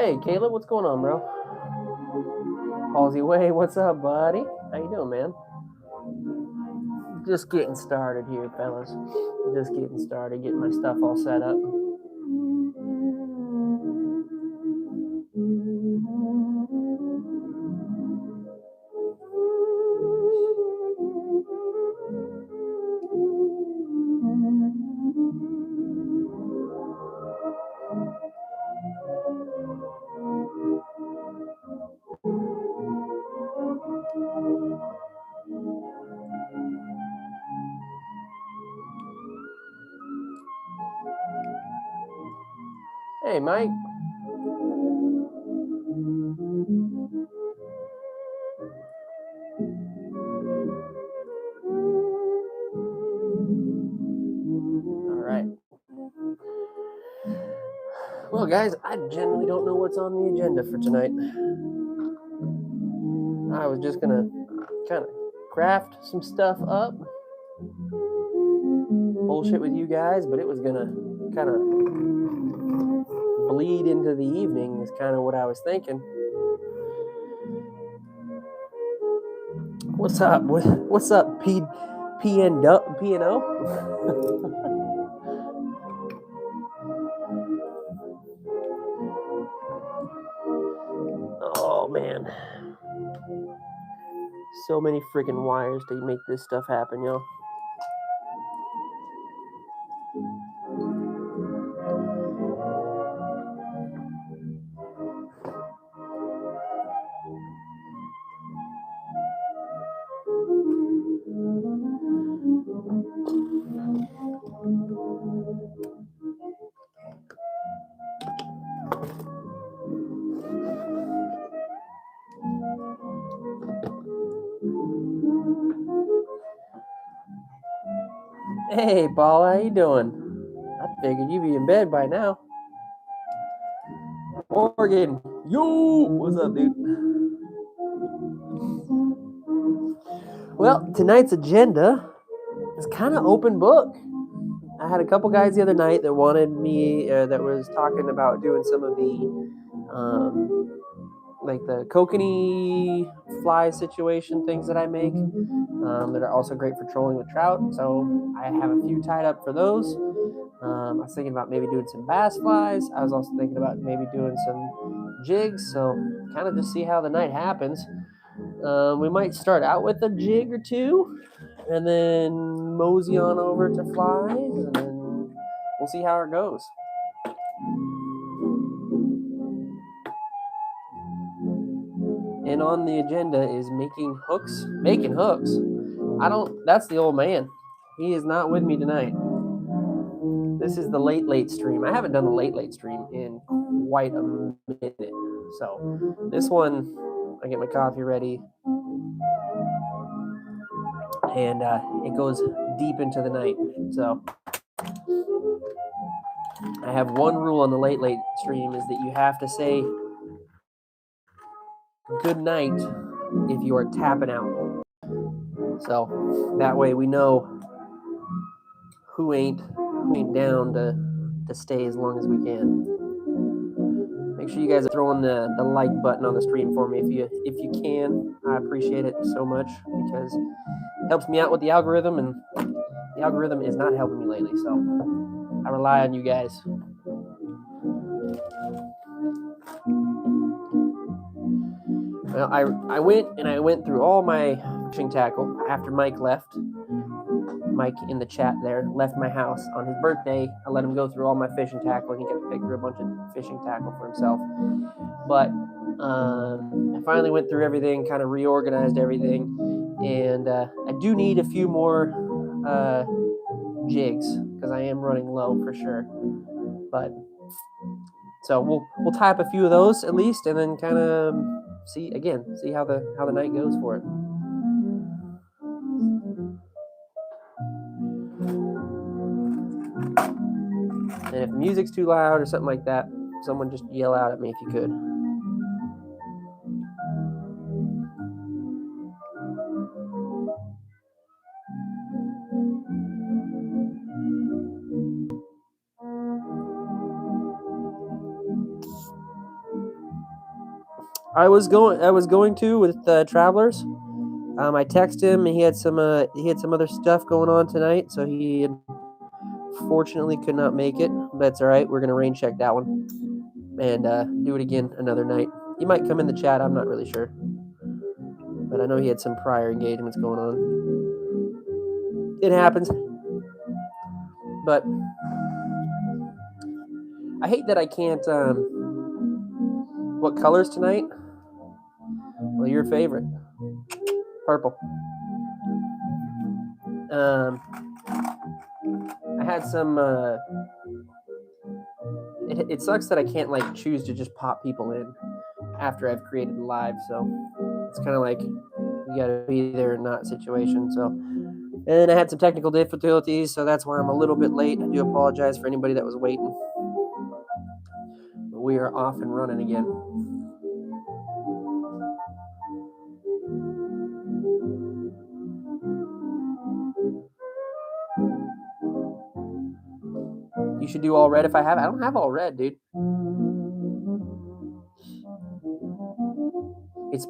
Hey, Caleb, what's going on, bro? Halsey Way, what's up, buddy? How you doing, man? Just getting started here, fellas. Just getting started, getting my stuff all set up. Hey, Mike. All right. Well, guys, I generally don't know what's on the agenda for tonight. I was just gonna kind of craft some stuff up, bullshit with you guys, but it was gonna kind of bleed into the evening is kind of what I was thinking. What's up? What's up, PNO? Oh man, so many freaking wires to make this stuff happen, yo. Hey, Paul, how you doing? I figured you'd be in bed by now. Morgan, yo, what's up, dude? Well, tonight's agenda is kind of open book. I had a couple guys the other night that wanted me, that was talking about doing some of the, like the Kokanee fly situation things that I make, that are also great for trolling with trout. So I have a few tied up for those. I was thinking about maybe doing some bass flies. I was also thinking about maybe doing some jigs. So kind of just see how the night happens. We might start out with a jig or two, and then mosey on over to flies, and then we'll see how it goes. And on the agenda is making hooks. Making hooks. That's the old man. He is not with me tonight. This is the late stream. I haven't done the late stream in quite a minute. So this one, I get my coffee ready, and it goes deep into the night. So I have one rule on the late stream is that you have to say good night if you are tapping out. So that way we know who ain't down to stay as long as we can. Make sure you guys are throwing the like button on the stream for me if you can. I appreciate it so much because it helps me out with the algorithm, and the algorithm is not helping me lately. So I rely on you guys. Well, I went through all my fishing tackle after Mike left. Mike in the chat there left my house on his birthday. I let him go through all my fishing tackle, and he got to pick through a bunch of fishing tackle for himself. But I finally went through everything, kind of reorganized everything, and I do need a few more jigs because I am running low for sure. But so we'll tie up a few of those at least, and then kind of see how the night goes for it. And if the music's too loud or something like that, someone just yell out at me if you could. I was going to with Travelers. I texted him, and he had some other stuff going on tonight, so he fortunately could not make it. But it's all right. We're gonna rain check that one and do it again another night. He might come in the chat. I'm not really sure, but I know he had some prior engagements going on. It happens, but I hate that I can't. What colors tonight? Well, your favorite, purple. I had some. It sucks that I can't like choose to just pop people in after I've created live. So it's kind of like you gotta be there in that situation. So, and I had some technical difficulties, so that's why I'm a little bit late. I do apologize for anybody that was waiting. But we are off and running again. You should do all red if I have. I don't have all red, dude. It's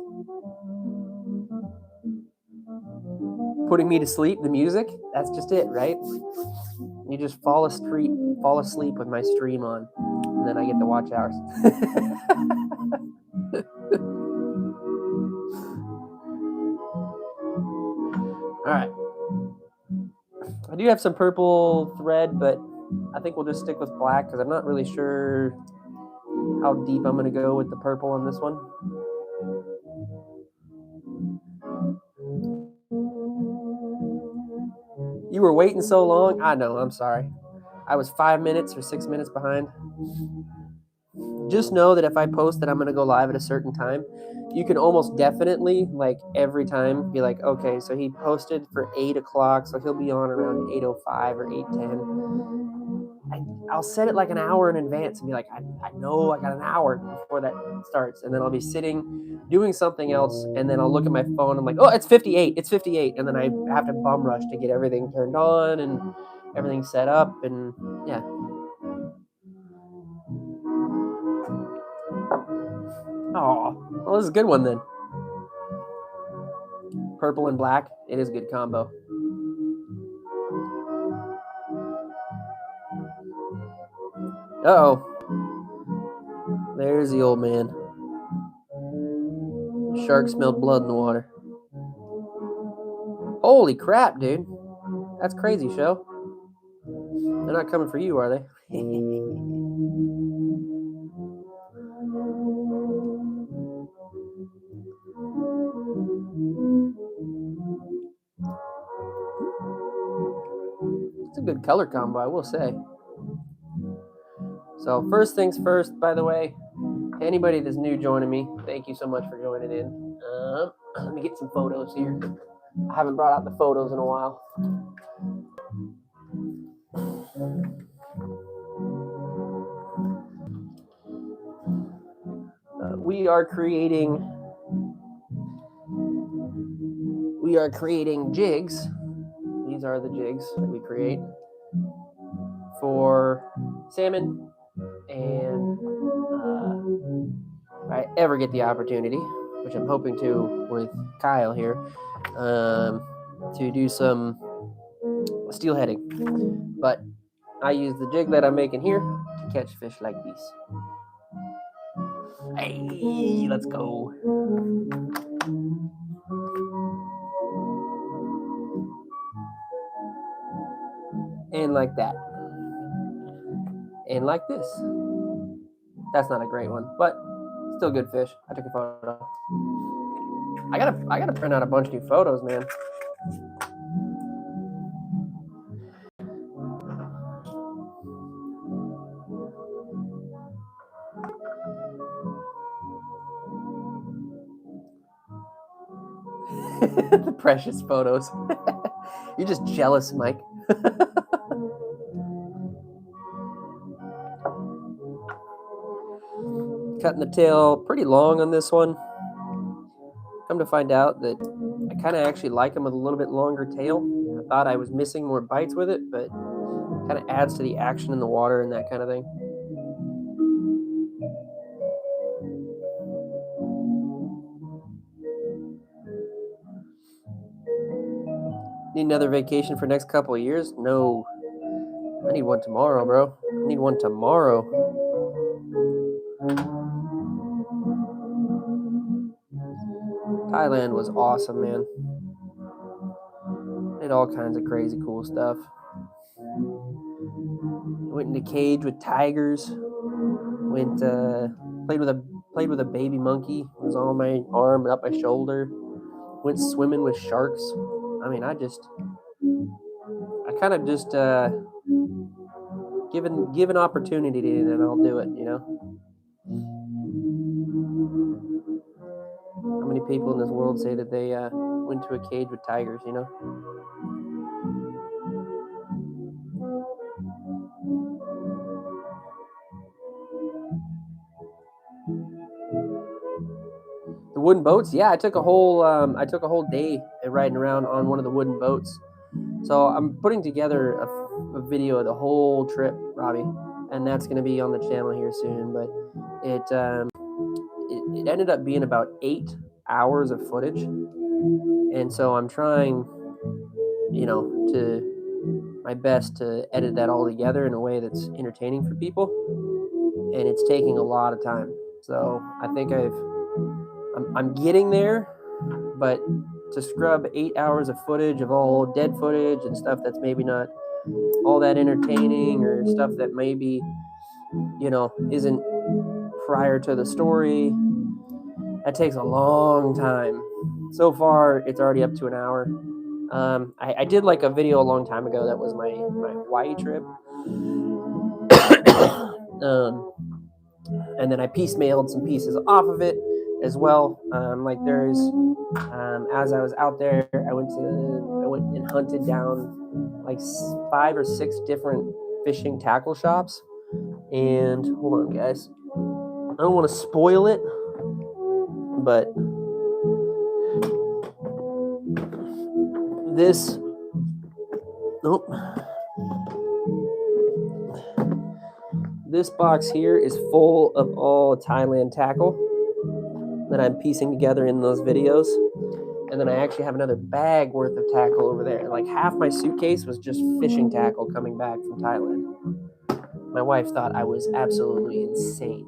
putting me to sleep. The music. That's just it, right? You just fall asleep with my stream on, and then I get the watch hours. All right. I do have some purple thread, but I think we'll just stick with black because I'm not really sure how deep I'm going to go with the purple on this one. You were waiting so long. I know. I'm sorry. I was 5 minutes or 6 minutes behind. Just know that if I post that I'm going to go live at a certain time, you can almost definitely, like every time, be like, okay, so he posted for 8 o'clock, so he'll be on around 8:05 or 8:10. I'll set it like an hour in advance and be like, I know I got an hour before that starts. And then I'll be sitting doing something else. And then I'll look at my phone. I'm like, oh, it's 58. It's 58. And then I have to bum rush to get everything turned on and everything set up. And yeah. Oh, well, this is a good one then. Purple and black. It is a good combo. Uh-oh. There's the old man. Shark smelled blood in the water. Holy crap, dude. That's crazy, show. They're not coming for you, are they? It's a good color combo, I will say. So first things first, by the way, to anybody that's new joining me, thank you so much for joining in. Let me get some photos here. I haven't brought out the photos in a while. We are creating jigs. These are the jigs that we create for salmon, and if I ever get the opportunity, which I'm hoping to with Kyle here, to do some steelheading. But I use the jig that I'm making here to catch fish like these. Hey, let's go. And like that. And like this. That's not a great one, but still good fish. I took a photo. I gotta print out a bunch of new photos, man. The precious photos. You're just jealous, Mike. Cutting the tail pretty long on this one. Come to find out that I kind of actually like them with a little bit longer tail. I thought I was missing more bites with it, but kind of adds to the action in the water and that kind of thing. Need another vacation for next couple of years? No. I need one tomorrow, bro. I need one tomorrow. Thailand was awesome, man. Did all kinds of crazy cool stuff. Went in the cage with tigers. Went played with a baby monkey. It was on my arm and up my shoulder. Went swimming with sharks. I mean, I kind of just given opportunity, and I'll do it. You know. How many people in this world say that they went to a cage with tigers? You know. The wooden boats, yeah. I took a whole day riding around on one of the wooden boats. So I'm putting together a video of the whole trip, Robbie, and that's going to be on the channel here soon. But it ended up being about 8 hours of footage, and so I'm trying, to my best to edit that all together in a way that's entertaining for people, and it's taking a lot of time. So I think I'm getting there, but to scrub 8 hours of footage of all dead footage and stuff that's maybe not all that entertaining, or stuff that maybe isn't prior to the story, that takes a long time. So far it's already up to an hour. I did like a video a long time ago that was my Hawaii trip. And then I piecemealed some pieces off of it as well. Like there's as I was out there, I went and hunted down like 5 or 6 different fishing tackle shops. And hold on, guys, I don't want to spoil it, but this this box here is full of all Thailand tackle that I'm piecing together in those videos. And then I actually have another bag worth of tackle over there. Like half my suitcase was just fishing tackle coming back from Thailand. My wife thought I was absolutely insane.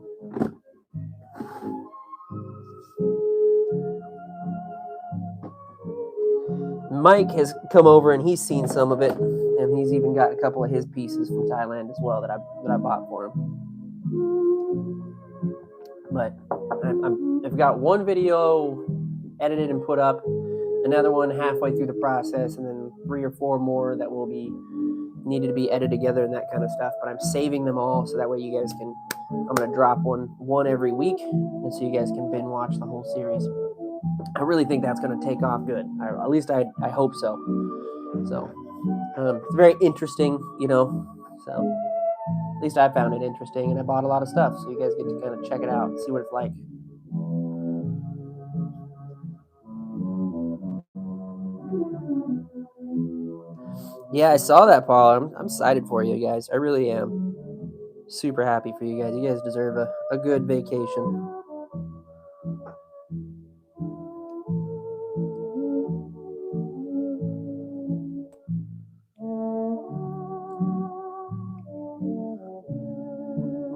Mike has come over and he's seen some of it, and he's even got a couple of his pieces from Thailand as well that I bought for him. But I've got one video edited and put up, another one halfway through the process, and then 3 or 4 more that will be needed to be edited together and that kind of stuff. But I'm saving them all so that way you guys can. I'm gonna drop one every week, and so you guys can binge watch the whole series. I really think that's going to take off good. At least I hope so. So it's very interesting, So at least I found it interesting, and I bought a lot of stuff, so you guys get to kind of check it out and see what it's like. Yeah, I saw that, Paul. I'm excited for you guys. I really am. Super happy for you guys. You guys deserve a good vacation.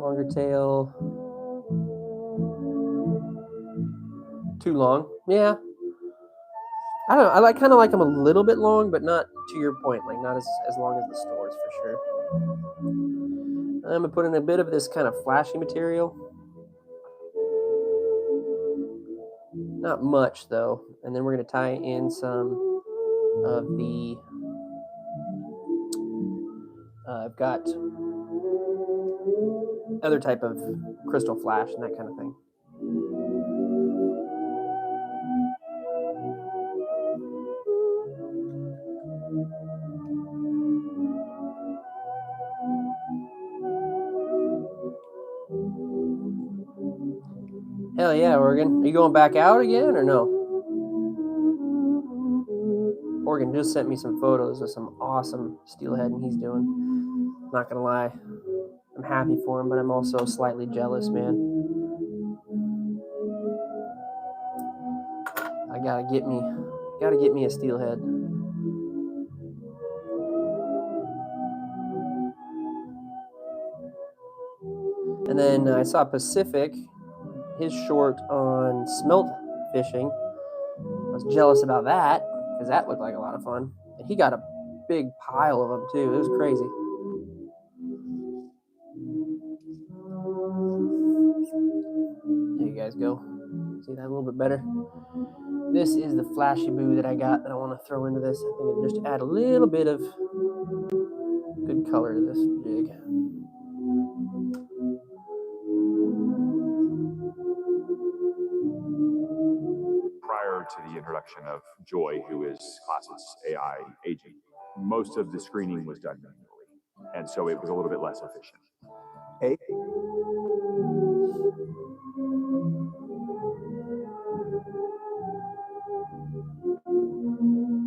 Longer tail. Too long. Yeah. I don't know. I kind of like them a little bit long, but not to your point. Like not as long as the stores for sure. I'm gonna put in a bit of this kind of flashy material. Not much though. And then we're gonna tie in some of the. I've got other type of crystal flash and that kind of thing. Hell yeah, Oregon. Are you going back out again or no? Oregon just sent me some photos of some awesome steelhead he's doing. Not gonna lie, I'm happy for him, but I'm also slightly jealous, man. I gotta get me a steelhead. And then I saw Pacific, his short on smelt fishing. I was jealous about that because that looked like a lot of fun. And he got a big pile of them too. It was crazy. There you guys go. See that a little bit better? This is the flashy boo that I got that I want to throw into this. I think it'll just add a little bit of good color to this jig. Prior to the introduction of Joy, who is Class's AI agent, most of the screening was done manually, and so it was a little bit less efficient.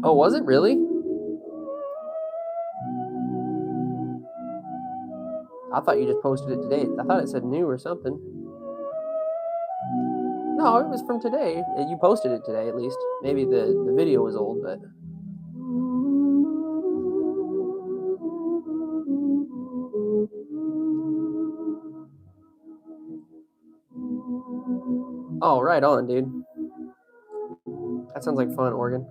Oh, was it really? I thought you just posted it today. I thought it said new or something. No, it was from today. You posted it today, at least. Maybe the video was old, but... Oh, right on, dude. That sounds like fun, Oregon.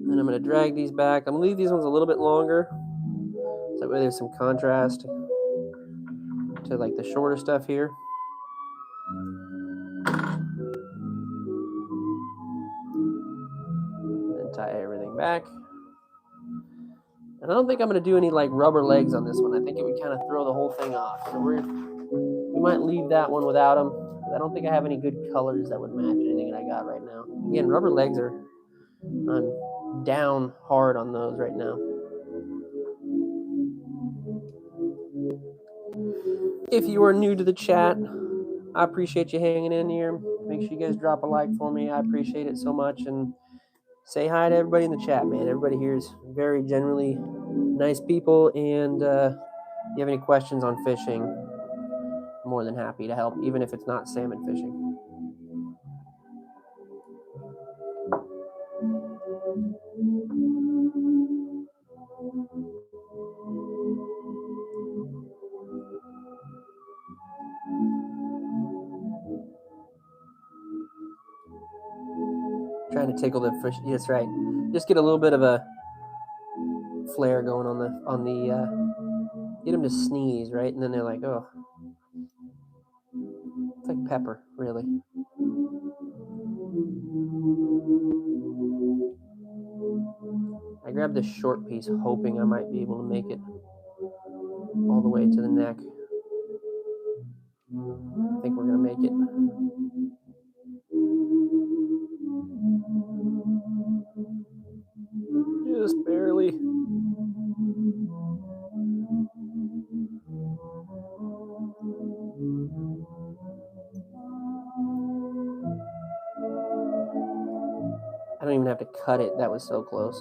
And I'm going to drag these back. I'm going to leave these ones a little bit longer. So that way there's some contrast to like the shorter stuff here. And then tie everything back. And I don't think I'm going to do any like rubber legs on this one. I think it would kind of throw the whole thing off. So we might leave that one without them. I don't think I have any good colors that would match anything that I got right now. Again, rubber legs are... I'm down hard on those right now. If you are new to the chat, I appreciate you hanging in here. Make sure you guys drop a like for me. I appreciate it so much. And say hi to everybody in the chat, man. Everybody here is very generally nice people. And if you have any questions on fishing, I'm more than happy to help, even if it's not salmon fishing. Trying to tickle the fish. That's right. Just get a little bit of a flare going on the get them to sneeze, right? And then they're like, oh, it's like pepper, really. I grabbed this short piece hoping I might be able to make it all the way to the neck. I think we're gonna make it. Just barely. I don't even have to cut it. That was so close.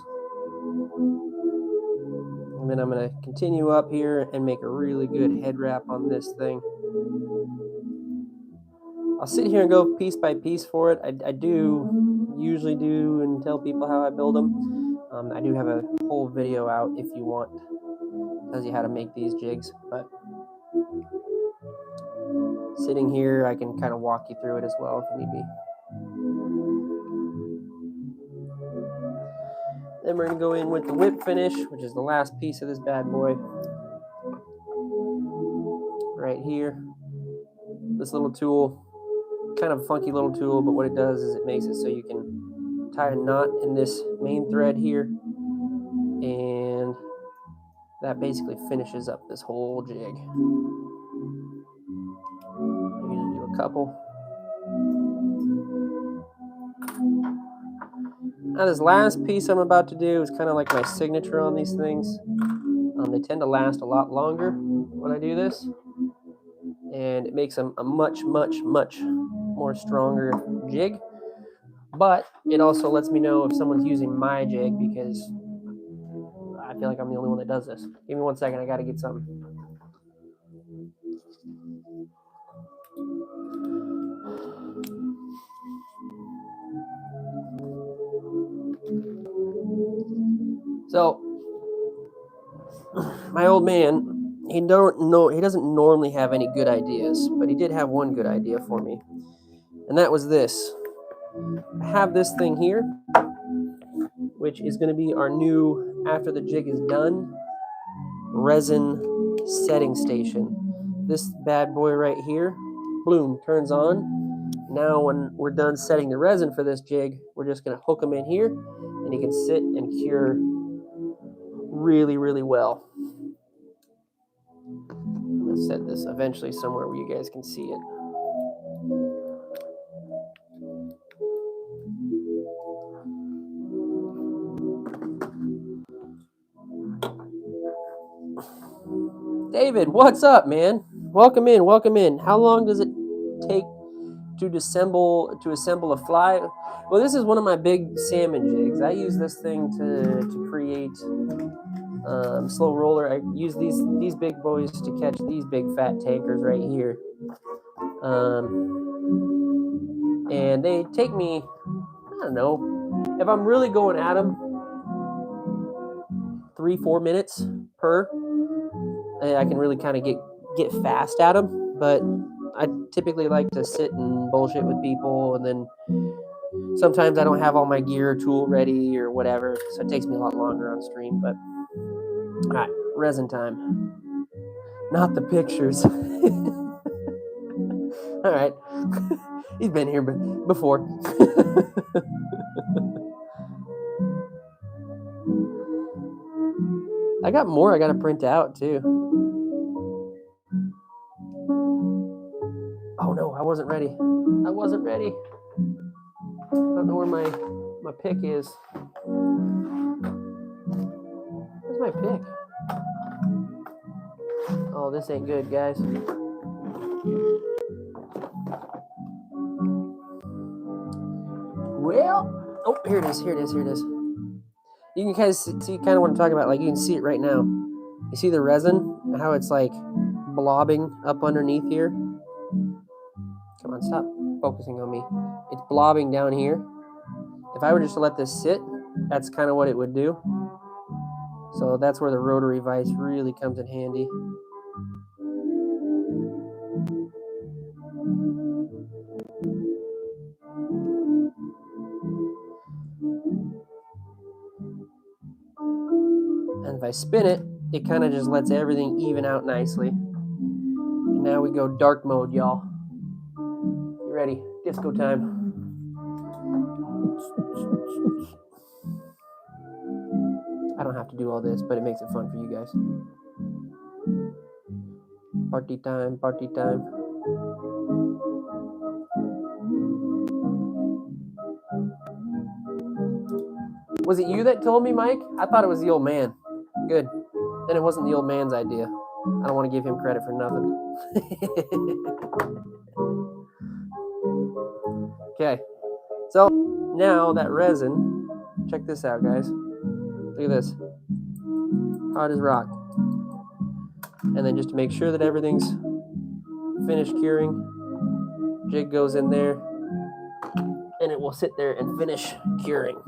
And then I'm gonna continue up here and make a really good head wrap on this thing. I'll sit here and go piece by piece for it. I do usually do and tell people how I build them. I do have a whole video out if you want. Tells you how to make these jigs, but sitting here, I can kind of walk you through it as well if need be. Then we're gonna go in with the whip finish, which is the last piece of this bad boy. Right here. This little tool, kind of funky little tool, but what it does is it makes it so you can tie a knot in this main thread here, and that basically finishes up this whole jig. I usually do a couple. Now this last piece I'm about to do is kind of like my signature on these things. They tend to last a lot longer when I do this, and it makes them a much more stronger jig. But it also lets me know if someone's using my jig, because I feel like I'm the only one that does this. Give me 1 second, I gotta get something. So my old man, he doesn't normally have any good ideas, but he did have one good idea for me. And that was this. I have this thing here, which is going to be our new, after the jig is done, resin setting station. This bad boy right here, boom, turns on. Now when we're done setting the resin for this jig, we're just going to hook them in here, and he can sit and cure really, really well. I'm going to set this eventually somewhere where you guys can see it. David, what's up, man? Welcome in, welcome in. How long does it take to assemble a fly? Well, this is one of my big salmon jigs. I use this thing to create slow roller. I use these big boys to catch these big fat tankers right here. And they take me, I don't know, if I'm really going at them, 3-4 minutes per. I can really kind of get fast at them, but I typically like to sit and bullshit with people, and then sometimes I don't have all my gear or tool ready or whatever, so it takes me a lot longer on stream. But all right, resin time. Not the pictures. All right. He's been here before. I got more I got to print out too. Oh no, I wasn't ready. I wasn't ready. I don't know where my pick is. Where's my pick? Oh, this ain't good, guys. Well, oh, here it is. Here it is. Here it is. You can kind of see kind of what I'm talking about. Like, you can see it right now. You see the resin and how it's like blobbing up underneath here. Come on, stop focusing on me. It's blobbing down here. If I were just to let this sit, that's kind of what it would do. So that's where the rotary vise really comes in handy. And if I spin it, it kind of just lets everything even out nicely. And now we go dark mode, y'all. You ready? Disco time. I don't have to do all this, but it makes it fun for you guys. Party time, party time. Was it you that told me, Mike? I thought it was the old man. Good. Then it wasn't the old man's idea. I don't want to give him credit for nothing. Okay. So now that resin, check this out, guys. Look at this. Hard as rock. And then just to make sure that everything's finished curing, jig goes in there, and it will sit there and finish curing.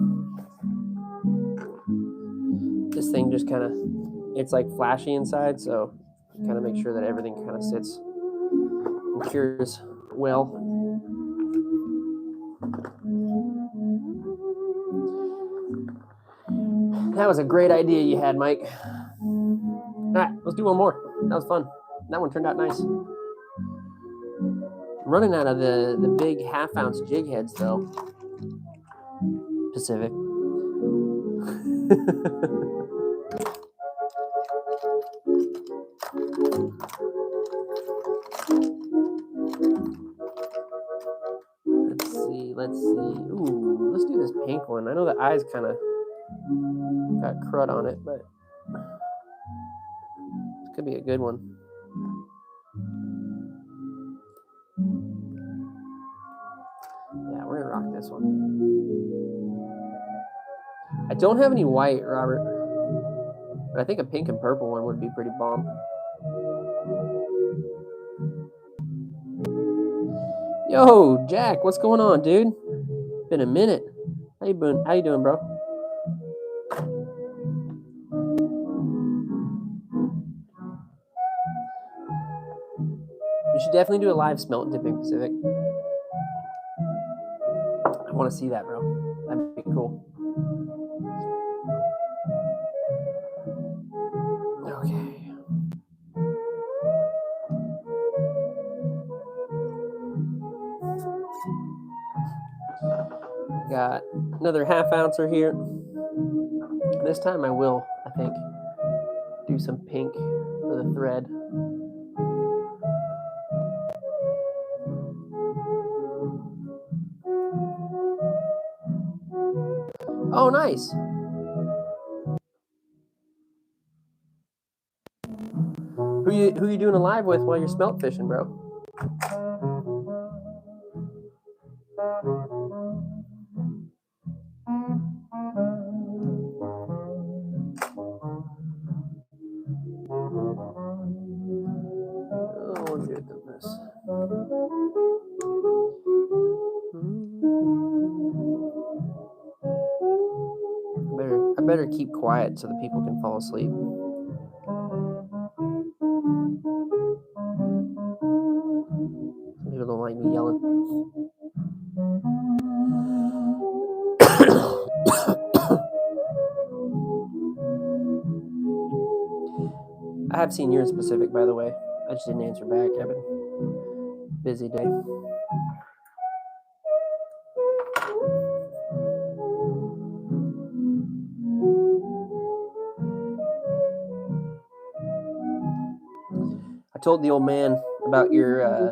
This thing just kind of, it's like flashy inside, so kind of make sure that everything kind of sits and cures well. That was a great idea you had, Mike. All right, let's do one more. That was fun. That one turned out nice. I'm running out of the big half-ounce jig heads, though. Pacific. Let's see. Ooh, let's do this pink one. I know the eyes kind of got crud on it, but this could be a good one. Yeah, we're gonna rock this one. I don't have any white, Robert, but I think a pink and purple one would be pretty bomb. Yo, Jack, what's going on, dude? Been a minute. How you doing, bro? should definitely do a live smelt dipping, Pacific. I want to see that, bro. That'd be cool. Okay. Got another half ouncer here. This time I will, I think, do some pink for the thread. Oh, nice. Who you doing a live with while you're smelt fishing, bro? Oh goodness. I better keep quiet so the people can fall asleep. Some people don't like me yelling. I have seen yours, Pacific, by the way. I just didn't answer back. I've been busy day. I told the old man about your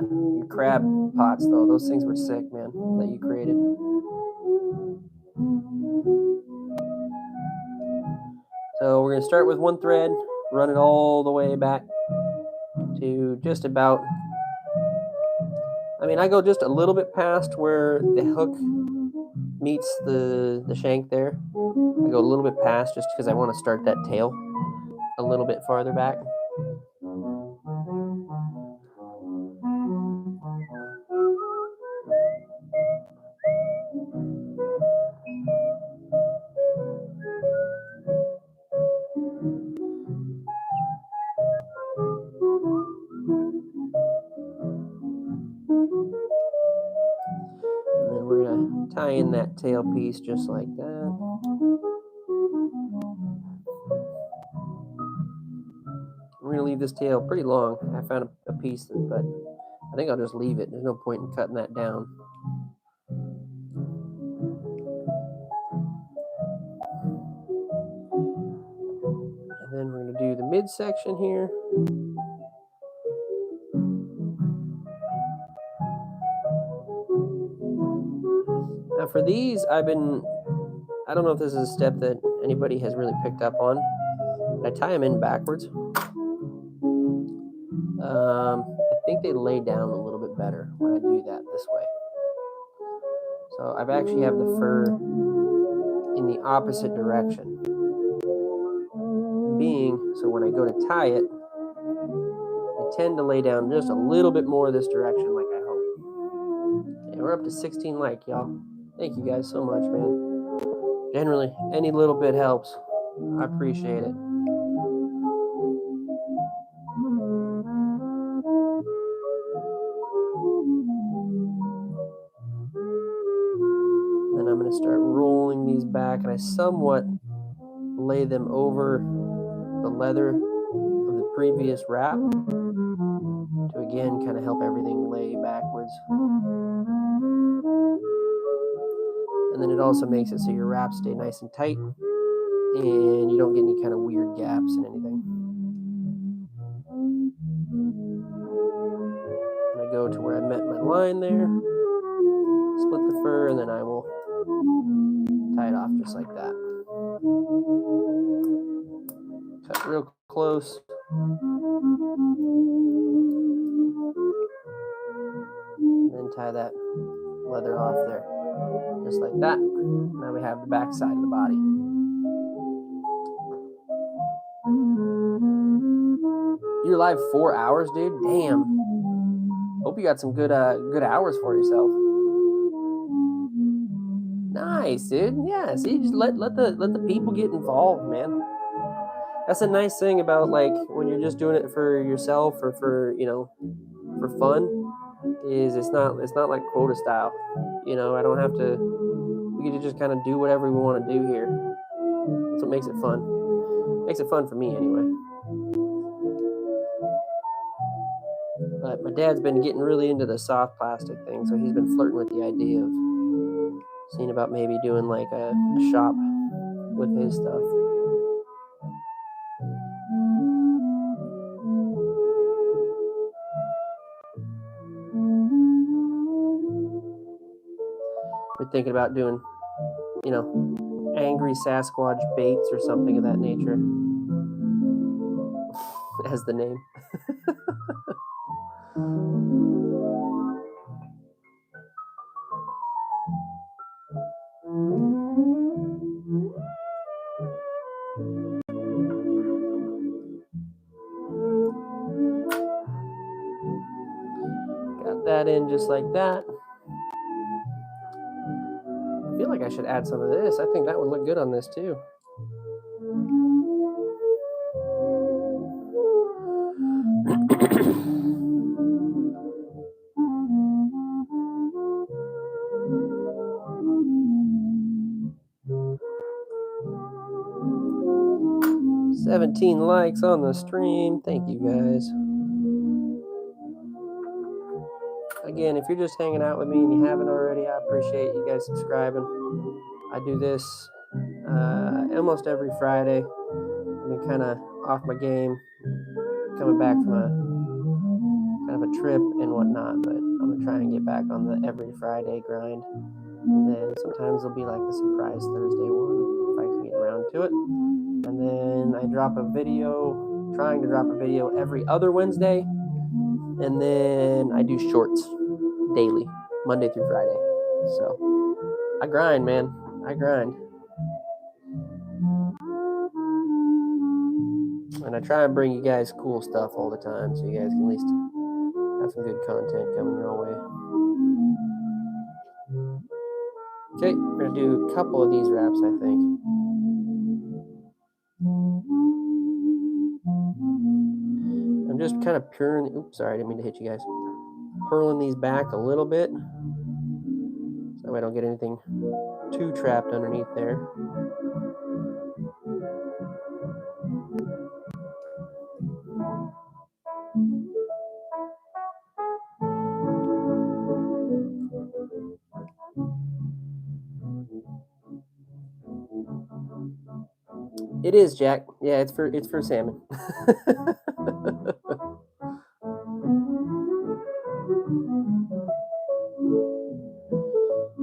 crab pots, though. Those things were sick, man, that you created. So we're going to start with one thread, run it all the way back to just about, I mean, I go just a little bit past where the hook meets the shank there. I go a little bit past just because I want to start that tail a little bit farther back. And then we're going to tie in that tail piece just like that. We're going to leave this tail pretty long. I found a piece, but I think I'll just leave it. There's no point in cutting that down. And then we're going to do the midsection here. Now for these, I don't know if this is a step that anybody has really picked up on, but I tie them in backwards. I think they lay down a little bit better when I do that this way. So I've actually have the fur in the opposite direction. So when I go to tie it, they tend to lay down just a little bit more this direction, like I hope. And we're up to 16 likes, y'all. Thank you guys so much, man. Generally, any little bit helps. I appreciate it. Then I'm going to start rolling these back, and I somewhat lay them over the leather of the previous wrap to again kind of help everything lay backwards. And then it also makes it so your wraps stay nice and tight and you don't get any kind of weird gaps in anything. And I go to where I met my line there, split the fur, and then I will tie it off just like that. Cut real close. And then tie that leather off there, just like that. Now we have the back side of the body. You're live 4 hours, dude? Damn. Hope you got some good hours for yourself. Nice, dude. Yeah, see, just let the people get involved, man. That's a nice thing about like when you're just doing it for yourself or for for fun is it's not like quota style. You know, I don't have to. We get to just kind of do whatever we want to do here. That's what makes it fun. Makes it fun for me anyway. But my dad's been getting really into the soft plastic thing, so he's been flirting with the idea of seeing about maybe doing like a shop with his stuff. We're thinking about doing, you know, angry Sasquatch baits or something of that nature as the name. Got that in just like that. I feel like I should add some of this. I think that would look good on this too. $17 likes on the stream. Thank you guys. Again, if you're just hanging out with me and you haven't already, I appreciate you guys subscribing. I do this almost every Friday. I've been kind of off my game, coming back from a kind of a trip and whatnot, but I'm gonna try and get back on the every Friday grind. And then sometimes it'll be like the surprise Thursday one if I can get around to it. And then I drop a video, trying to drop a video every other Wednesday. And then I do shorts daily, Monday through Friday. So I grind, man. I grind. And I try and bring you guys cool stuff all the time so you guys can at least have some good content coming your way. Okay, we're going to do a couple of these wraps, I think. I'm just kind of purring. Oops, sorry, I didn't mean to hit you guys. Purling these back a little bit so I don't get anything too trapped underneath there. It is, Jack. Yeah, it's for salmon.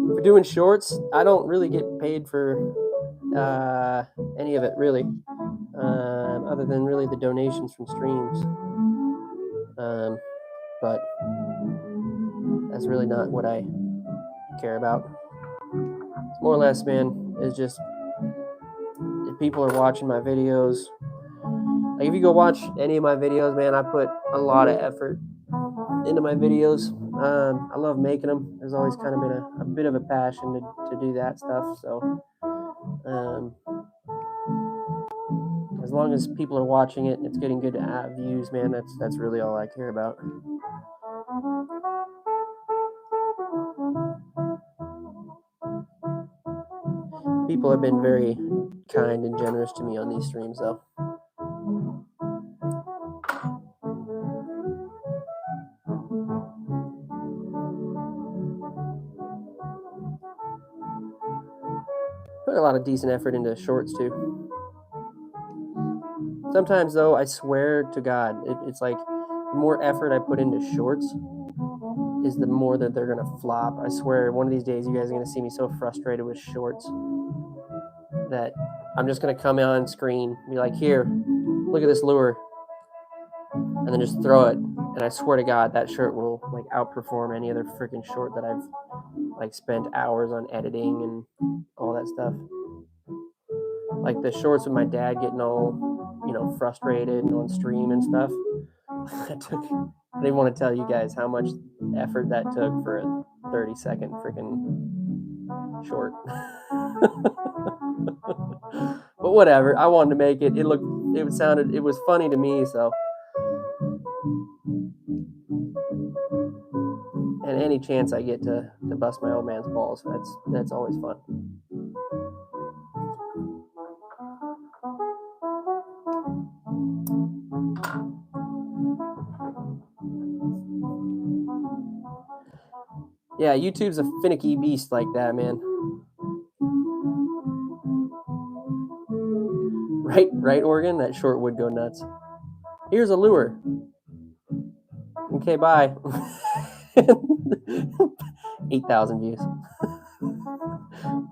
For doing shorts, I don't really get paid for any of it really, other than really the donations from streams. But that's really not what I care about. It's more or less, man, is just if people are watching my videos. Like if you go watch any of my videos, man, I put a lot of effort into my videos. I love making them. There's always kind of been a bit of a passion to do that stuff. So as long as people are watching it and it's getting good views, man, that's really all I care about. People have been very kind and generous to me on these streams, though. Put a lot of decent effort into shorts too. Sometimes though, I swear to God, it's like the more effort I put into shorts is the more that they're gonna flop. I swear one of these days you guys are gonna see me so frustrated with shorts that I'm just gonna come on screen and be like, here, look at this lure, and then just throw it. And I swear to God, that shirt will like outperform any other freaking short that I've like spent hours on editing and all that stuff. Like the shorts with my dad getting all, you know, frustrated and on stream and stuff. I didn't want to tell you guys how much effort that took for a 30-second freaking short. But whatever, I wanted to make it. It was funny to me, so And any chance I get to bust my old man's balls, that's always fun. Yeah, YouTube's a finicky beast like that, man. Right, Oregon? That short would go nuts. Here's a lure. Okay, bye. 8,000 views.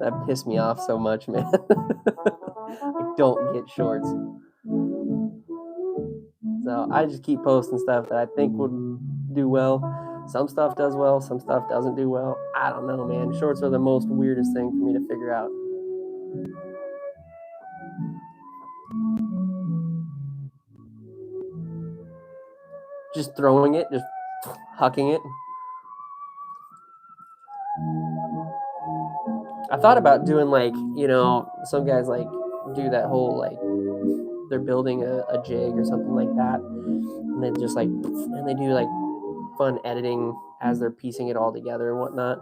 That pissed me off so much, man. I don't get shorts. So I just keep posting stuff that I think would do well. Some stuff does well, some stuff doesn't do well. I don't know, man. Shorts are the most weirdest thing for me to figure out. Just throwing it, just hucking it. I thought about doing like, some guys like do that whole like they're building a jig or something like that, and they just like and they do like fun editing as they're piecing it all together and whatnot.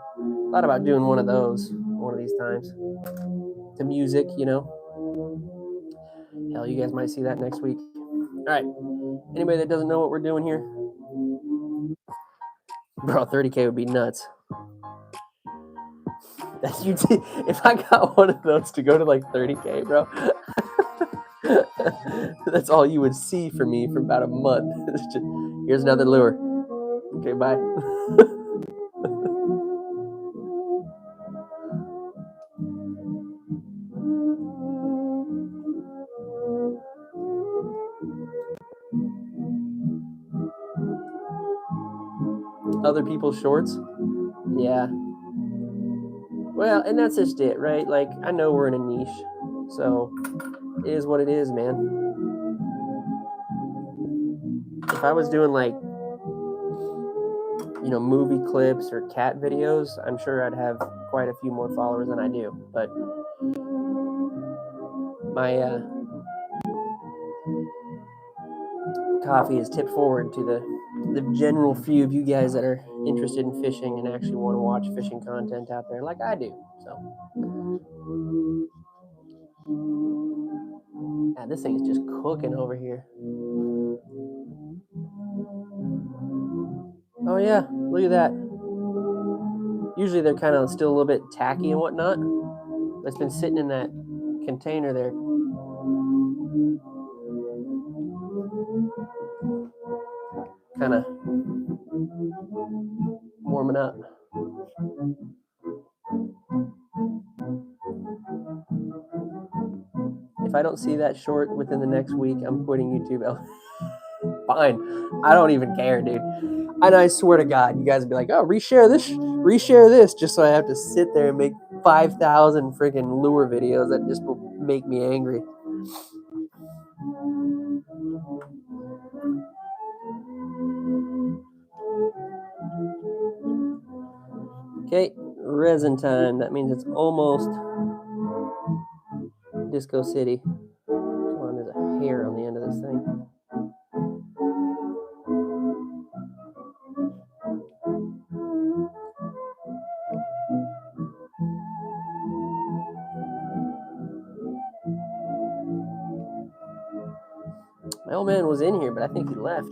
Thought about doing one of those one of these times. To music, Hell, you guys might see that next week. All right. Anybody that doesn't know what we're doing here? Bro, 30K would be nuts. If I got one of those to go to like 30K, bro, that's all you would see from me for about a month. Here's another lure. Okay, bye. Other people's shorts? Yeah. Well, and that's just it, right? Like, I know we're in a niche, so it is what it is, man. If I was doing like, movie clips or cat videos, I'm sure I'd have quite a few more followers than I do. But my coffee is tipped forward to the general few of you guys that are interested in fishing and actually want to watch fishing content out there like I do. So yeah, this thing is just cooking over here. Oh yeah, look at that. Usually they're kind of still a little bit tacky and whatnot, but it's been sitting in that container there. Kind of warming up. If I don't see that short within the next week, I'm quitting YouTube. Fine. I don't even care, dude. And I swear to God, you guys would be like, oh, reshare this, just so I have to sit there and make 5,000 freaking lure videos that just will make me angry. Okay, resin time. That means it's almost Disco City. Come on, there's a hair on the end of this thing. My old man was in here, but I think he left.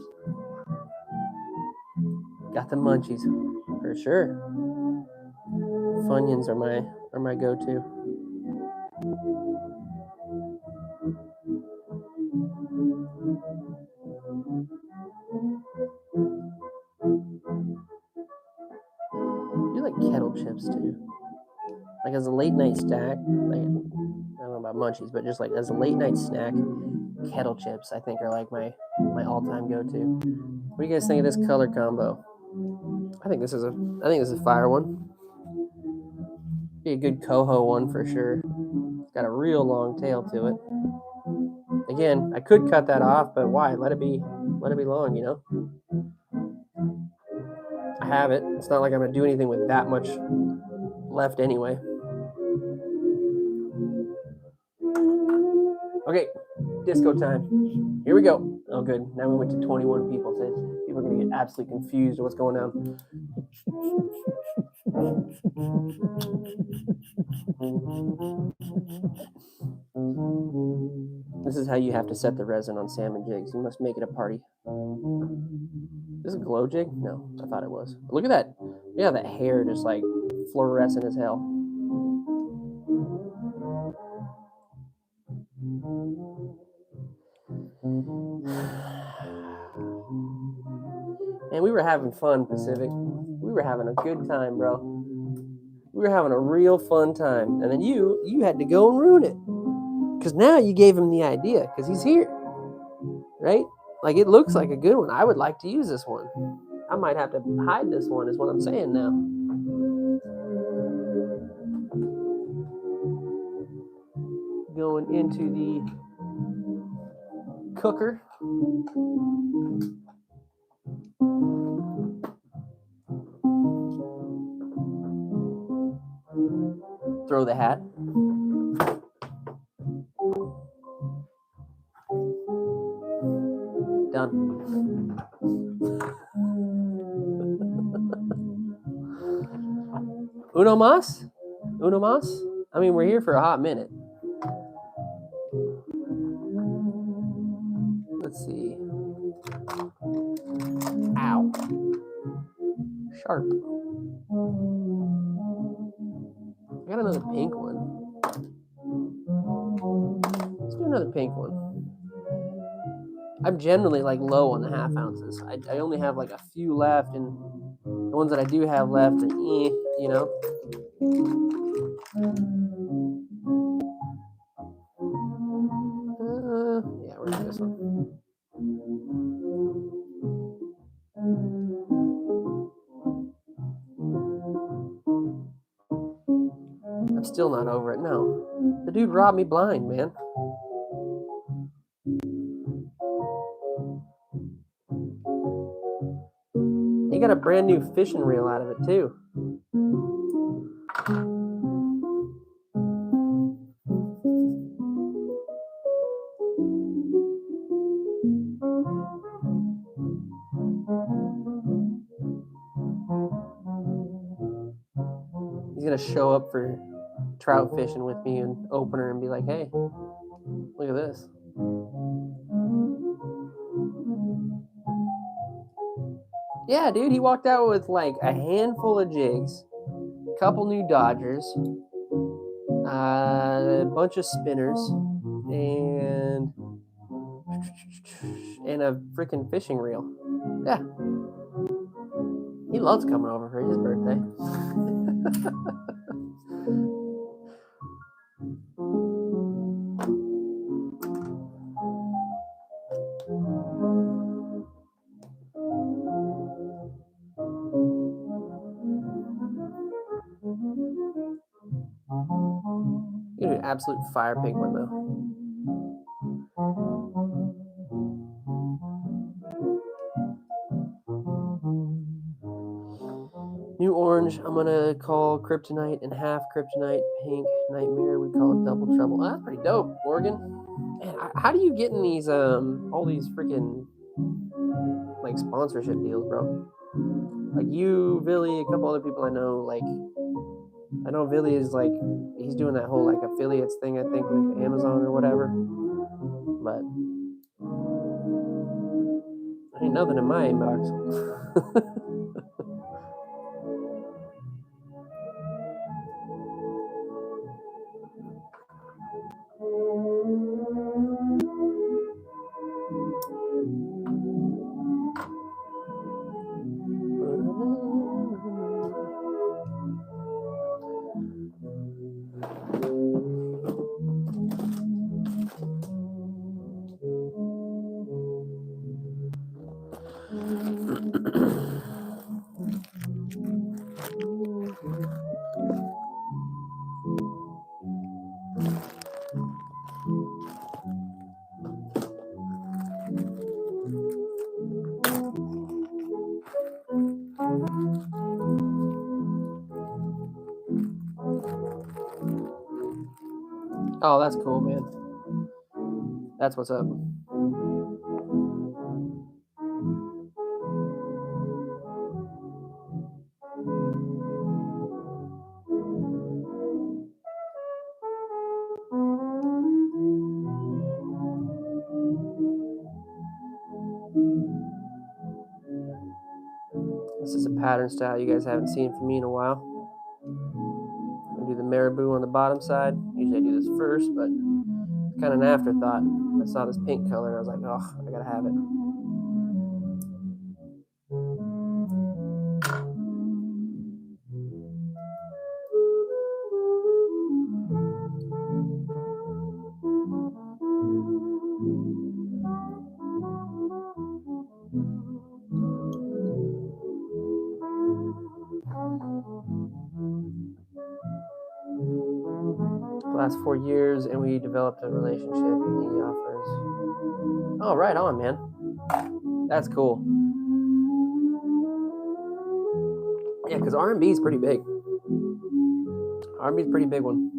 Got the munchies, for sure. Funyuns are my go-to. I do like kettle chips too. Like as a late night snack, like I don't know about munchies, but just like as a late night snack, kettle chips I think are like my all-time go-to. What do you guys think of this color combo? I think this is a fire one. Be a good coho one for sure. It's got a real long tail to it. Again, I could cut that off, but why? Let it be long, I have it. It's not like I'm gonna do anything with that much left anyway. Okay, disco time. Here we go. Oh, good. Now we went to 21 people. So people are gonna get absolutely confused with what's going on. This is how you have to set the resin on salmon jigs. You must make it a party. Is this a glow jig? No, I thought it was. Look at that. Yeah, that hair just like fluorescent as hell. And we were having fun, Pacific. We were having a good time, bro. We were having a real fun time. And then you had to go and ruin it. Because now you gave him the idea, because he's here. Right? Like, it looks like a good one. I would like to use this one. I might have to hide this one, is what I'm saying now. Going into the cooker. Throw the hat. Done. Uno mas? Uno mas? I mean, we're here for a hot minute. Let's see. Ow. Sharp. I got another pink one. Let's do another pink one. I'm generally like low on the half ounces. I only have like a few left, and the ones that I do have left are you know. Yeah, we're doing this one. I'm still not over it. No, the dude robbed me blind, man. He got a brand new fishing reel out of it too. He's gonna show up for trout fishing with me and opener and be like, "Hey, look at this." Yeah, dude, he walked out with like a handful of jigs, a couple new Dodgers, a bunch of spinners, and a freaking fishing reel. Yeah. He loves coming over for his birthday. You're an absolute fire pink one though. New orange, I'm gonna call kryptonite and half kryptonite. Pink nightmare, we call it double trouble. Oh, that's pretty dope, Morgan. Man, how do you get in these all these freaking like sponsorship deals, bro? Like you, Billy, a couple other people I know. Like I know Billy is like he's doing that whole like affiliates thing, I think, with Amazon or whatever. But ain't nothing in my inbox. Oh, that's cool, man. That's what's up. pattern style you guys haven't seen from me in a while. I'll do the marabou on the bottom side. Usually I do this first, but it's kind of an afterthought. I saw this pink color and I was like, oh, I gotta have it. Last 4 years, and we developed a relationship, and he offers. Oh, right on, man. That's cool. Yeah, because R&B is pretty big. R&B is a pretty big one.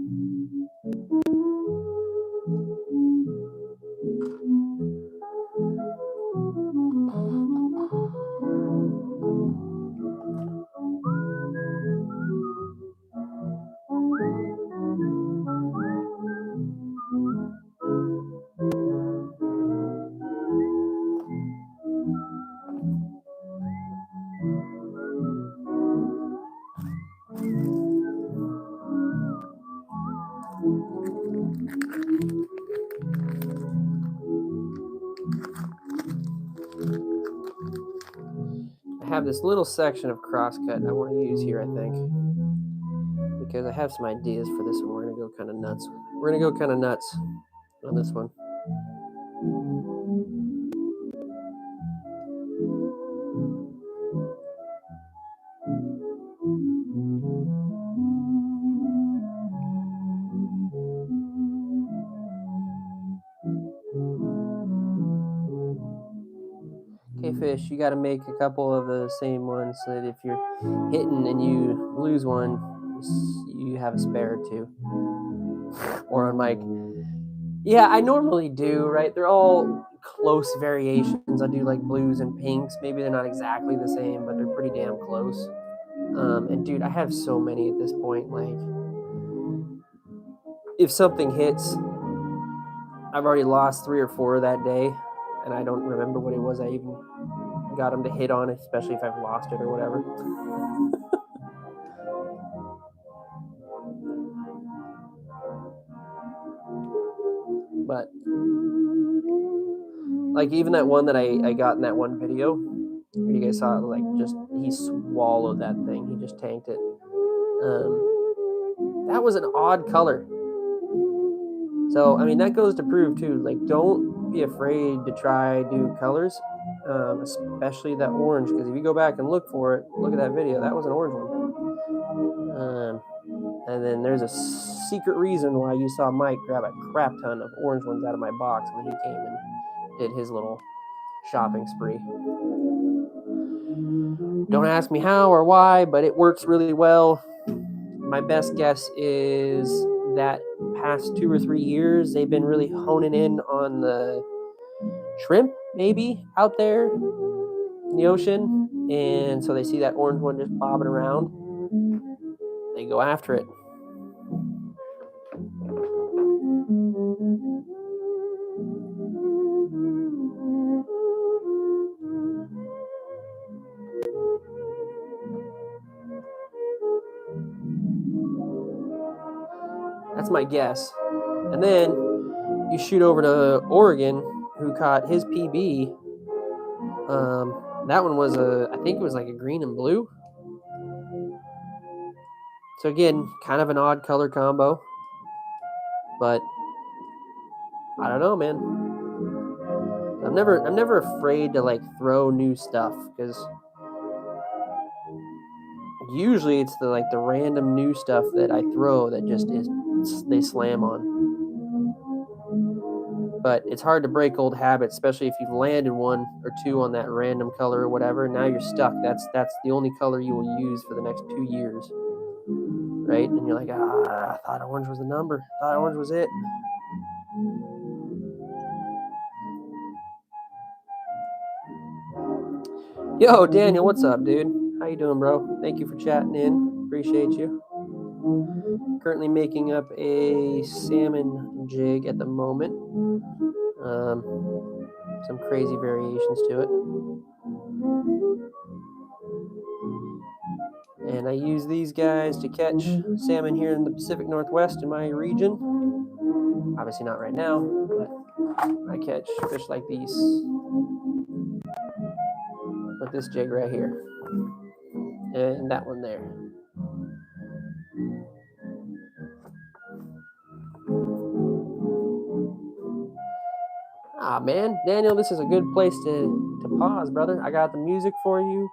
I have this little section of crosscut I want to use here, I think, because I have some ideas for this one. We're gonna go kind of nuts. We're gonna go kind of nuts on this one. Okay, fish, you got to make a couple of the same ones so that if you're hitting and you lose one, you have a spare or two. Or on Mike. Yeah, I normally do, right? They're all close variations. I do like blues and pinks. Maybe they're not exactly the same, but they're pretty damn close. And dude, I have so many at this point. Like, if something hits, I've already lost 3 or 4 that day, and I don't remember what it was I even got them to hit on, especially if I've lost it or whatever. But like even that one that I got in that one video, where you guys saw it, like just he swallowed that thing. He just tanked it. That was an odd color. So I mean that goes to prove too. Like don't be afraid to try new colors, especially that orange. Because if you go back and look for it, look at that video. That was an orange one. And then there's a secret reason why you saw Mike grab a crap ton of orange ones out of my box when he came and did his little shopping spree. Don't ask me how or why, but it works really well. My best guess is that past 2 or 3 years, they've been really honing in on the shrimp, maybe, out there in the ocean. And so they see that orange one just bobbing around. They go after it. That's my guess. And then you shoot over to Oregon, who caught his PB. That one was I think it was like a green and blue. So again, kind of an odd color combo. But I don't know, man. I'm never afraid to like throw new stuff because usually it's the random new stuff that I throw that just they slam on. But it's hard to break old habits, especially if you've landed 1 or 2 on that random color or whatever. Now you're stuck. That's the only color you will use for the next 2 years, right? And you're like, I thought orange was the number. I thought orange was it. Yo, Daniel, what's up, dude? How you doing, bro? Thank you for chatting in. Appreciate you. Currently making up a salmon jig at the moment. Some crazy variations to it. And I use these guys to catch salmon here in the Pacific Northwest in my region. Obviously not right now, but I catch fish like these with this jig right here and that one there. Ah, man, Daniel, this is a good place to pause, brother. I got the music for you.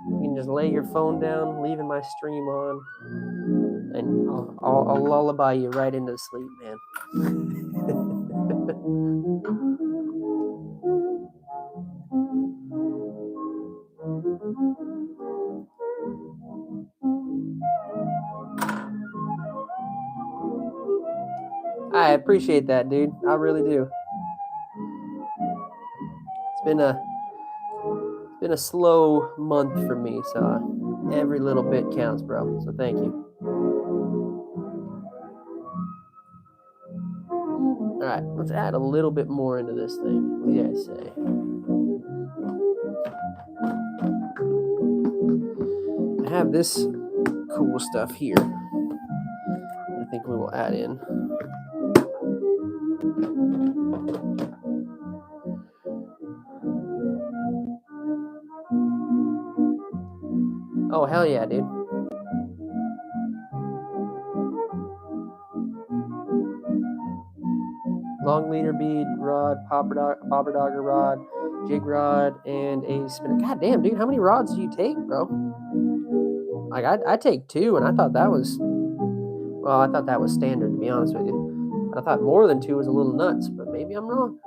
You can just lay your phone down, leaving my stream on, and I'll lullaby you right into sleep, man. I appreciate that, dude. I really do. It's been a slow month for me, so every little bit counts, bro. So thank you. All right, let's add a little bit more into this thing. What do you guys say? I have this cool stuff here. I think we will add in. Oh, hell yeah, dude. Long leader bead rod, bobber dogger rod, jig rod, and a spinner. God damn, dude, how many rods do you take, bro? Like I take 2, and I thought that was standard, to be honest with you. I thought more than 2 was a little nuts, but maybe I'm wrong.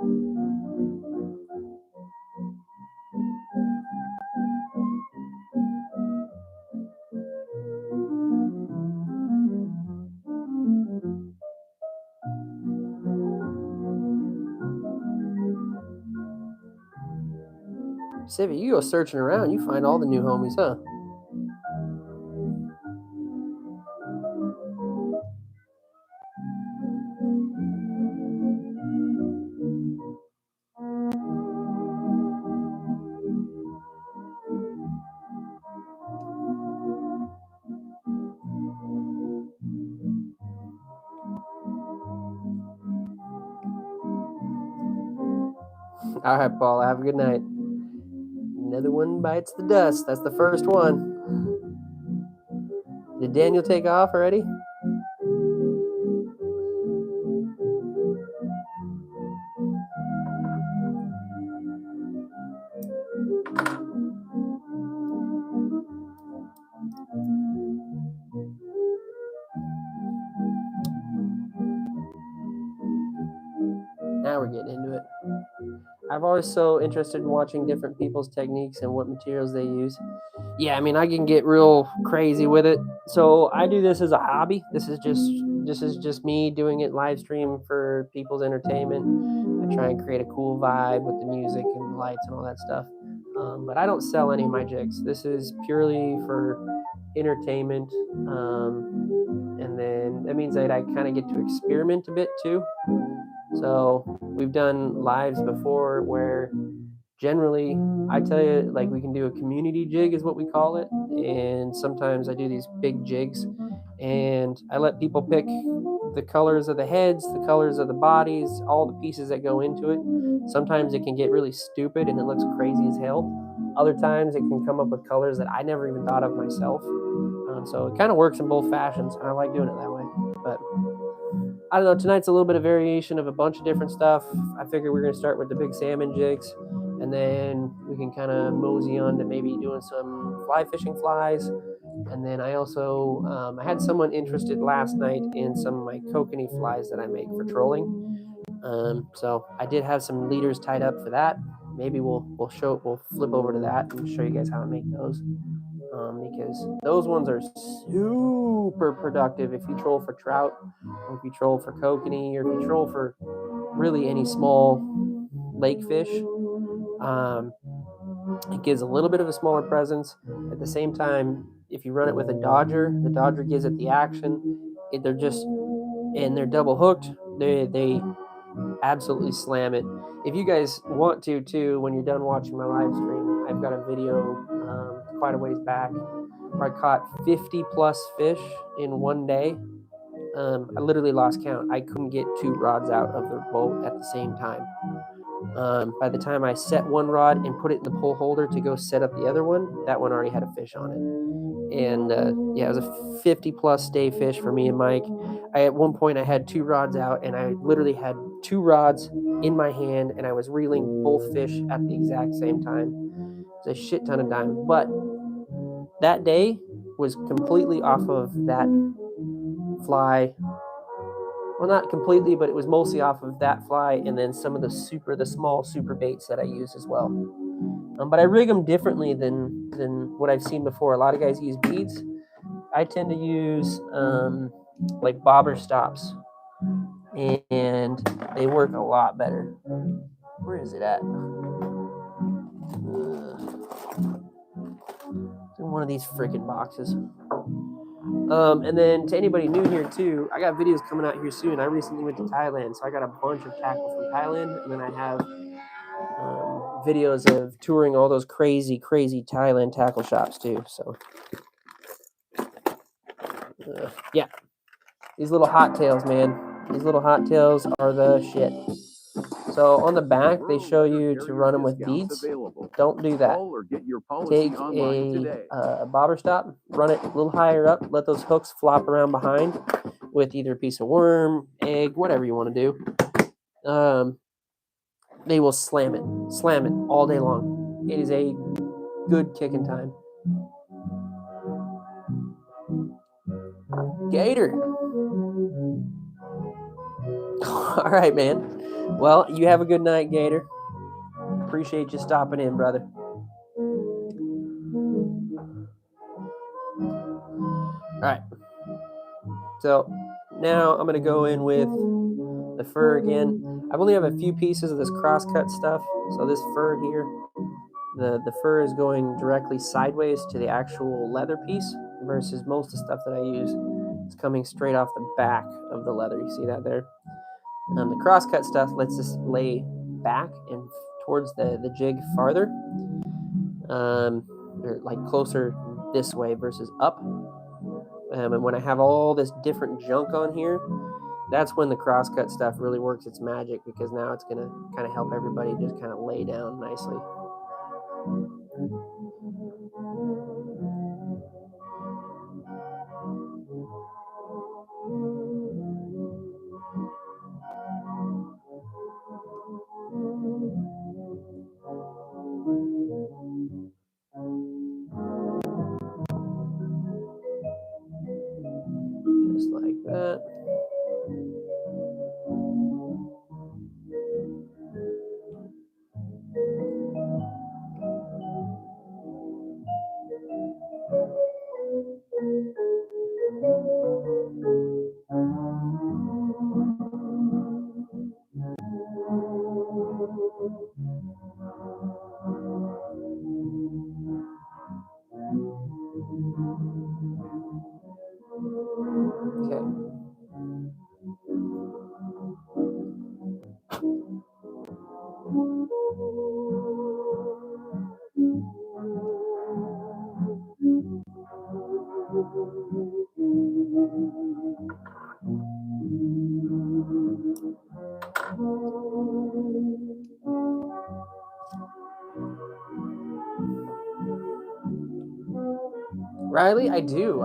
Civi, you go searching around, you find all the new homies, huh? All right, Paul, have a good night. Another one bites the dust. That's the first one. Did Daniel take off already? Now we're getting into it. I'm always so interested in watching different people's techniques and what materials they use. Yeah, I mean, I can get real crazy with it. So I do this as a hobby. This is just me doing it live stream for people's entertainment. I try and create a cool vibe with the music and the lights and all that stuff. But I don't sell any of my jigs. This is purely for entertainment. And then that means that I kind of get to experiment a bit too. So we've done lives before where generally I tell you, like, we can do a community jig is what we call it, and sometimes I do these big jigs and I let people pick the colors of the heads, the colors of the bodies, all the pieces that go into it. Sometimes it can get really stupid and it looks crazy as hell. Other times it can come up with colors that I never even thought of myself. So it kind of works in both fashions, and I like doing it that way. But I don't know, tonight's a little bit of variation of a bunch of different stuff. I figure we're going to start with the big salmon jigs, and then we can kind of mosey on to maybe doing some fly fishing flies. And then I also, I had someone interested last night in some of my kokanee flies that I make for trolling. So I did have some leaders tied up for that. Maybe we'll flip over to that and show you guys how I make those. Because those ones are super productive if you troll for trout, or if you troll for kokanee, or if you troll for really any small lake fish. It gives a little bit of a smaller presence. At the same time, if you run it with a dodger, the dodger gives it the action. They're double hooked. They absolutely slam it. If you guys want to too, when you're done watching my live stream, I've got a video quite a ways back where I caught 50 plus fish in one day. I literally lost count. I couldn't get 2 rods out of the boat at the same time. By the time I set one rod and put it in the pole holder to go set up the other one, that one already had a fish on it. And yeah, it was a 50 plus day fish for me and Mike. At one point I had 2 rods out, and I literally had 2 rods in my hand, and I was reeling both fish at the exact same time. It was a shit ton of time. But that day was completely off of that fly. Well, not completely, but it was mostly off of that fly, and then some of the small super baits that I use as well. But I rig them differently than what I've seen before. A lot of guys use beads. I tend to use like bobber stops, and they work a lot better. Where is it at? It's in one of these freaking boxes. And then to anybody new here too, I got videos coming out here soon. I recently went to Thailand, so I got a bunch of tackle from Thailand, and then I have videos of touring all those crazy Thailand tackle shops too. So yeah, these little hot tails, man. These little hot tails are the shit. So on the back, they show you to run them with beads. Don't do that. Take a bobber stop, run it a little higher up, let those hooks flop around behind with either a piece of worm, egg, whatever you want to do. They will slam it all day long. It is a good kicking time. Gator. All right, man. Well, you have a good night, Gator. Appreciate you stopping in, brother. All right. So now I'm going to go in with the fur again. I only have a few pieces of this crosscut stuff. So this fur here, the fur is going directly sideways to the actual leather piece versus most of the stuff that I use is coming straight off the back of the leather. You see that there? The crosscut stuff lets us lay back and towards the jig farther, or like closer this way versus up. And when I have all this different junk on here, that's when the crosscut stuff really works its magic, because now it's going to kind of help everybody just kind of lay down nicely. Just like that. Okay. Riley, I do.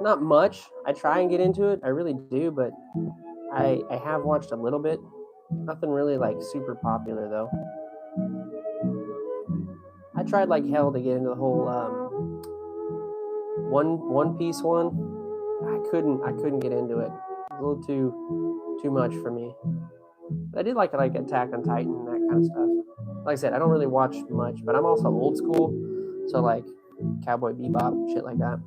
Not much. I try and get into it. I really do, but I have watched a little bit. Nothing really like super popular though. I tried like hell to get into the whole one piece one. I couldn't get into it. It was a little too much for me. But I did like Attack on Titan and that kind of stuff. Like I said, I don't really watch much, but I'm also old school, so like Cowboy Bebop, shit like that.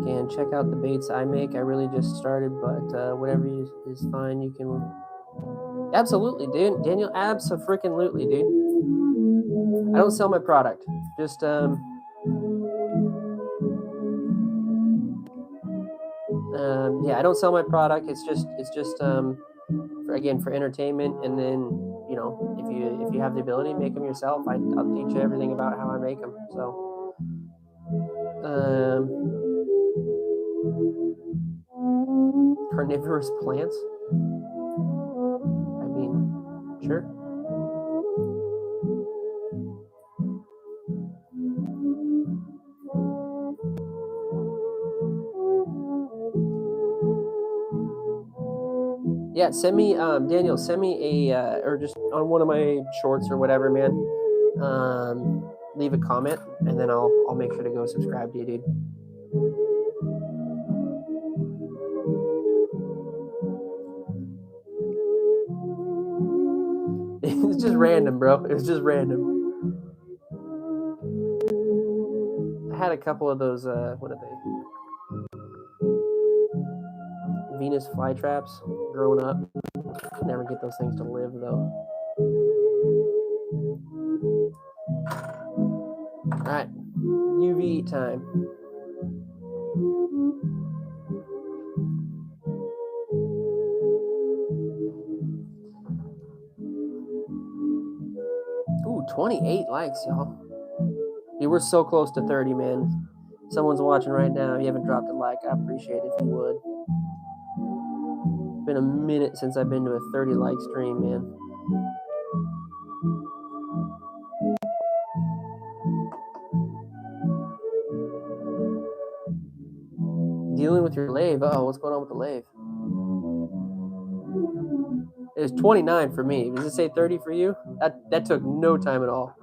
Again, check out the baits I make. I really just started, but whatever is fine. You can absolutely, dude. Daniel, abso-freaking-lutely, dude. I don't sell my product. Just yeah, I don't sell my product. It's just for entertainment, and then know, if you have the ability, make them yourself. I'll teach you everything about how I make them. So, carnivorous plants. I mean, sure. Yeah, send me, Daniel, send me a, or just on one of my shorts or whatever, man. Leave a comment, and then I'll make sure to go subscribe to you, dude. It's just random, bro. It's just random. I had a couple of those, what are they? Venus flytraps growing up. Could never get those things to live, though. All right, UV time. Ooh, 28 likes, y'all. Dude, we're so close to 30, man. Someone's watching right now. If you haven't dropped a like, I appreciate it if you would. It's been a minute since I've been to a 30 like stream, man. Dealing with your lathe. Oh, what's going on with the lathe? It was 29 for me. Does it say 30 for you? That took no time at all.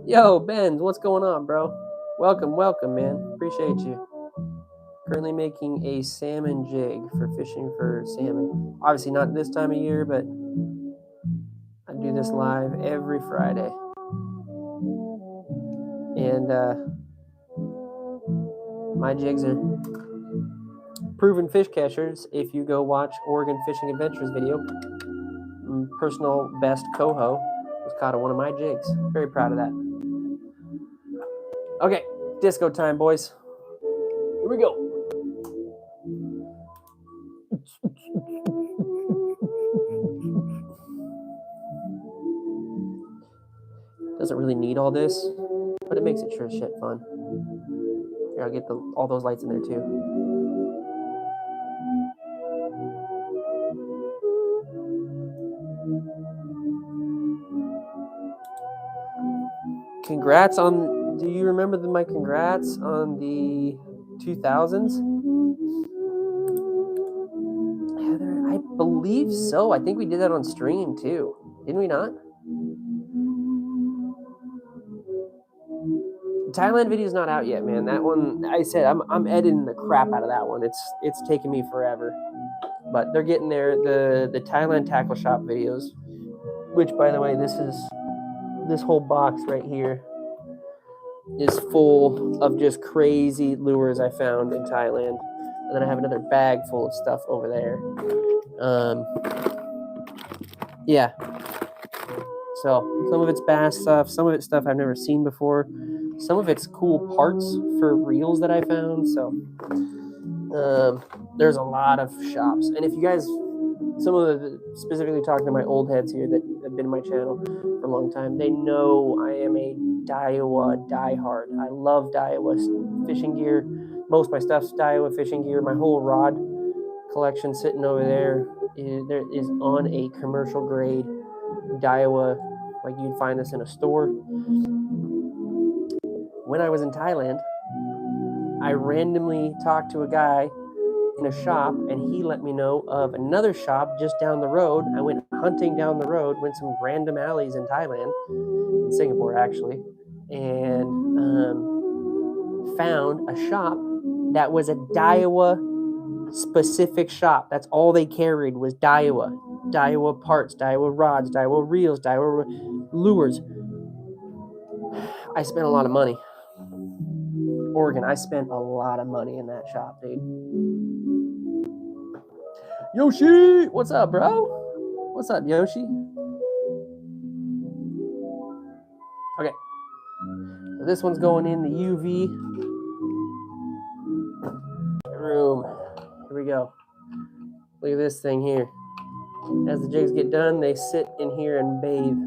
Yo, Benz, what's going on, bro? Welcome, man. Appreciate you. Currently making a salmon jig for fishing for salmon. Obviously not this time of year, but I do this live every Friday. And my jigs are proven fish catchers. If you go watch Oregon Fishing Adventures video, personal best coho was caught on one of my jigs. Very proud of that. Okay, disco time, boys. Here we go. Doesn't really need all this, but it makes it sure as shit fun. Here, I'll get all those lights in there too. Congrats on, do you remember my congrats on the 2000s? Heather, I believe so. I think we did that on stream too. Didn't we not? Thailand video's not out yet, man. That one, I said, I'm editing the crap out of that one. It's taken me forever, but they're getting there. The Thailand tackle shop videos, which, by the way, this whole box right here is full of just crazy lures I found in Thailand, and then I have another bag full of stuff over there. Yeah. So some of it's bass stuff, some of it's stuff I've never seen before. Some of it's cool parts for reels that I found. So there's a lot of shops. And if you guys, specifically talking to my old heads here that have been in my channel for a long time, they know I am a Daiwa diehard. I love Daiwa fishing gear. Most of my stuff's Daiwa fishing gear. My whole rod collection sitting over there is on a commercial grade Daiwa, like you'd find this in a store. When I was in Thailand, I randomly talked to a guy in a shop, and he let me know of another shop just down the road. I went hunting down the road, went some random alleys in Thailand, in Singapore actually, and found a shop that was a Daiwa specific shop. That's all they carried was Daiwa parts, Daiwa rods, Daiwa reels, Daiwa lures. I spent a lot of money. Oregon, I spent a lot of money in that shop, dude. Yoshi, what's up, bro? What's up, Yoshi? Okay, so this one's going in the UV room. Here we go. Look at this thing here. As the jigs get done, they sit in here and bathe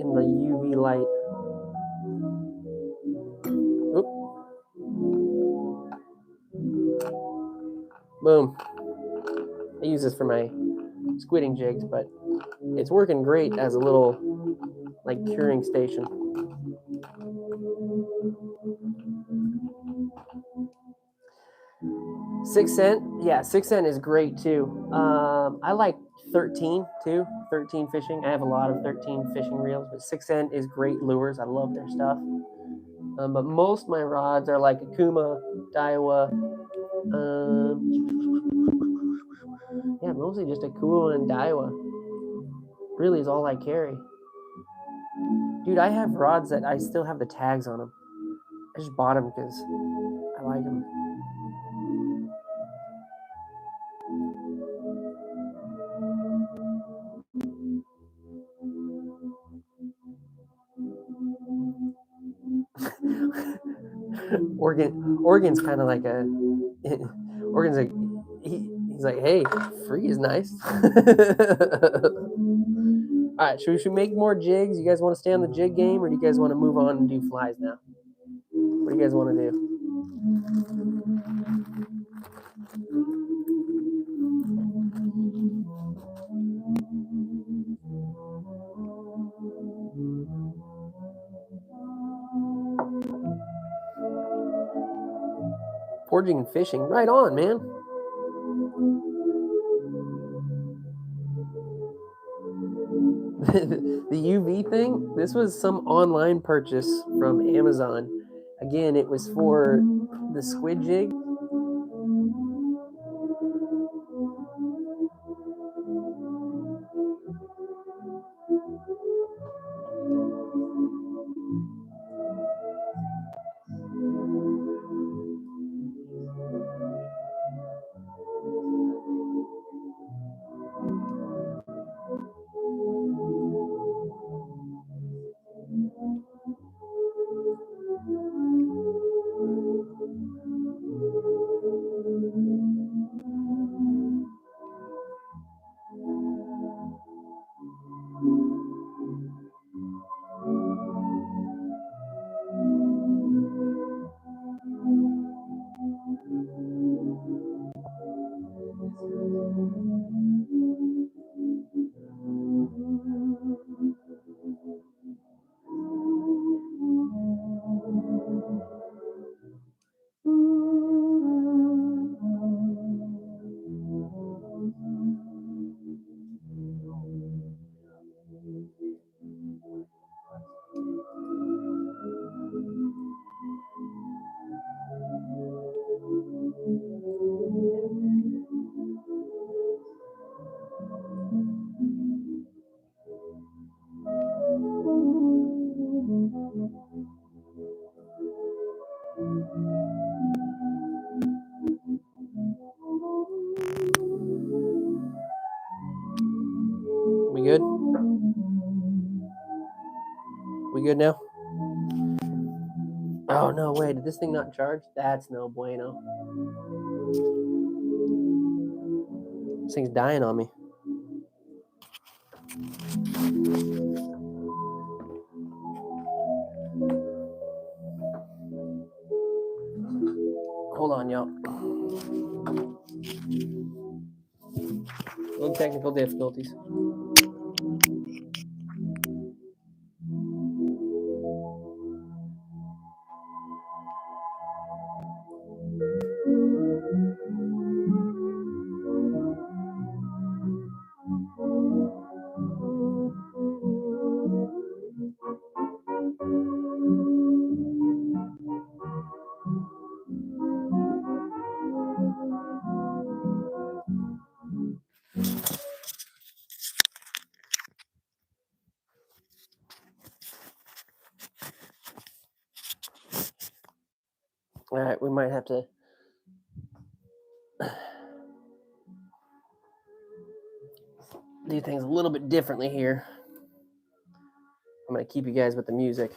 in the UV light. Oop. Boom. I use this for my squidding jigs, but it's working great as a little like curing station. $6 yeah, $6 is great too. I like 13 too. 13 fishing. I have a lot of 13 fishing reels, but $6 is great lures. I love their stuff. But most of my rods are like Akuma, Daiwa. Yeah, mostly just Akuma and Daiwa. Really is all I carry. Dude, I have rods that I still have the tags on them. I just bought them because I like them. Oregon's kind of like a Oregon's like he's like, hey, free is nice. All right, should we make more jigs? You guys want to stay on the jig game, or do you guys want to move on and do flies now? What do you guys want to do? Foraging and fishing, right on, man. The UV thing, this was some online purchase from Amazon. Again, it was for the squid jig. We good? We good now? Oh, no, wait, did this thing not charge? That's no bueno. This thing's dying on me. Hold on, y'all. Little technical difficulties. All right, we might have to do things a little bit differently here. I'm going to keep you guys with the music.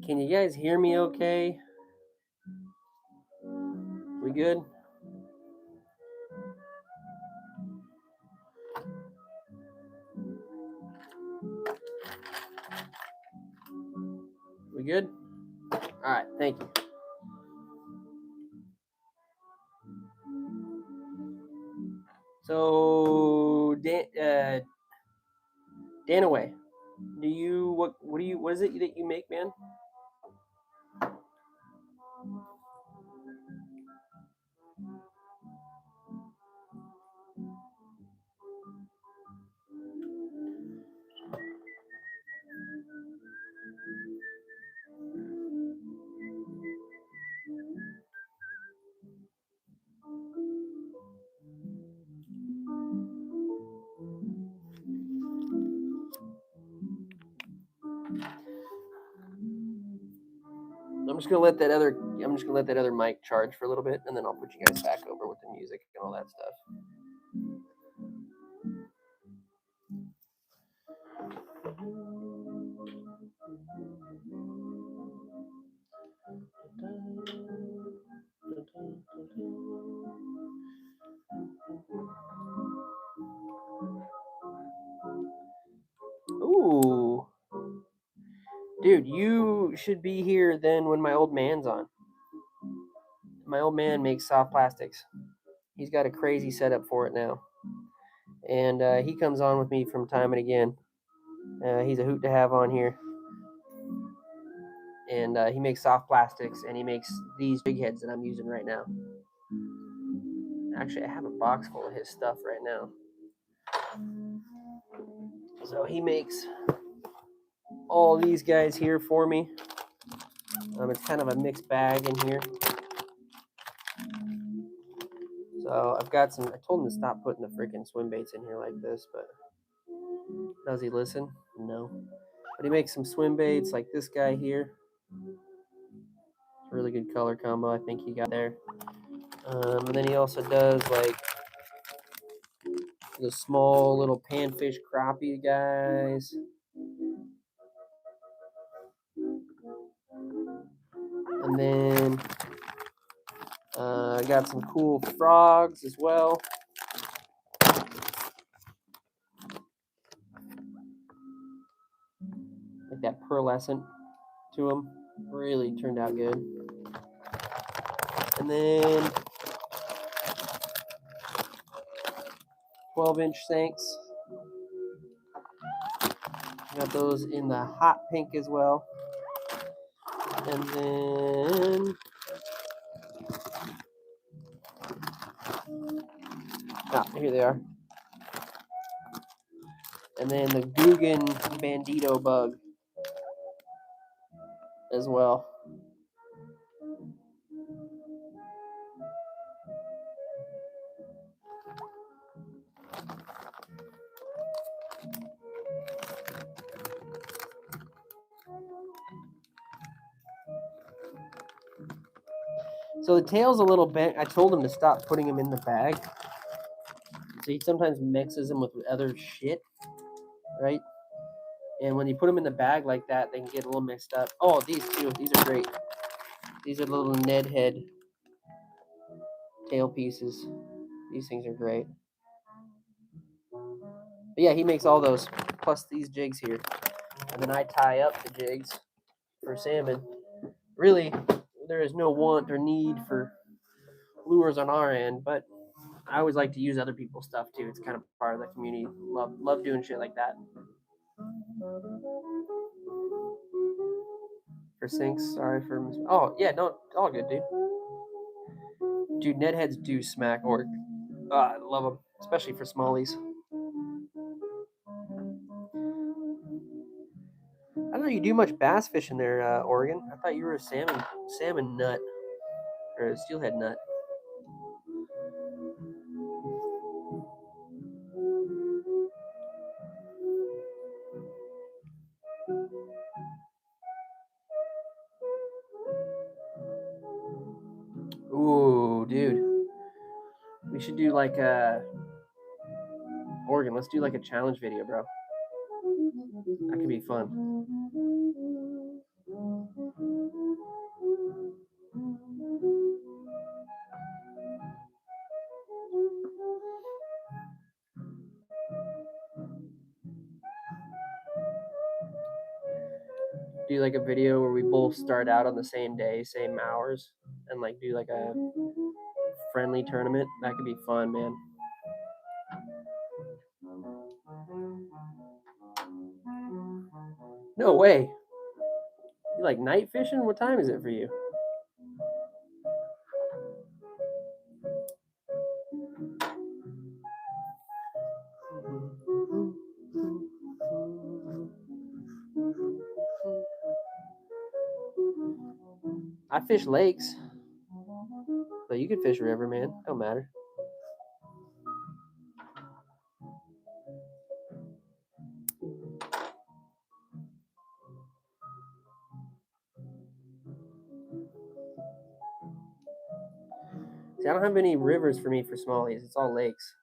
Can you guys hear me okay? We good? We good? All right, thank you. So, Danaway, what is it that you make, man? I'm just gonna let that other mic charge for a little bit, and then I'll put you guys back over with the music and all that stuff. Ooh, dude, you should be here then when my old man's on. My old man makes soft plastics. He's got a crazy setup for it now, and he comes on with me from time and again. He's a hoot to have on here, and he makes soft plastics, and he makes these big heads that I'm using right now. Actually, I have a box full of his stuff right now. So he makes all these guys here for me. It's kind of a mixed bag in here. So I've got some. I told him to stop putting the freaking swim baits in here like this, but does he listen? No. But he makes some swim baits like this guy here. It's a really good color combo I think he got there. And then he also does like the small little panfish crappie guys. And then I got some cool frogs as well. Like that pearlescent to them. Really turned out good. And then 12-inch sinks. Got those in the hot pink as well. And then here they are. And then the Guggen Bandito bug as well. So the tail's a little bent. I told him to stop putting them in the bag. So he sometimes mixes them with other shit, right? And when you put them in the bag like that, they can get a little mixed up. Oh, these too. These are great. These are little Ned head tail pieces. These things are great. But yeah, he makes all those, plus these jigs here. And then I tie up the jigs for salmon. Really, there is no want or need for lures on our end, but I always like to use other people's stuff too. It's kind of part of the community. Love doing shit like that. For sinks, sorry for. Oh yeah, no, all good, dude. Dude, Ned heads do smack or. I love them, especially for smallies. I don't know. You do much bass fishing there, Oregon? I thought you were a salmon nut or a steelhead nut. Ooh, dude. We should do like a Oregon. Let's do like a challenge video, bro. That could be fun. do like a video where we both start out on the same day, same hours, and like do like a friendly tournament. That could be fun, man. No way. You like night fishing? What time is it for you? I fish lakes, but you could fish river, man. Don't matter. See, I don't have any rivers for me for smallies. It's all lakes.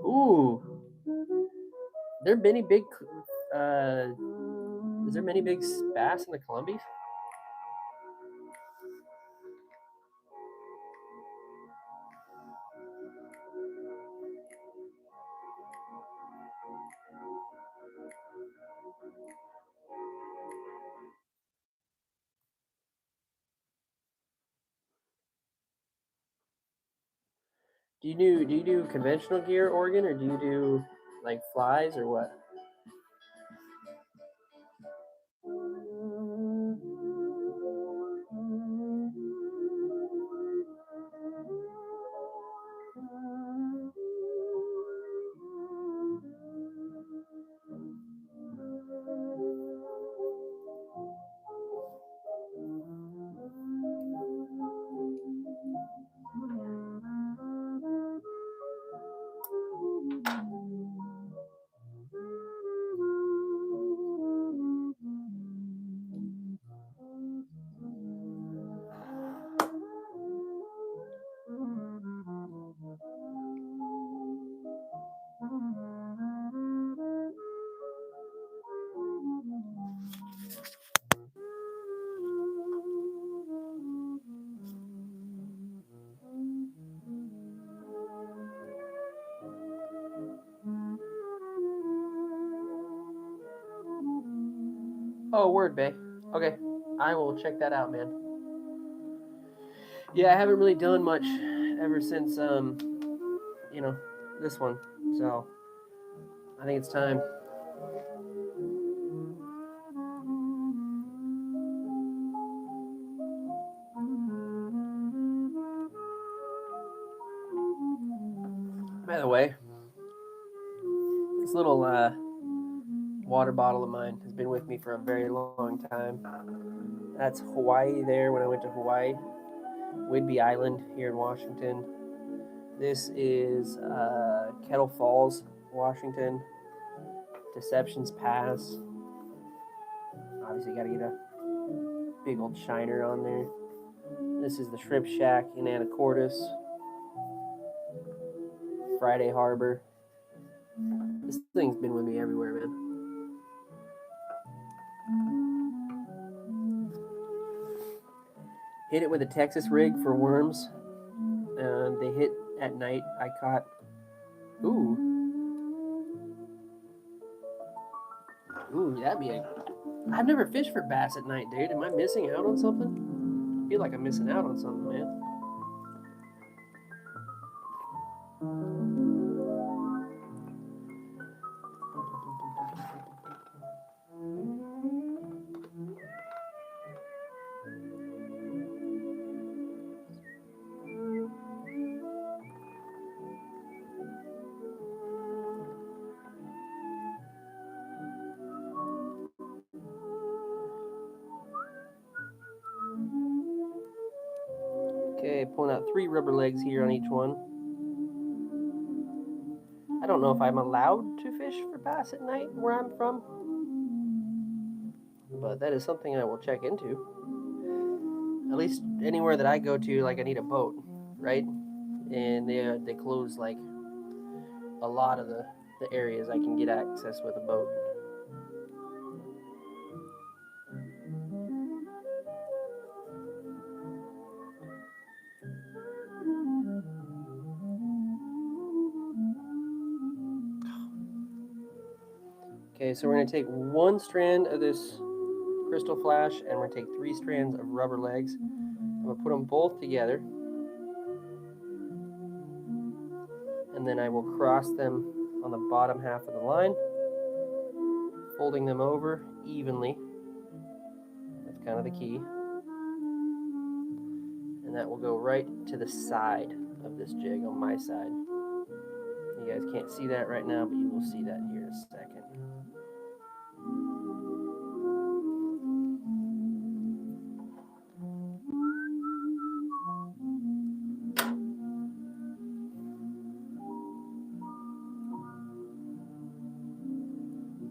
Ooh, there many big. Is there many big bass in the Columbies? Do you do conventional gear, Oregon, or do you do like flies or what? Oh, word, Bay. Okay, I will check that out, man. Yeah, I haven't really done much ever since this one. So I think it's time. By the way, this little water bottle of mine has been with me for a very long time. That's Hawaii there when I went to Hawaii. Whidbey Island here in Washington. This is Kettle Falls, Washington. Deception's Pass. Obviously, got to get a big old shiner on there. This is the Shrimp Shack in Anacortes. Friday Harbor. This thing's been with me everywhere, man. Hit it with a Texas rig for worms. And they hit at night. I caught. Ooh, that'd be a. I've never fished for bass at night, dude. Am I missing out on something? I feel like I'm missing out on something, man. Okay, pulling out 3 rubber legs here on each one. I don't know if I'm allowed to fish for bass at night where I'm from, but that is something I will check into. At least anywhere that I go to, like I need a boat, right? And they close like a lot of the the areas I can get access with a boat. Okay, so we're going to take one strand of this crystal flash and we're going to take 3 strands of rubber legs. I'm going to put them both together. And then I will cross them on the bottom half of the line, folding them over evenly. That's kind of the key. And that will go right to the side of this jig on my side. You guys can't see that right now, but you will see that here in a second.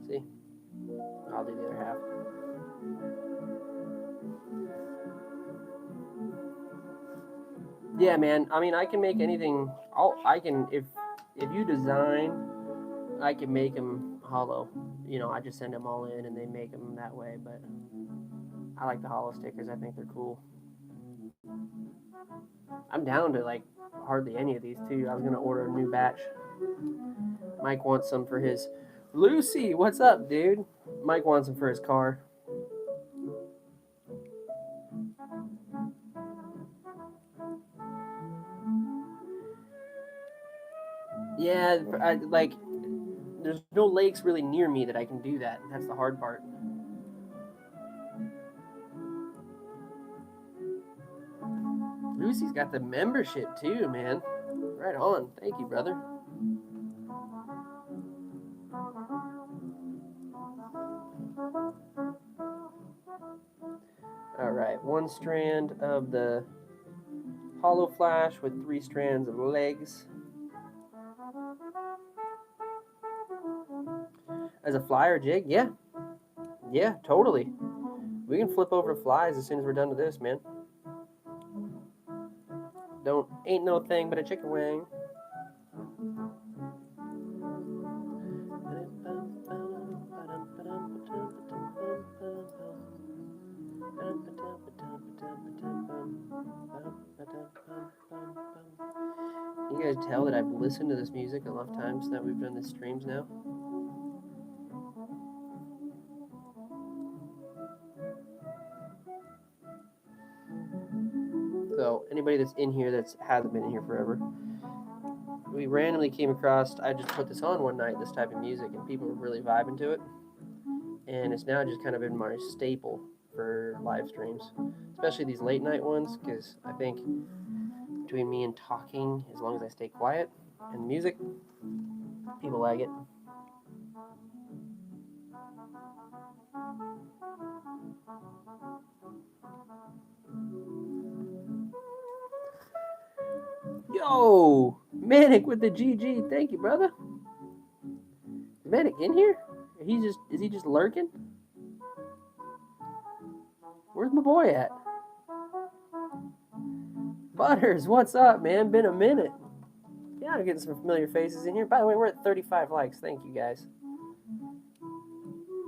See? I'll do the other half. Yeah, man. I mean, I can make anything. I can if you design, I can make them hollow. You know, I just send them all in and they make them that way. But I like the hollow stickers. I think they're cool. I'm down to like hardly any of these too. I was gonna order a new batch. Mike wants some for his. Lucy, what's up, dude? Mike wants them for his car. Yeah, like there's no lakes really near me that I can do that. That's the hard part. Lucy's got the membership too, man. Right on. Thank you, brother. All right, 1 strand of the hollow flash with 3 strands of legs. As a fly or jig? Yeah. Yeah, totally. We can flip over to flies as soon as we're done with this, man. Ain't no thing but a chicken wing. You guys tell that I've listened to this music enough times that we've done the streams now? So anybody that's in here that hasn't been in here forever, we randomly came across, I just put this on one night, this type of music, and people were really vibing to it. And it's now just kind of been my staple for live streams, especially these late night ones, because I think between me and talking, as long as I stay quiet, and music, people like it. Yo, Manic with the GG. Thank you, brother. Is Manic in here? Is he just lurking? Where's my boy at? Butters, what's up, man? Been a minute. Yeah, I'm getting some familiar faces in here. By the way, we're at 35 likes. Thank you, guys.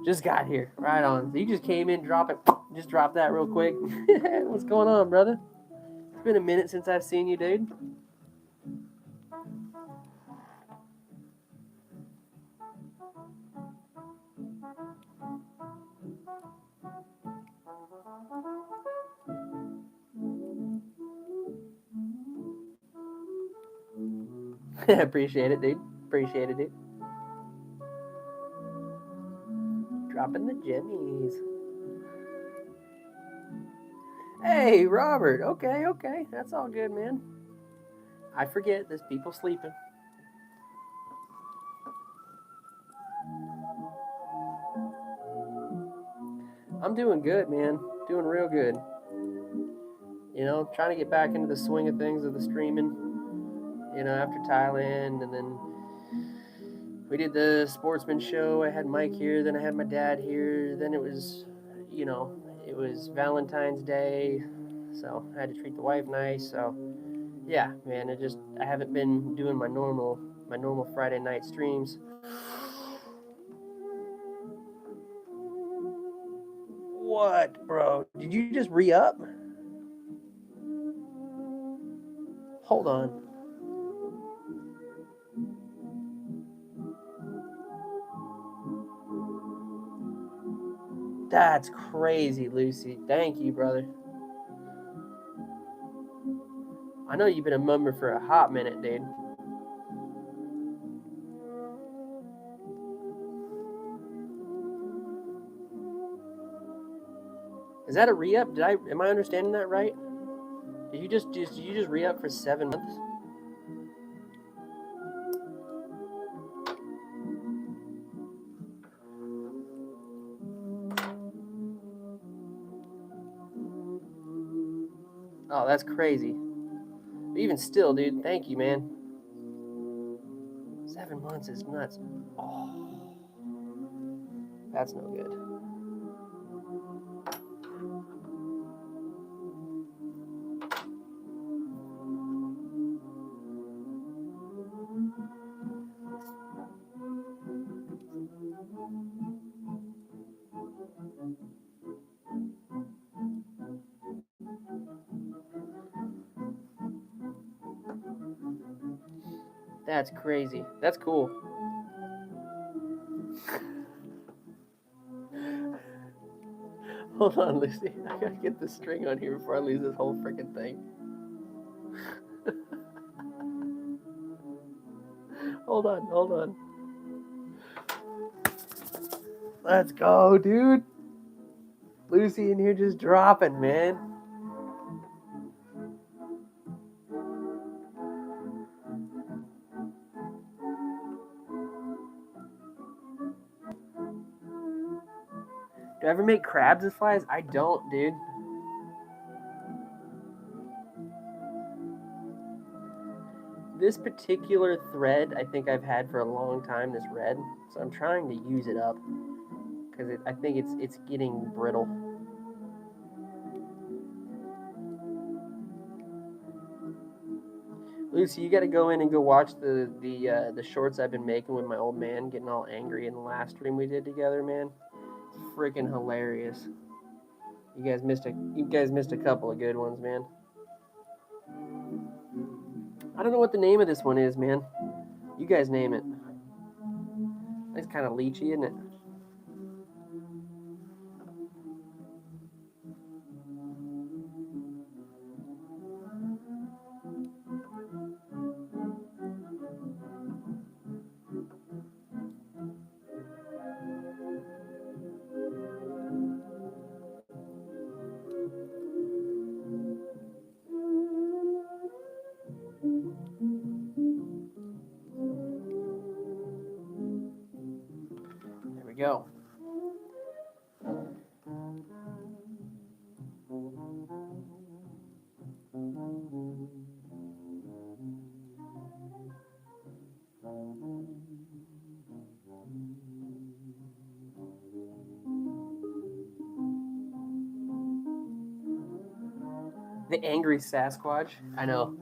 Just got here. Right on. So you just came in, just drop that real quick. What's going on, brother? It's been a minute since I've seen you, dude. Appreciate it, dude. Appreciate it, dude. Dropping the jimmies. Hey, Robert. Okay. That's all good, man. I forget there's people sleeping. I'm doing good, man. Doing real good. You know, trying to get back into the swing of things of the streaming. You know, after Thailand, and then we did the sportsman show. I had Mike here, then I had my dad here. Then it was, you know, it was Valentine's Day, so I had to treat the wife nice. So, yeah, man, I haven't been doing my normal my normal Friday night streams. What, bro? Did you just re-up? Hold on. That's crazy, Lucy. Thank you, brother. I know you've been a member for a hot minute, dude. Is that a re-up? Am I understanding that right? Did you just re-up for 7 months? Oh, that's crazy. But even still, dude, thank you, man. 7 months is nuts. Oh, that's no good. That's crazy. That's cool. Hold on, Lucy. I gotta get the string on here before I lose this whole freaking thing. Hold on. Let's go, dude. Lucy in here just dropping, man. Do I ever make crabs as flies? I don't, dude. This particular thread, I think I've had for a long time. This red, so I'm trying to use it up because I think it's getting brittle. Lucy, you got to go in and go watch the shorts I've been making with my old man, getting all angry in the last stream we did together, man. It's freaking hilarious. You guys missed a couple of good ones, man. I don't know what the name of this one is, man. You guys name it. It's kind of leechy, isn't it? There we go. The angry Sasquatch. I know.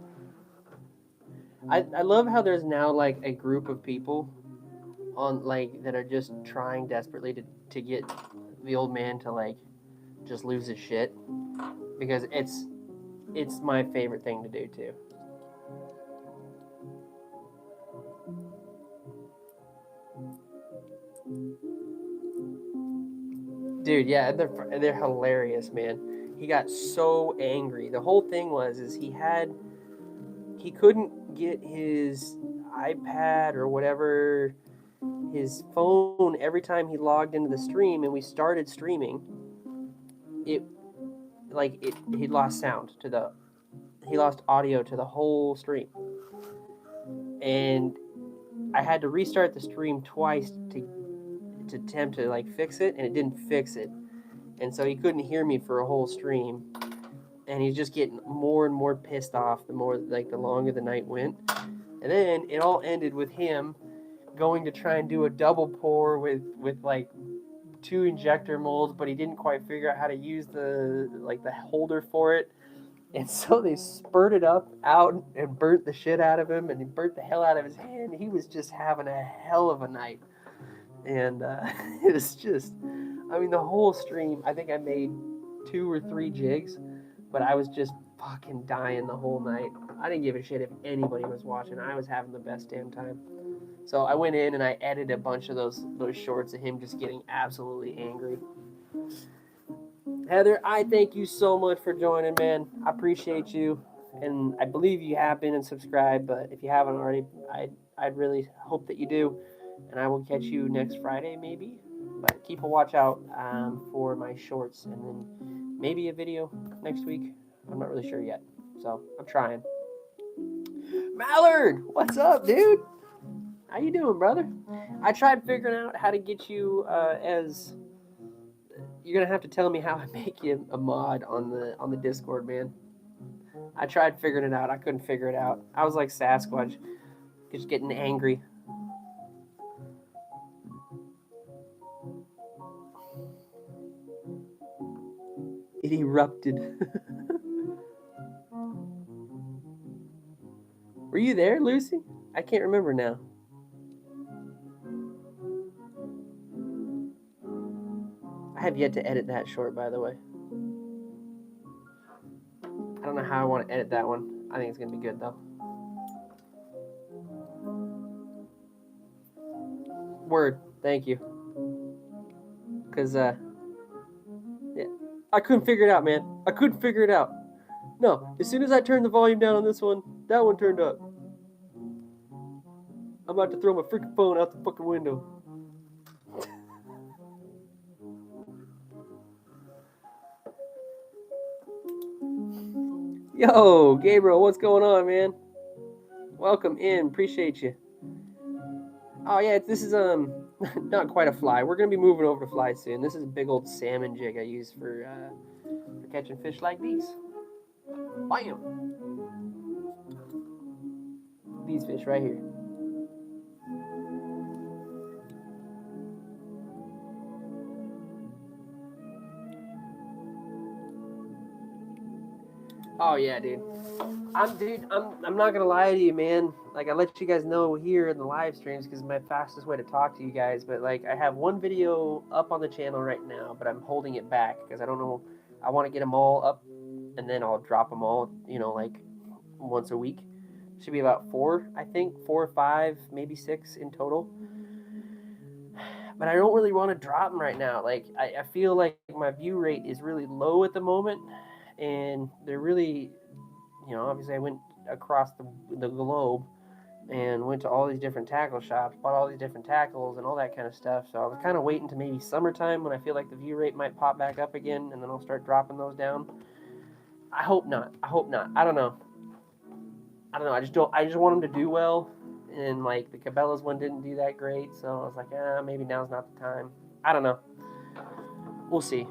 I love how there's now like a group of people on like that are just trying desperately to get the old man to like just lose his shit because it's my favorite thing to do too. Dude, yeah, they're hilarious, man. He got so angry. The whole thing is he couldn't get his iPad or whatever, his phone, every time he logged into the stream and we started streaming, he lost sound he lost audio to the whole stream. And I had to restart the stream twice to attempt to like fix it, and it didn't fix it. And so he couldn't hear me for a whole stream. And he's just getting more and more pissed off the longer the night went. And then it all ended with him going to try and do a double pour with like 2 injector molds, but he didn't quite figure out how to use the holder for it. And so they spurted up out and burnt the shit out of him, and he burnt the hell out of his hand. He was just having a hell of a night. And it was just, I mean, the whole stream, I think I made 2 or 3 jigs, but I was just fucking dying the whole night. I didn't give a shit if anybody was watching. I was having the best damn time. So I went in and I edited a bunch of those shorts of him just getting absolutely angry. Heather, I thank you so much for joining, man. I appreciate you, and I believe you have been and subscribed. But if you haven't already, I'd really hope that you do, and I will catch you next Friday maybe. But keep a watch out for my shorts, and then maybe a video next week. I'm not really sure yet, so I'm trying. Mallard, what's up, dude? How you doing, brother? I tried figuring out how to get you as. You're gonna have to tell me how I make you a mod on the Discord, man. I tried figuring it out. I couldn't figure it out. I was like Sasquatch, just getting angry. It erupted. Were you there, Lucy? I can't remember now. I have yet to edit that short, by the way. I don't know how I want to edit that one. I think it's going to be good, though. Word. Thank you. Because, yeah. I couldn't figure it out, man. I couldn't figure it out. No, as soon as I turned the volume down on this one, that one turned up. I'm about to throw my freaking phone out the fucking window. Yo, Gabriel, what's going on, man? Welcome in. Appreciate you. Oh yeah, this is not quite a fly. We're gonna be moving over to fly soon. This is a big old salmon jig I use for catching fish like these. Bam! These fish right here. Oh yeah, dude. I'm not gonna lie to you, man. Like I let you guys know here in the live streams because it's my fastest way to talk to you guys. But like I have one video up on the channel right now, but I'm holding it back because I don't know. I want to get them all up, and then I'll drop them all. You know, like once a week. Should be about 4, I think, 4 or 5, maybe 6 in total. But I don't really want to drop them right now. Like I feel like my view rate is really low at the moment, and they're really, you know, obviously I went across the globe and went to all these different tackle shops, bought all these different tackles and all that kind of stuff. So I was kind of waiting to maybe summertime when I feel like the view rate might pop back up again, and then I'll start dropping those down. I hope not. I hope not. I don't know. I just want them to do well. And like the Cabela's one didn't do that great, so I was like, maybe now's not the time. I don't know. We'll see.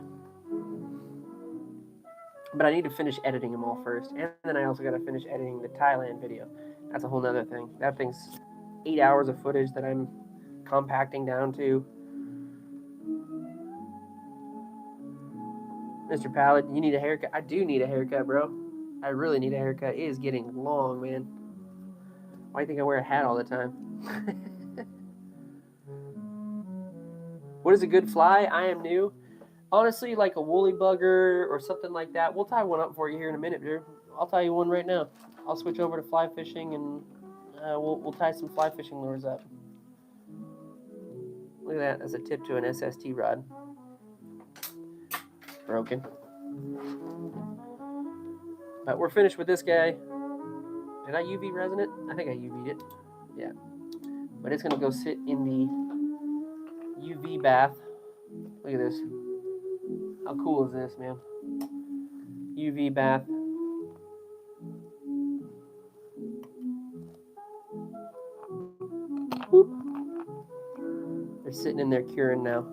But I need to finish editing them all first, and then I also got to finish editing the Thailand video. That's a whole nother thing. That thing's 8 hours of footage that I'm compacting down to. Mr. Pallet, you need a haircut? I do need a haircut, bro. I really need a haircut. It is getting long, man. Why do you think I wear a hat all the time? What is a good fly? I am new. Honestly, like a woolly bugger or something like that. We'll tie one up for you here in a minute, dude. I'll tie you one right now. I'll switch over to fly fishing and we'll tie some fly fishing lures up. Look at that as a tip to an SST rod. Broken. But we're finished with this guy. Did I UV resin it? I think I UV'd it. Yeah. But it's going to go sit in the UV bath. Look at this. How cool is this, man? UV bath. Whoop. They're sitting in there curing now.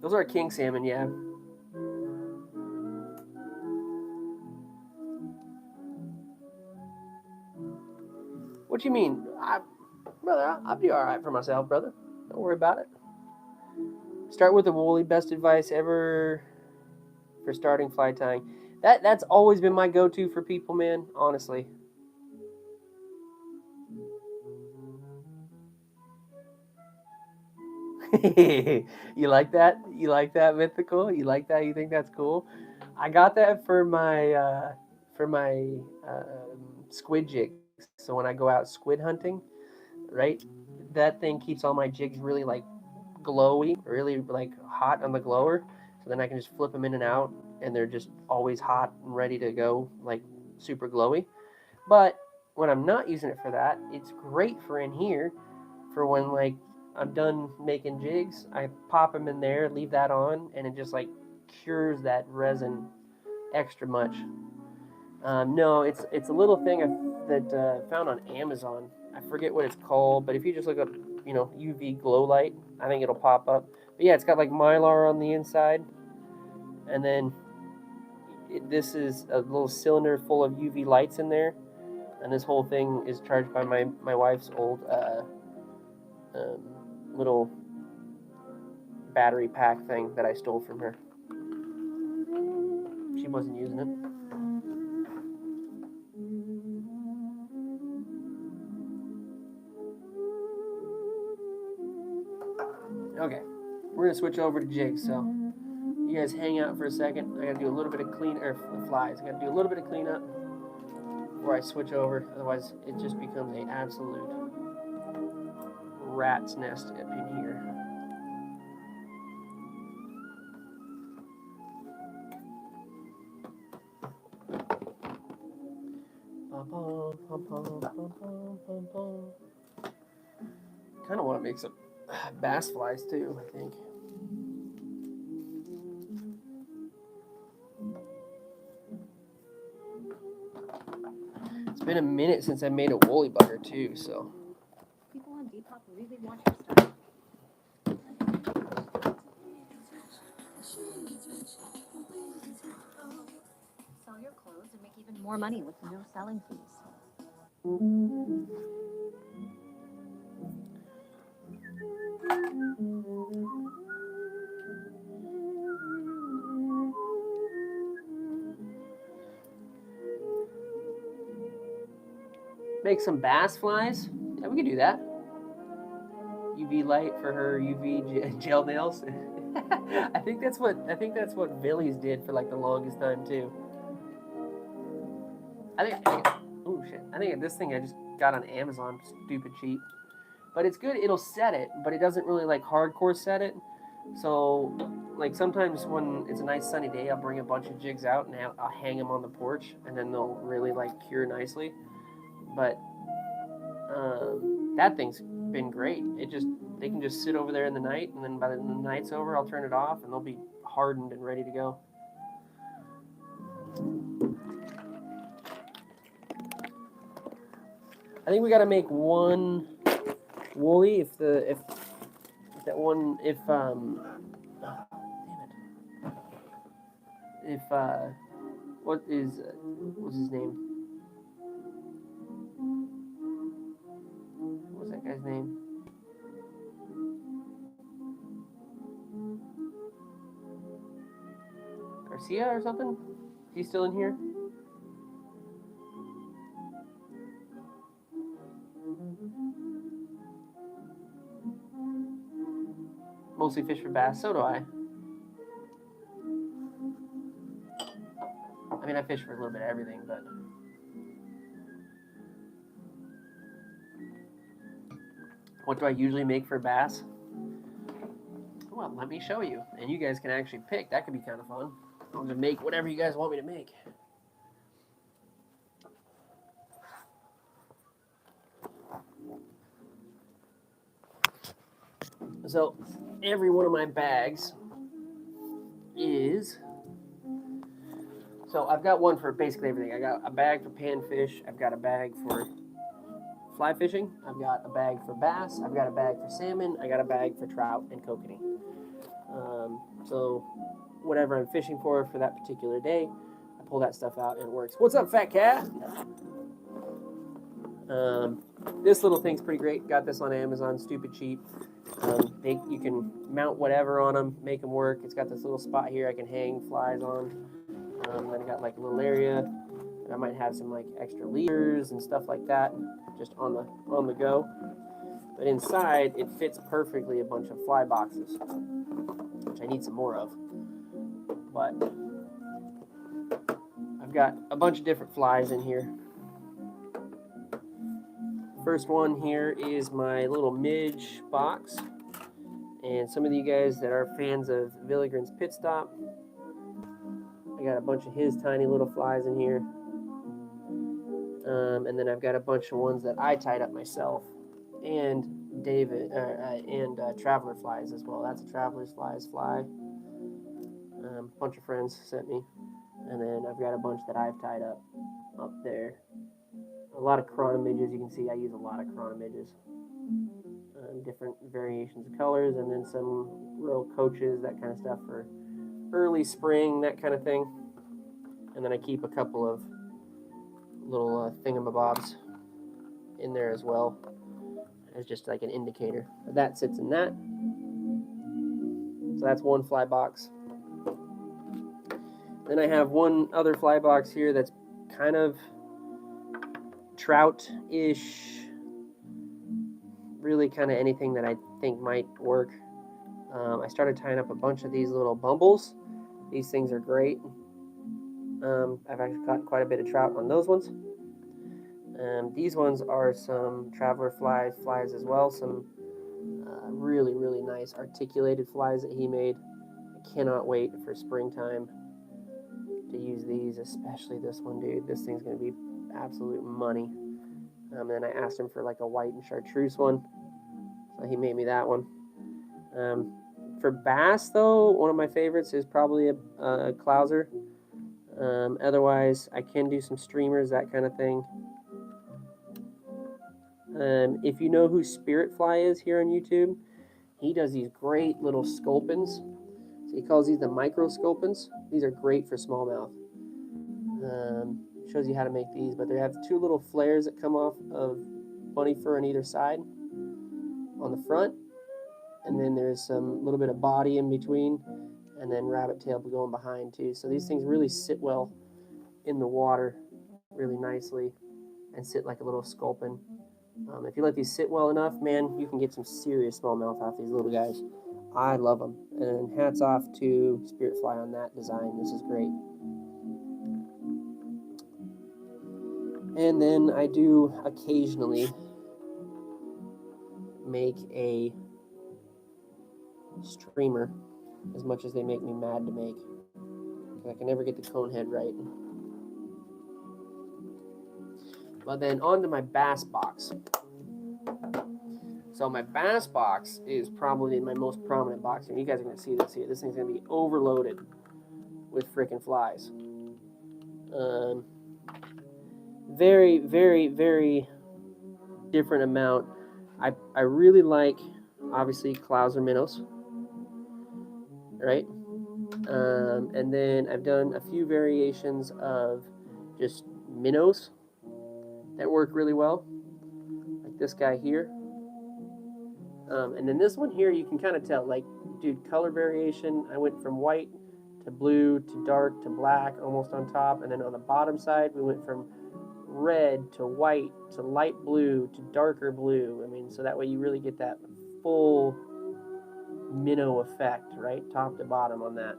Those are king salmon, yeah. What you mean? Brother, I'll be all right for myself, brother. Don't worry about it. Start with a woolly. Best advice ever for starting fly tying. That's always been my go-to for people, man. Honestly. You like that? You like that, Mythical? You like that? You think that's cool? I got that for my squid jigs. So when I go out squid hunting, right, that thing keeps all my jigs really like glowy, really like hot on the glower. So then I can just flip them in and out, and they're just always hot and ready to go, like super glowy. But when I'm not using it for that, it's great for in here for when like I'm done making jigs. I pop them in there, leave that on, and it just like cures that resin extra much. No, it's a little thing that found on Amazon. I forget what it's called, but if you just look up, UV glow light, I think it'll pop up. But yeah, it's got like mylar on the inside, and then this is a little cylinder full of UV lights in there, and this whole thing is charged by my wife's old um, little battery pack thing that I stole from her. She wasn't using it. Okay, we're gonna switch over to jigs. So you guys hang out for a second. I gotta do a little bit of flies. I gotta do a little bit of cleanup before I switch over. Otherwise, it just becomes an absolute rat's nest up in here. Kind of want to make some bass flies too, I think. It's been a minute since I made a woolly bugger too, so. People on Depop really want your stuff. Sell your clothes and make even more money with no selling fees. Make some bass flies? Yeah, we could do that. UV light for her UV gel nails. I think that's what Billy's did for like the longest time too. Oh shit! I think this thing I just got on Amazon, stupid cheap, but it's good. It'll set it, but it doesn't really like hardcore set it. So like sometimes when it's a nice sunny day, I'll bring a bunch of jigs out and I'll hang them on the porch, and then they'll really like cure nicely. But that thing's been great. They can just sit over there in the night, and then by the night's over, I'll turn it off, and they'll be hardened and ready to go. I think we got to make one woolly if what's his name? What's that guy's name? Garcia or something? He's still in here? Mostly fish for bass. So do I. I mean, I fish for a little bit of everything, but what do I usually make for bass? Well, let me show you, and you guys can actually pick. That could be kind of fun. I'll just make whatever you guys want me to make. So every one of my bags is, so I've got one for basically everything. I got a bag for panfish, I've got a bag for fly fishing, I've got a bag for bass, I've got a bag for salmon, I got a bag for trout and kokanee. So whatever I'm fishing for that particular day, I pull that stuff out and it works. What's up, fat cat? This little thing's pretty great. Got this on Amazon, stupid cheap. You can mount whatever on them, make them work. It's got this little spot here I can hang flies on. Then I got like a little area. I might have some like extra leaders and stuff like that, just on the go. But inside, it fits perfectly a bunch of fly boxes, which I need some more of. But I've got a bunch of different flies in here. First one here is my little midge box. And some of you guys that are fans of Villigren's Pit Stop, I got a bunch of his tiny little flies in here. And then I've got a bunch of ones that I tied up myself. And Traveler flies as well. That's a Traveler's flies fly. A bunch of friends sent me. And then I've got a bunch that I've tied up there. A lot of chronomidges. You can see I use a lot of chronomidges. Different variations of colors, and then some real coaches, that kind of stuff for early spring, that kind of thing. And then I keep a couple of little thingamabobs in there as well, as just like an indicator. That sits in that. So that's one fly box. Then I have one other fly box here that's kind of trout-ish, really kind of anything that I think might work. I started tying up a bunch of these little bumbles. These things are great. I've actually got quite a bit of trout on those ones. These ones are some Traveler flies as well. Some really, really nice articulated flies that he made. I cannot wait for springtime to use these, especially this one, dude. This thing's going to be absolute money. And then I asked him for like a white and chartreuse one, so he made me that one. For bass, though, one of my favorites is probably a Clouser. Otherwise, I can do some streamers, that kind of thing. If you know who Spirit Fly is here on YouTube, he does these great little sculpins. So he calls these the micro sculpins. These are great for smallmouth. Shows you how to make these, but they have two little flares that come off of bunny fur on either side on the front, and then there's some little bit of body in between, and then rabbit tail going behind too. So these things really sit well in the water really nicely and sit like a little sculpin. If you let these sit well enough, man, you can get some serious smallmouth off these little guys. I love them, and hats off to Spirit Fly on that design. This is great. And then I do occasionally make a streamer, as much as they make me mad to make, because I can never get the cone head right. But then on to my bass box. So my bass box is probably my most prominent box, and you guys are going to see this here. This thing's going to be overloaded with freaking flies. Very, very, very different amount. I really like, obviously, Clouser minnows, right? And then I've done a few variations of just minnows that work really well, like this guy here. And then this one here, you can kind of tell, like, dude, color variation. I went from white to blue to dark to black almost on top, and then on the bottom side, we went from red to white to light blue to darker blue. I mean, so that way you really get that full minnow effect, right, top to bottom on that.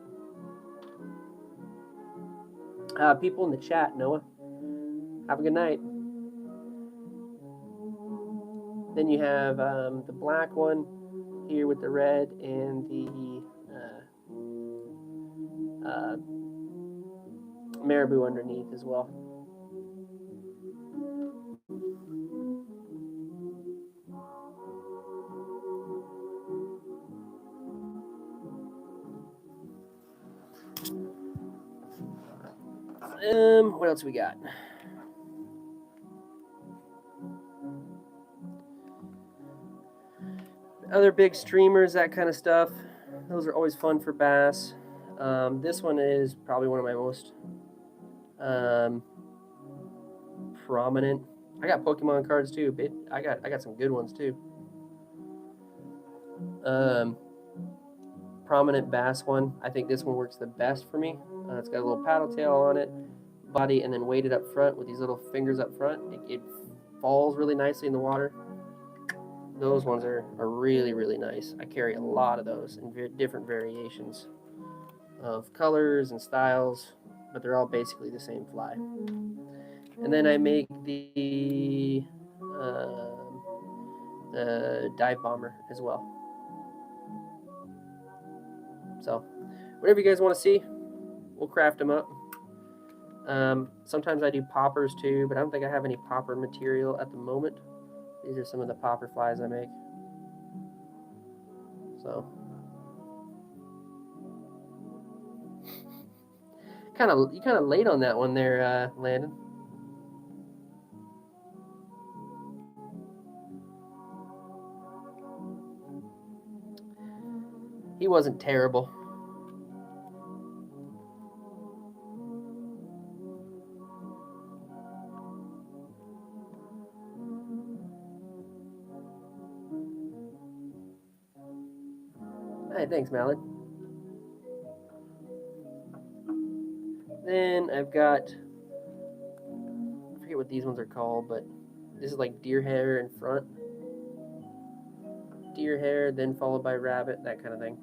People in the chat, Noah, have a good night. Then you have the black one here with the red and the marabou underneath as well. What else we got? Other big streamers, that kind of stuff. Those are always fun for bass. This one is probably one of my most prominent. I got Pokemon cards too, but I got some good ones too. Prominent bass one. I think this one works the best for me. It's got a little paddle tail on it, body, and then weighted up front with these little fingers up front. It falls really nicely in the water. Those ones are really, really nice. I carry a lot of those in different variations of colors and styles, but they're all basically the same fly. And then I make the dive bomber as well. So whatever you guys want to see, we'll craft them up. Sometimes I do poppers too, but I don't think I have any popper material at the moment. These are some of the popper flies I make. So you kind of late on that one there, Landon. He wasn't terrible. Hey, thanks, Mallard. Then I've got, I forget what these ones are called, but this is like deer hair in front. Deer hair, then followed by rabbit, that kind of thing.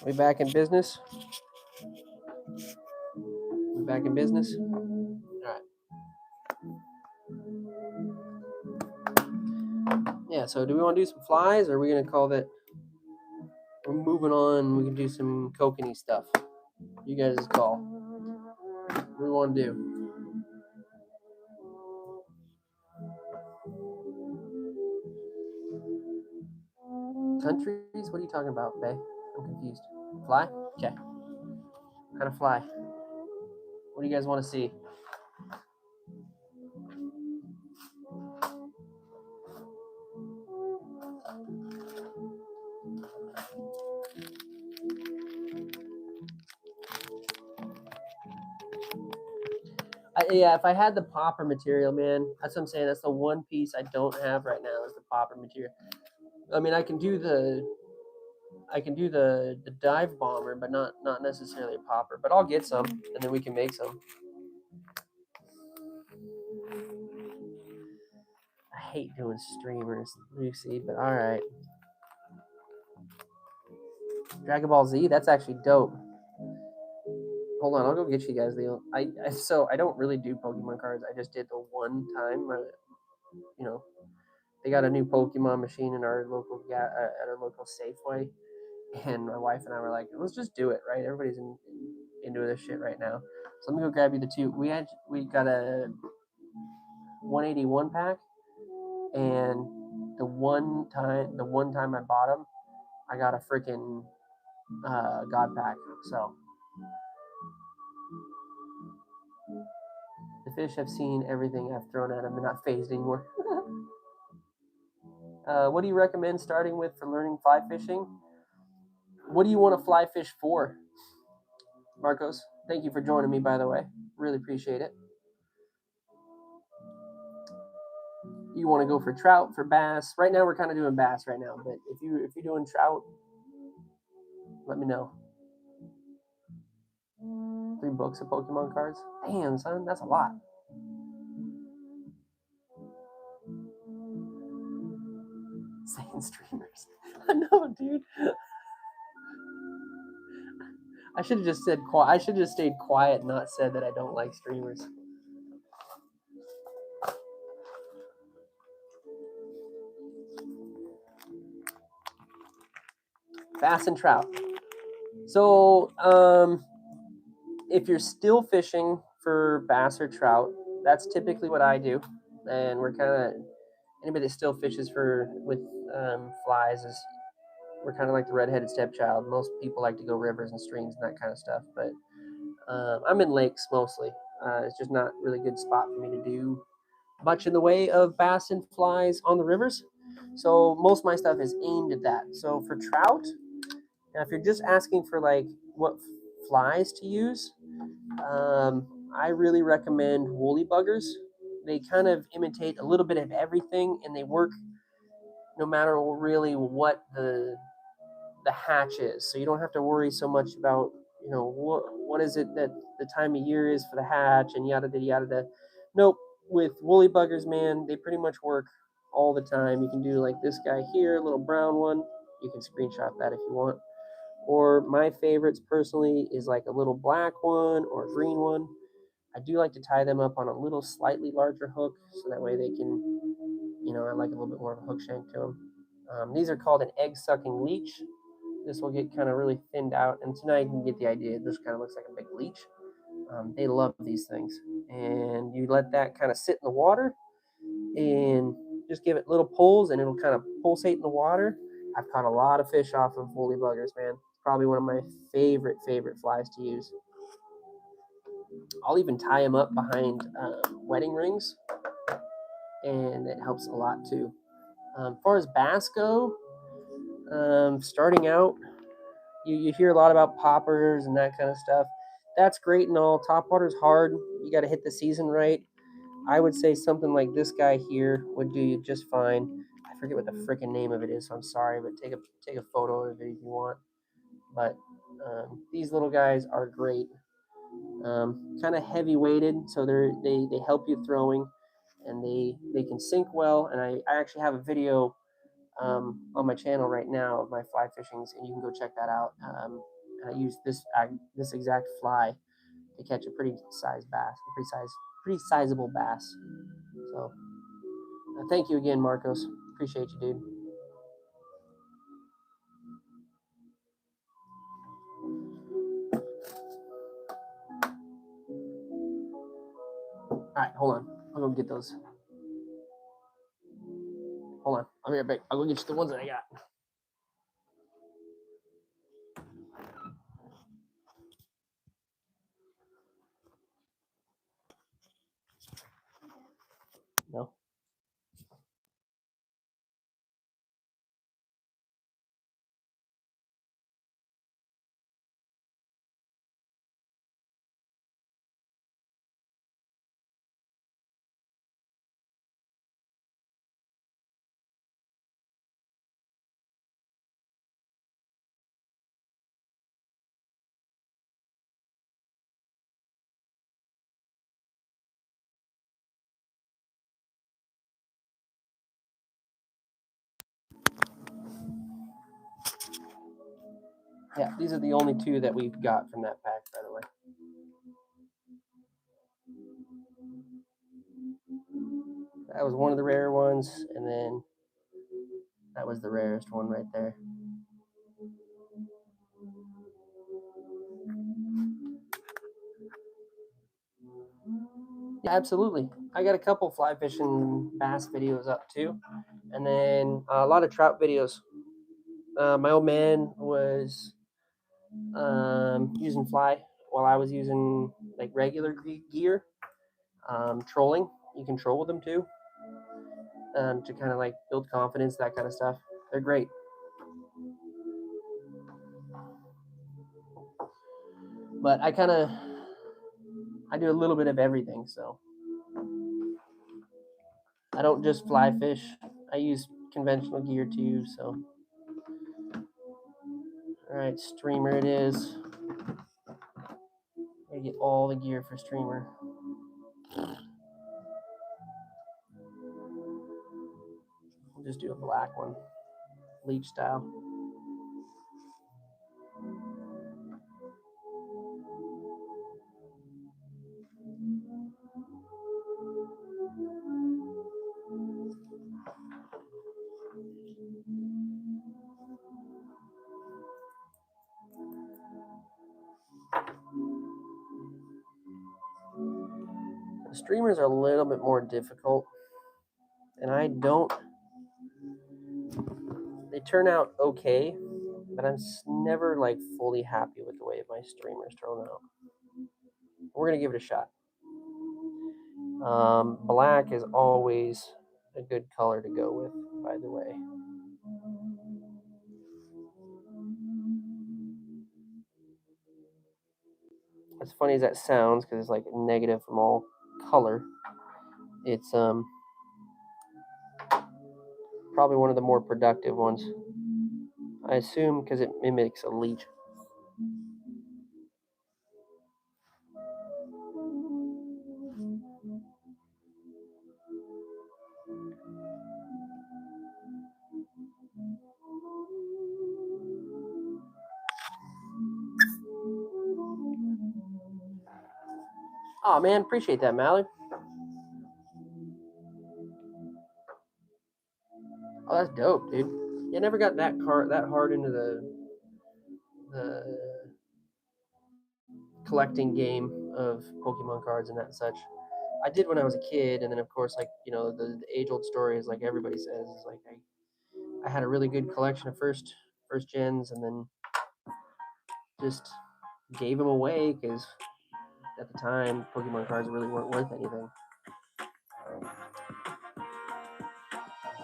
We back in business? We back in business? All right. Yeah, so do we want to do some flies, or are we going to call that? We're moving on. We can do some Kokanee stuff. You guys' call. What do we want to do? Countries? What are you talking about, Bay? I'm confused. Fly? Okay. What kind of fly? What do you guys want to see? Yeah, if I had the popper material, man, that's what I'm saying. That's the one piece I don't have right now is the popper material. I mean, I can do the dive bomber, but not necessarily a popper. But I'll get some, and then we can make some. I hate doing streamers, Lucy, but all right. Dragon Ball Z, that's actually dope. Hold on, I'll go get you guys the. So I don't really do Pokemon cards. I just did the one time. You know, they got a new Pokemon machine in our local at our local Safeway, and my wife and I were like, let's just do it, right? Everybody's into this shit right now. So let me go grab you the two. We got a 181 pack, and the one time I bought them, I got a freaking God pack. So the fish have seen everything I've thrown at them and not phased anymore. What do you recommend starting with for learning fly fishing? What do you want to fly fish for? Marcos, thank you for joining me, by the way. Really appreciate it. You want to go for trout, for bass? Right now, we're kind of doing bass right now, but if you're doing trout, let me know. 3 books of Pokemon cards. Damn, son, that's a lot. Saying streamers. I know, dude. I should have just said quiet. I should have just stayed quiet and not said that I don't like streamers. Bass and trout. So, if you're still fishing for bass or trout, that's typically what I do. And we're kind of anybody that still fishes with flies is we're kind of like the redheaded stepchild. Most people like to go rivers and streams and that kind of stuff, but I'm in lakes mostly. It's just not really a good spot for me to do much in the way of bass and flies on the rivers. So most of my stuff is aimed at that. So for trout, now if you're just asking for like what flies to use, I really recommend woolly buggers. They kind of imitate a little bit of everything, and they work no matter really what the hatch is. So you don't have to worry so much about what is it that the time of year is for the hatch and yada yada yada. Nope. With woolly buggers, man, they pretty much work all the time. You can do like this guy here, a little brown one. You can screenshot that if you want. Or my favorites personally is like a little black one or a green one. I do like to tie them up on a little slightly larger hook so that way they can, I like a little bit more of a hook shank to them. These are called an egg sucking leech. This will get kind of really thinned out, and so now you can get the idea. This kind of looks like a big leech. They love these things, and you let that kind of sit in the water and just give it little pulls, and it'll kind of pulsate in the water. I've caught a lot of fish off of woolly buggers, man. It's probably one of my favorite flies to use. I'll even tie them up behind wedding rings, and it helps a lot too. As far as bass go, starting out, you hear a lot about poppers and that kind of stuff. That's great and all. Top water's hard. You got to hit the season right. I would say something like this guy here would do you just fine. I forget what the freaking name of it is, so I'm sorry, but take a photo of it if you want. But these little guys are great. Kind of heavy weighted, so they help you throwing, and they can sink well. And I actually have a video on my channel right now of my fly fishings, and you can go check that out. And I use this exact fly to catch a pretty sized bass, pretty sizable bass. So thank you again, Marcos. Appreciate you, dude. All right, hold on. I'll go get those. Hold on. I'll be right back. I'll go get you the ones that I got. No. Yeah, these are the only two that we've got from that pack, by the way. That was one of the rare ones, and then that was the rarest one right there. Yeah, absolutely. I got a couple fly fishing bass videos up too, and then a lot of trout videos. My old man was using fly while I was using like regular gear. Trolling, you can troll with them too. to kind of like build confidence, that kind of stuff. They're great. But I do a little bit of everything, so I don't just fly fish. I use conventional gear too, so. All right, streamer it is. I get all the gear for streamer. I'll just do a black one, leech style. The streamers are a little bit more difficult, and they turn out okay, but I'm never like fully happy with the way my streamers turn out. We're gonna give it a shot. Black is always a good color to go with, by the way. As funny as that sounds, because it's like negative from all color, it's probably one of the more productive ones. I assume because it mimics a leech. Oh man, appreciate that, Mallard. Oh, that's dope, dude. You never got that hard into the collecting game of Pokemon cards and that and such. I did when I was a kid, and then of course, like the age old story is like everybody says is like I had a really good collection of first gens, and then just gave them away because at the time Pokemon cards really weren't worth anything.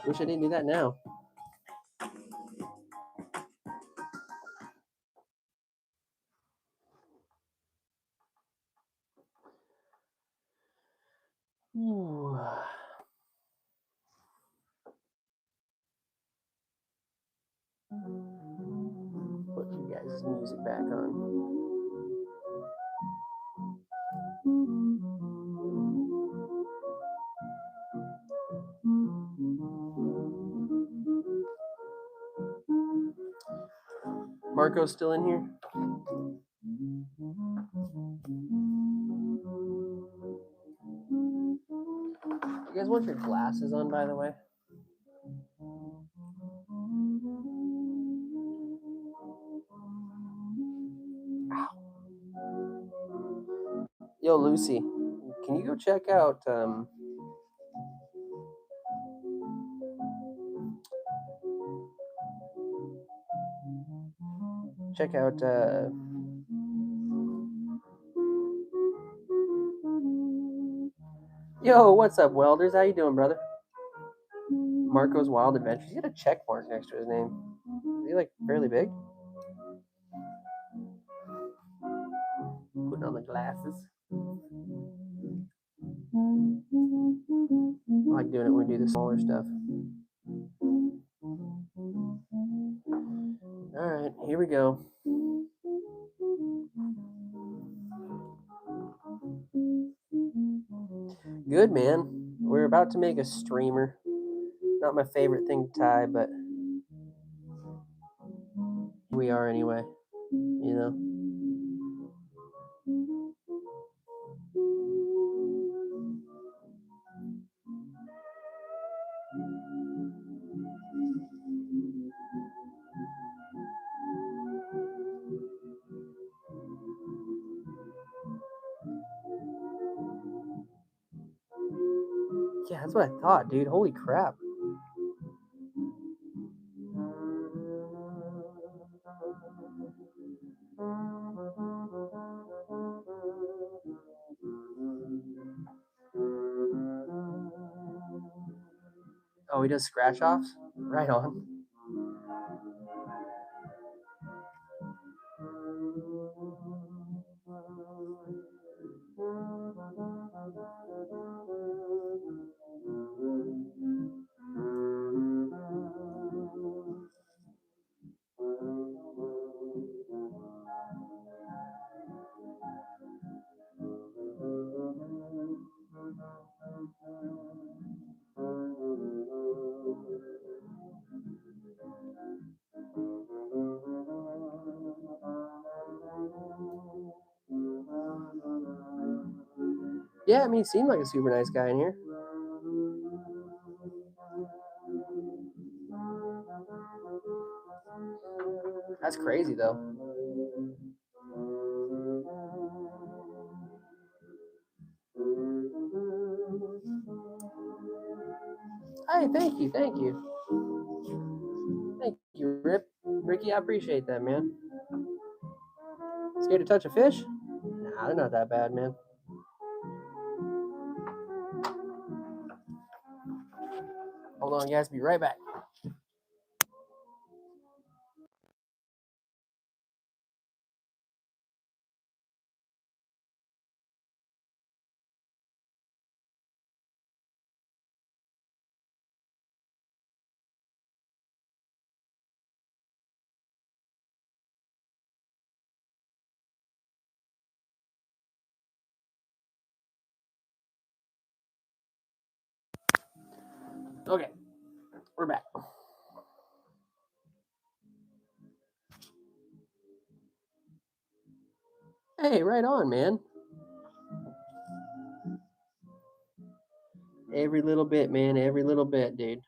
Wish I didn't do that now. Ooh. Put you guys' music back on. Marco's still in here? You guys want your glasses on, by the way? Yo, Lucy, can you go check out yo, what's up, Welders? How you doing, brother? Marco's Wild Adventures. He got a check mark next to his name. Is he like fairly big? Putting on the glasses. I like doing it when we do the smaller stuff. All right, here we go. Good, man. We're about to make a streamer. Not my favorite thing to tie, but we are anyway. You know. Yeah, that's what I thought, dude. Holy crap. Oh, he does scratch offs? Right on. Yeah, I mean, he seemed like a super nice guy in here. That's crazy, though. Hey, thank you, thank you. Thank you, Ricky, I appreciate that, man. Scared to touch a fish? Nah, they're not that bad, man. Hold on, guys. Be right back. Okay, we're back. Hey, right on, man. Every little bit, man. Every little bit, dude.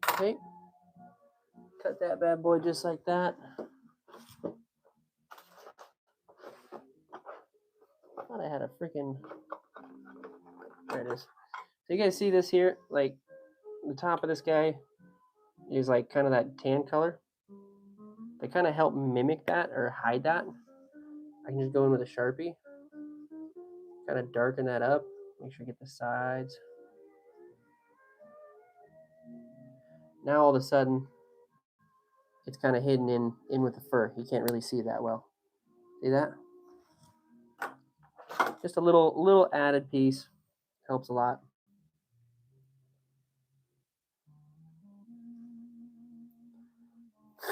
Okay. Cut that bad boy just like that. Thought I had a freaking. There it is. So you guys see this here? Like the top of this guy is like kind of that tan color. They kind of help mimic that or hide that. I can just go in with a Sharpie, kind of darken that up. Make sure you get the sides. Now all of a sudden, it's kind of hidden in with the fur. You can't really see that well. See that? Just a little added piece helps a lot.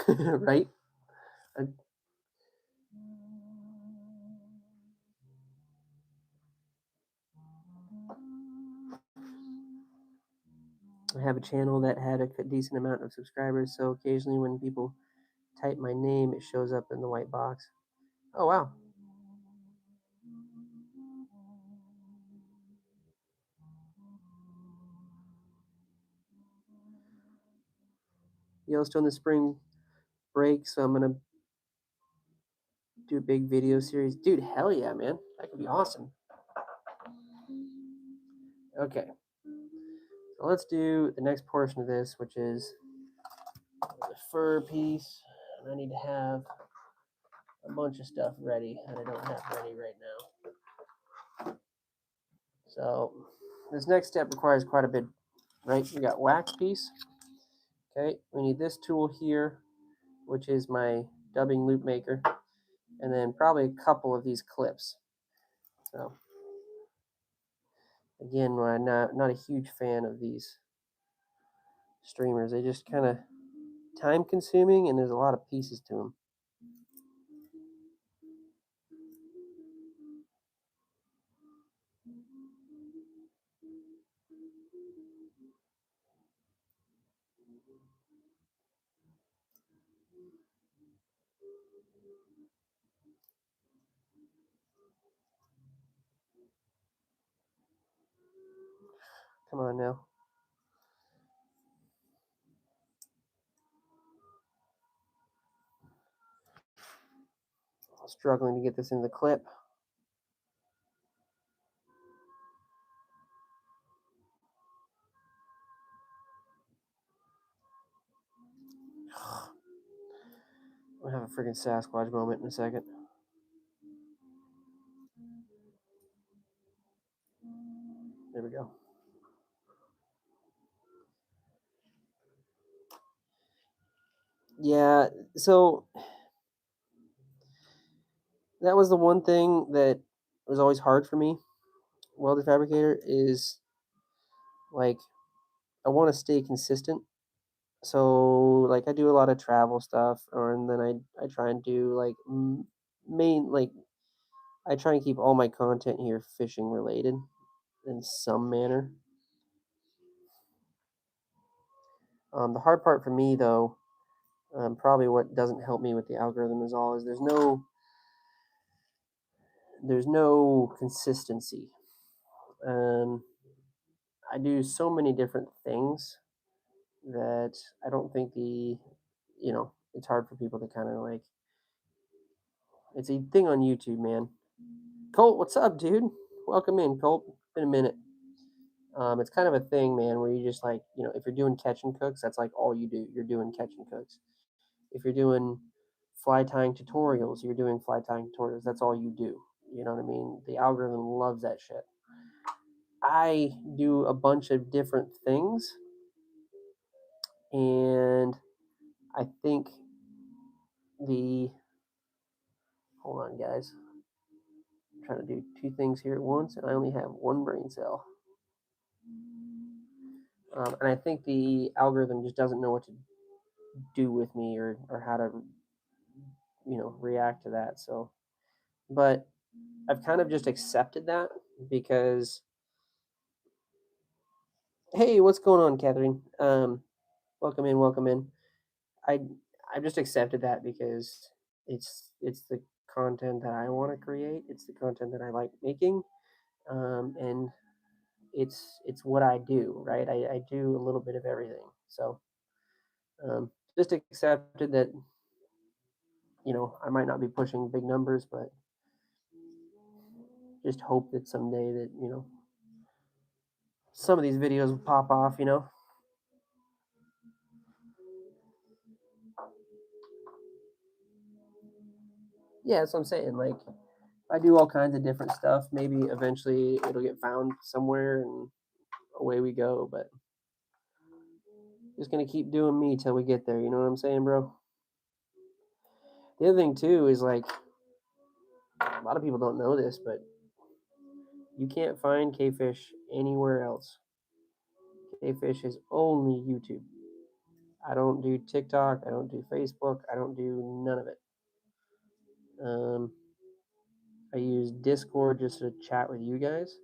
Right? I have a channel that had a decent amount of subscribers, so occasionally when people type my name, it shows up in the white box. Oh, wow. Yellowstone this spring break, so I'm going to do a big video series. Dude, hell yeah, man. That could be awesome. Okay. So let's do the next portion of this, which is the fur piece. And I need to have a bunch of stuff ready that I don't have ready right now. So this next step requires quite a bit, right? We got wax piece. Okay, we need this tool here, which is my dubbing loop maker, and then probably a couple of these clips. So again, I'm not a huge fan of these streamers. They just kind of time consuming, and there's a lot of pieces to them. Come on now. I'm struggling to get this in the clip. have a freaking Sasquatch moment in a second. There we go. Yeah, so that was the one thing that was always hard for me. Welder fabricator is like I want to stay consistent. So like I do a lot of travel stuff, and then I try and do like main like I try and keep all my content here fishing related in some manner. The hard part for me though, probably what doesn't help me with the algorithm is there's no consistency. Um, I do so many different things that I don't think it's hard for people to kind of like. It's a thing on YouTube, man. Colt, what's up, dude? Welcome in, Colt. Been a minute. It's kind of a thing, man, where you just like, if you're doing catch and cooks, that's like all you do. You're doing catch and cooks. If you're doing fly tying tutorials, you're doing fly tying tutorials. That's all you do. You know what I mean? The algorithm loves that shit. I do a bunch of different things, and I think hold on, guys. I'm trying to do two things here at once, and I only have one brain cell. And I think the algorithm just doesn't know what to do with me or how to react to that. So, but I've kind of just accepted that because hey, what's going on, Catherine? Welcome in, welcome in. I I've just accepted that because it's the content that I want to create. It's the content that I like making, and it's what I do, right? I do a little bit of everything. So just accepted that I might not be pushing big numbers, but just hope that someday that some of these videos will pop off. Yeah, that's what I'm saying. Like I do all kinds of different stuff. Maybe eventually it'll get found somewhere and away we go, but just gonna keep doing me till we get there, you know what I'm saying, bro? The other thing too is like a lot of people don't know this, but you can't find K-Fish anywhere else. K-Fish is only YouTube. I don't do TikTok, I don't do Facebook, I don't do none of it. I use Discord just to chat with you guys.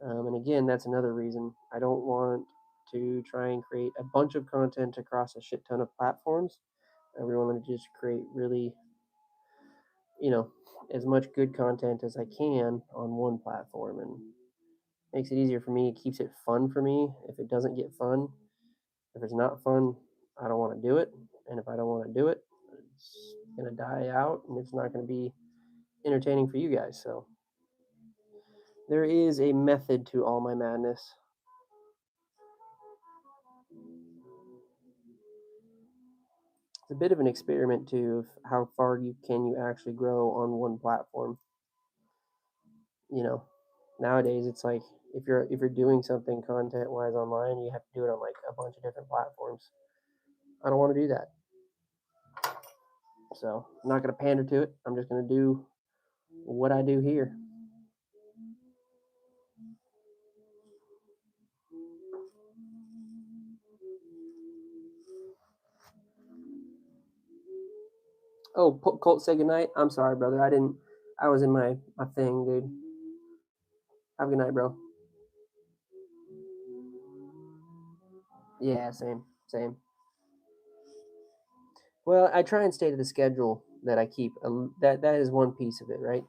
And again, that's another reason I don't want to try and create a bunch of content across a shit ton of platforms. I really want to just create really, as much good content as I can on one platform, and makes it easier for me. It keeps it fun for me. If it doesn't get fun, if it's not fun, I don't want to do it. And if I don't want to do it, it's gonna die out, and it's not gonna be entertaining for you guys. So there is a method to all my madness. It's a bit of an experiment too of how far you actually grow on one platform. Nowadays it's like if you're doing something content wise online, you have to do it on like a bunch of different platforms. I don't want to do that. So I'm not gonna pander to it. I'm just gonna do what I do here. Oh, Colt, say goodnight. I'm sorry, brother. I was in my thing, dude. Have a good night, bro. Yeah, same. Well, I try and stay to the schedule that I keep. That is one piece of it, right?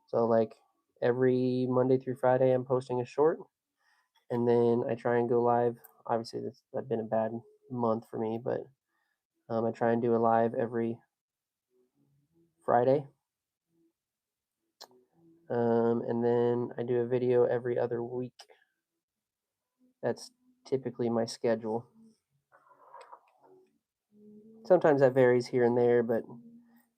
So like every Monday through Friday, I'm posting a short, and then I try and go live. Obviously, that's been a bad month for me, but I try and do a live every Friday, and then I do a video every other week. That's typically my schedule. Sometimes that varies here and there, but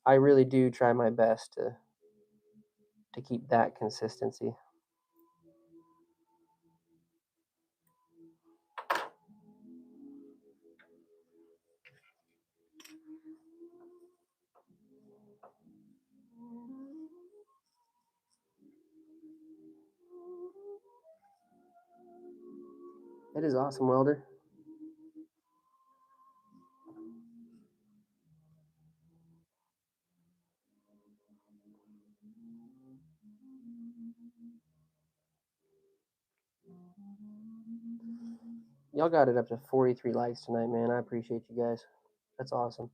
I really do try my best to keep that consistency. That is awesome, welder. Y'all got it up to 43 likes tonight, man. I appreciate you guys. That's awesome.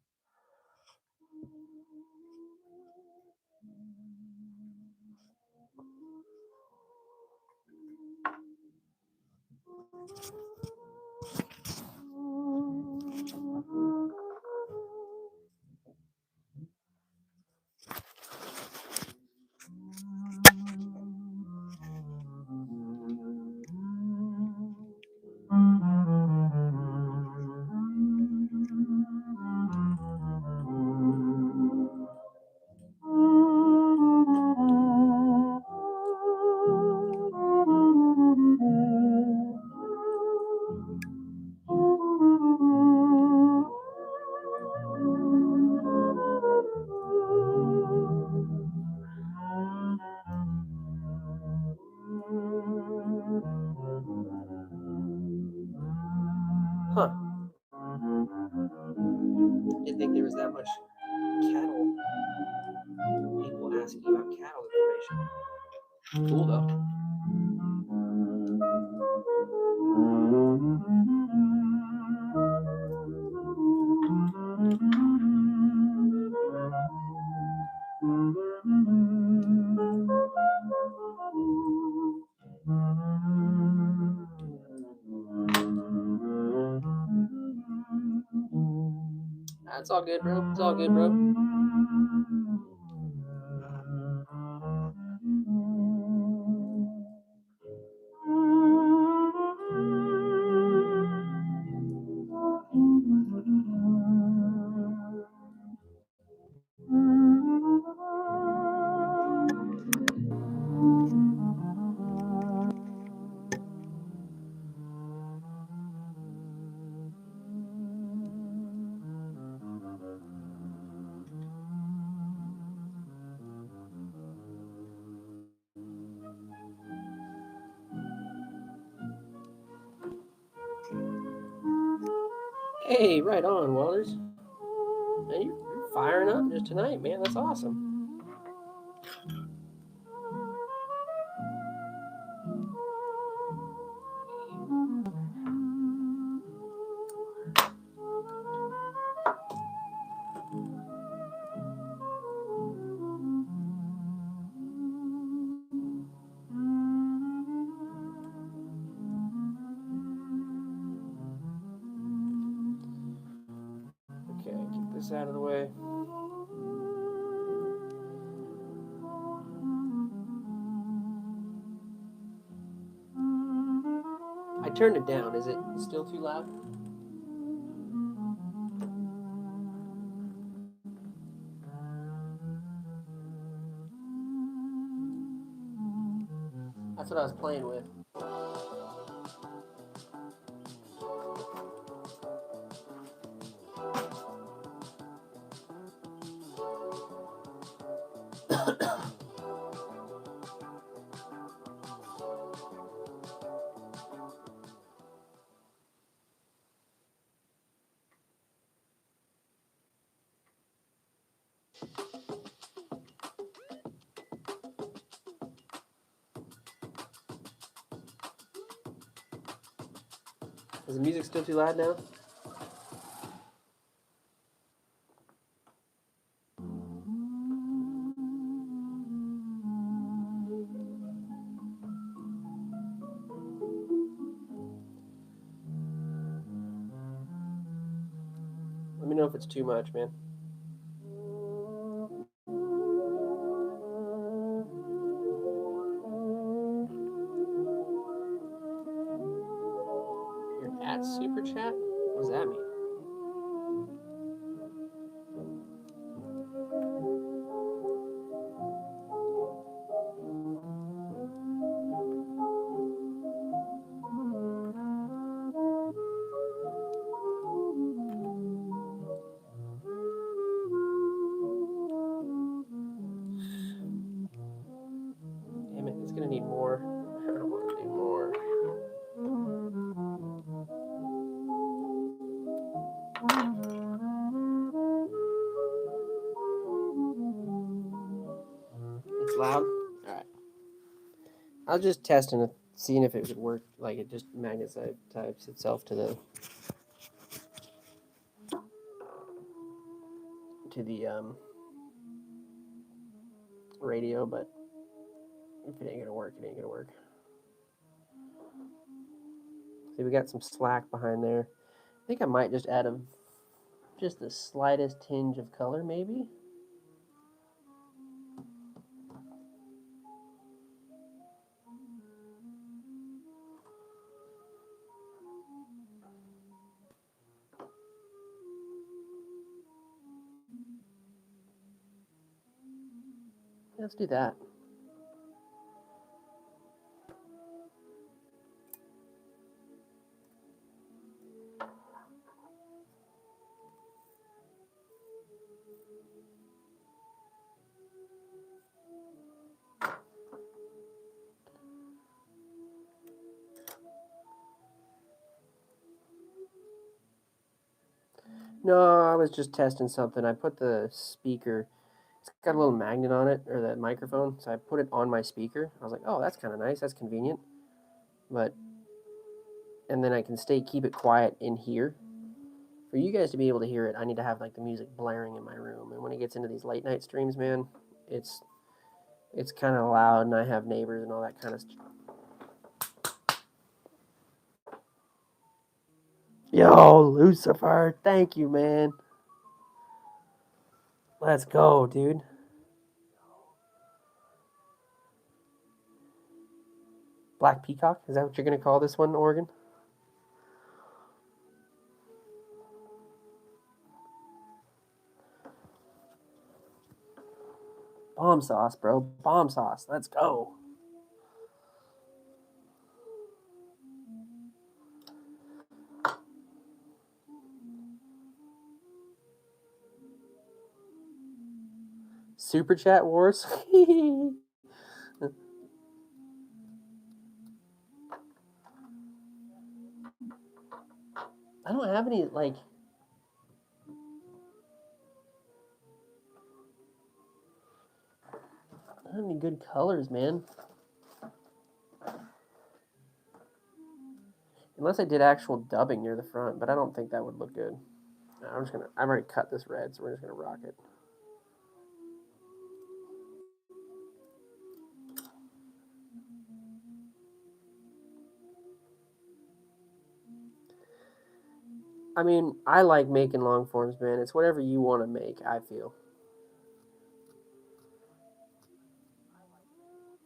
Huh. Didn't think there was that much cattle. People asking about cattle information. Cool though. That's all good, bro. It's all good, bro. Hey, right on, welders. Man, you're firing up just tonight, man. That's awesome. Okay, get this out of the way. I turned it down. Is it still too loud? That's what I was playing with. Is the music still too loud now? Let me know if it's too much, man. You're at Super Chat? What does that mean? was just testing it, seeing if it would work. Like it just types itself to the radio, but if it ain't gonna work, it ain't gonna work. See, we got some slack behind there. I think I might just add just the slightest tinge of color, maybe. Let's do that. No, I was just testing something. I put the speaker, it's got a little magnet on it, or the microphone, so I put it on my speaker. I was like, oh, that's kind of nice. That's convenient. And then I can keep it quiet in here. For you guys to be able to hear it, I need to have like the music blaring in my room. And when it gets into these late night streams, man, it's kind of loud, and I have neighbors and all that kind of stuff. Yo, Lucifer, thank you, man. Let's go, dude. Black Peacock? Is that what you're going to call this one, Oregon? Bomb sauce, bro. Bomb sauce. Let's go. Super Chat Wars? I don't have any, like... I don't have any good colors, man. Unless I did actual dubbing near the front, but I don't think that would look good. I've already cut this red, so we're just gonna rock it. I mean, I like making long forms, man. It's whatever you want to make, I feel.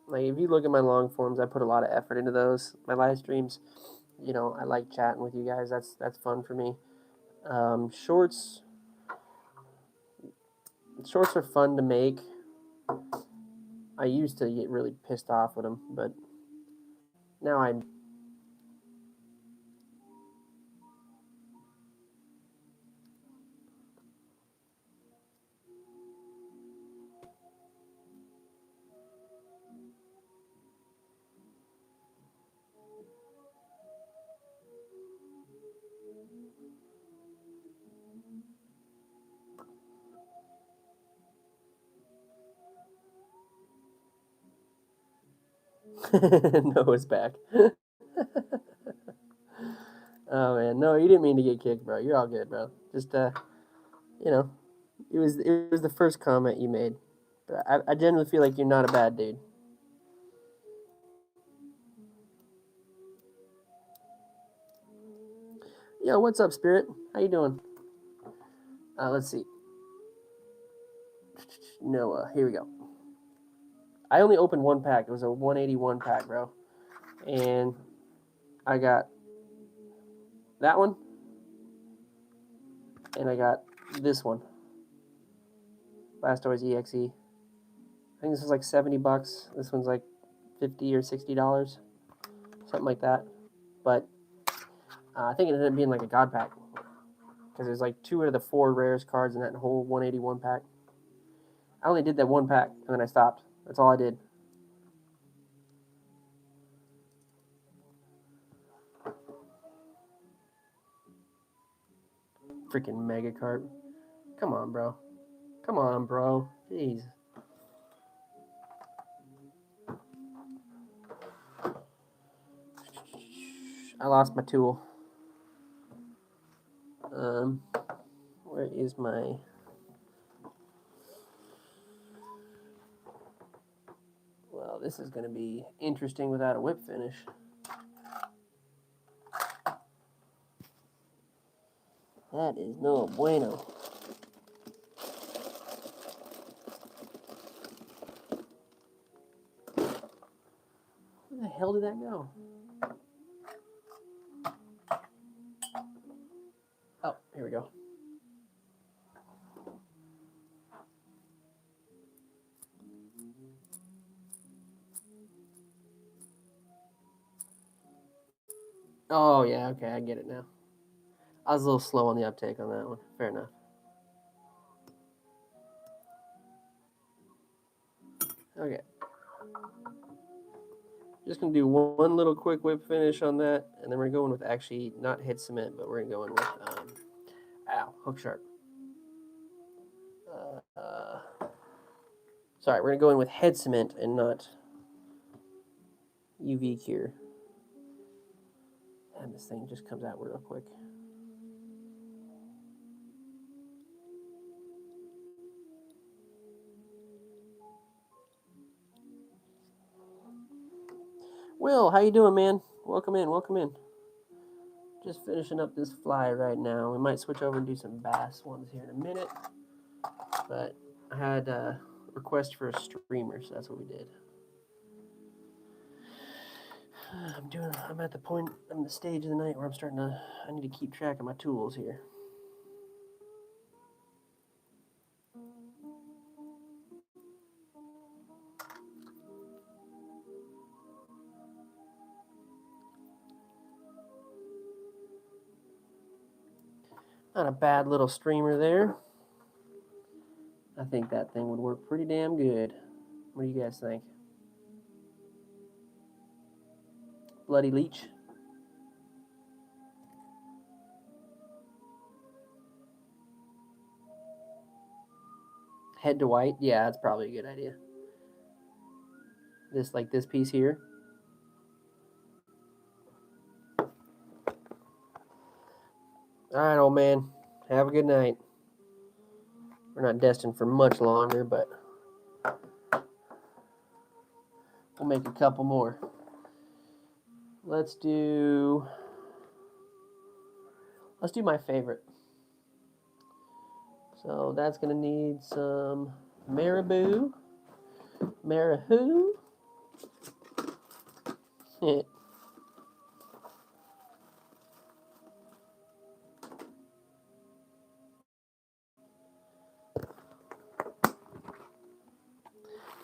Like, if you look at my long forms, I put a lot of effort into those. My live streams, you know, I like chatting with you guys. That's fun for me. Shorts are fun to make. I used to get really pissed off with them, but now I... Noah's back. Oh man, no, you didn't mean to get kicked, bro. You're all good, bro. Just you know, it was the first comment you made. But I genuinely feel like you're not a bad dude. Yo, what's up, Spirit? How you doing? Let's see. Noah, here we go. I only opened one pack. It was a 181 pack, bro. And I got that one. And I got this one. Blastoise EXE. I think this was like 70 bucks. This one's like $50 or $60. Something like that. But I think it ended up being like a god pack. Because there's like 2 out of the 4 rarest cards in that whole 181 pack. I only did that one pack, and then I stopped. That's all I did. Freaking mega cart. Come on, bro. Come on, bro. Jeez. I lost my tool. Where is my... Well, this is going to be interesting without a whip finish. That is no bueno. Where the hell did that go? Oh, here we go. Oh, yeah, okay, I get it now. I was a little slow on the uptake on that one. Fair enough. Okay. Just going to do one little quick whip finish on that, and then we're going with actually not head cement, but we're going with, hook sharp. Sorry, we're going to go in with head cement and not UV cure. And this thing just comes out real quick. Will, how you doing, man? Welcome in, welcome in. Just finishing up this fly right now. We might switch over and do some bass ones here in a minute. But I had a request for a streamer, so that's what we did. I'm at the point, I'm the stage of the night where I need to keep track of my tools here. Not a bad little streamer there. I think that thing would work pretty damn good. What do you guys think? Bloody leech. Head to white? Yeah, that's probably a good idea. This piece here. All right, old man. Have a good night. We're not destined for much longer, but we'll make a couple more. Let's do my favorite. So that's going to need some marabou. Marahoo.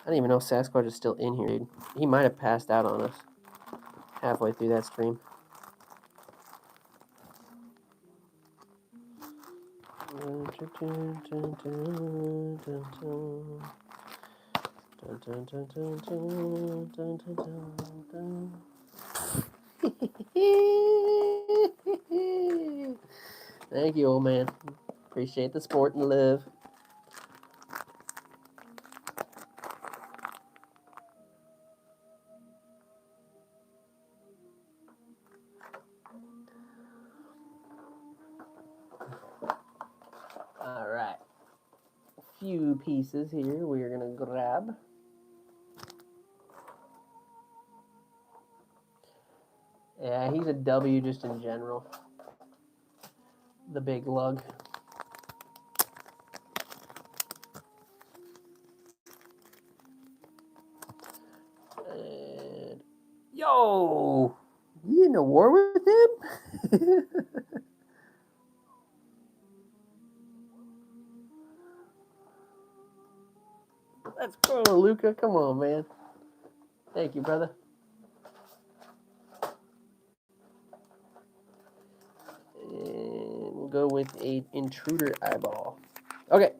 I didn't even know Sasquatch is still in here, dude. He might have passed out on us halfway through that stream. Thank you, old man. Appreciate the sport and love. All right. A few pieces here we're going to grab. Yeah, he's a W just in general. The big lug. And yo, you in a war with him? Let's go, Luca. Come on, man. Thank you, brother. And we'll go with an intruder eyeball. Okay,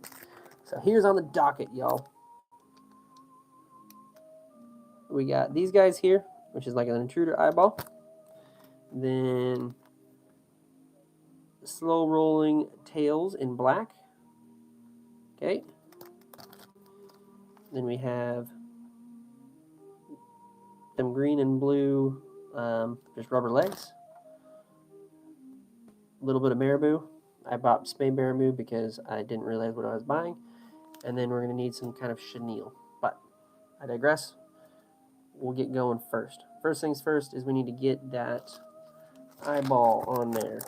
so here's on the docket, y'all. We got these guys here, which is like an intruder eyeball. Then slow rolling tails in black. Okay. Then we have them green and blue, just rubber legs. a little bit of marabou. I bought Spain marabou because I didn't realize what I was buying. And then we're going to need some kind of chenille. But I digress. We'll get going first. First things first is we need to get that eyeball on there.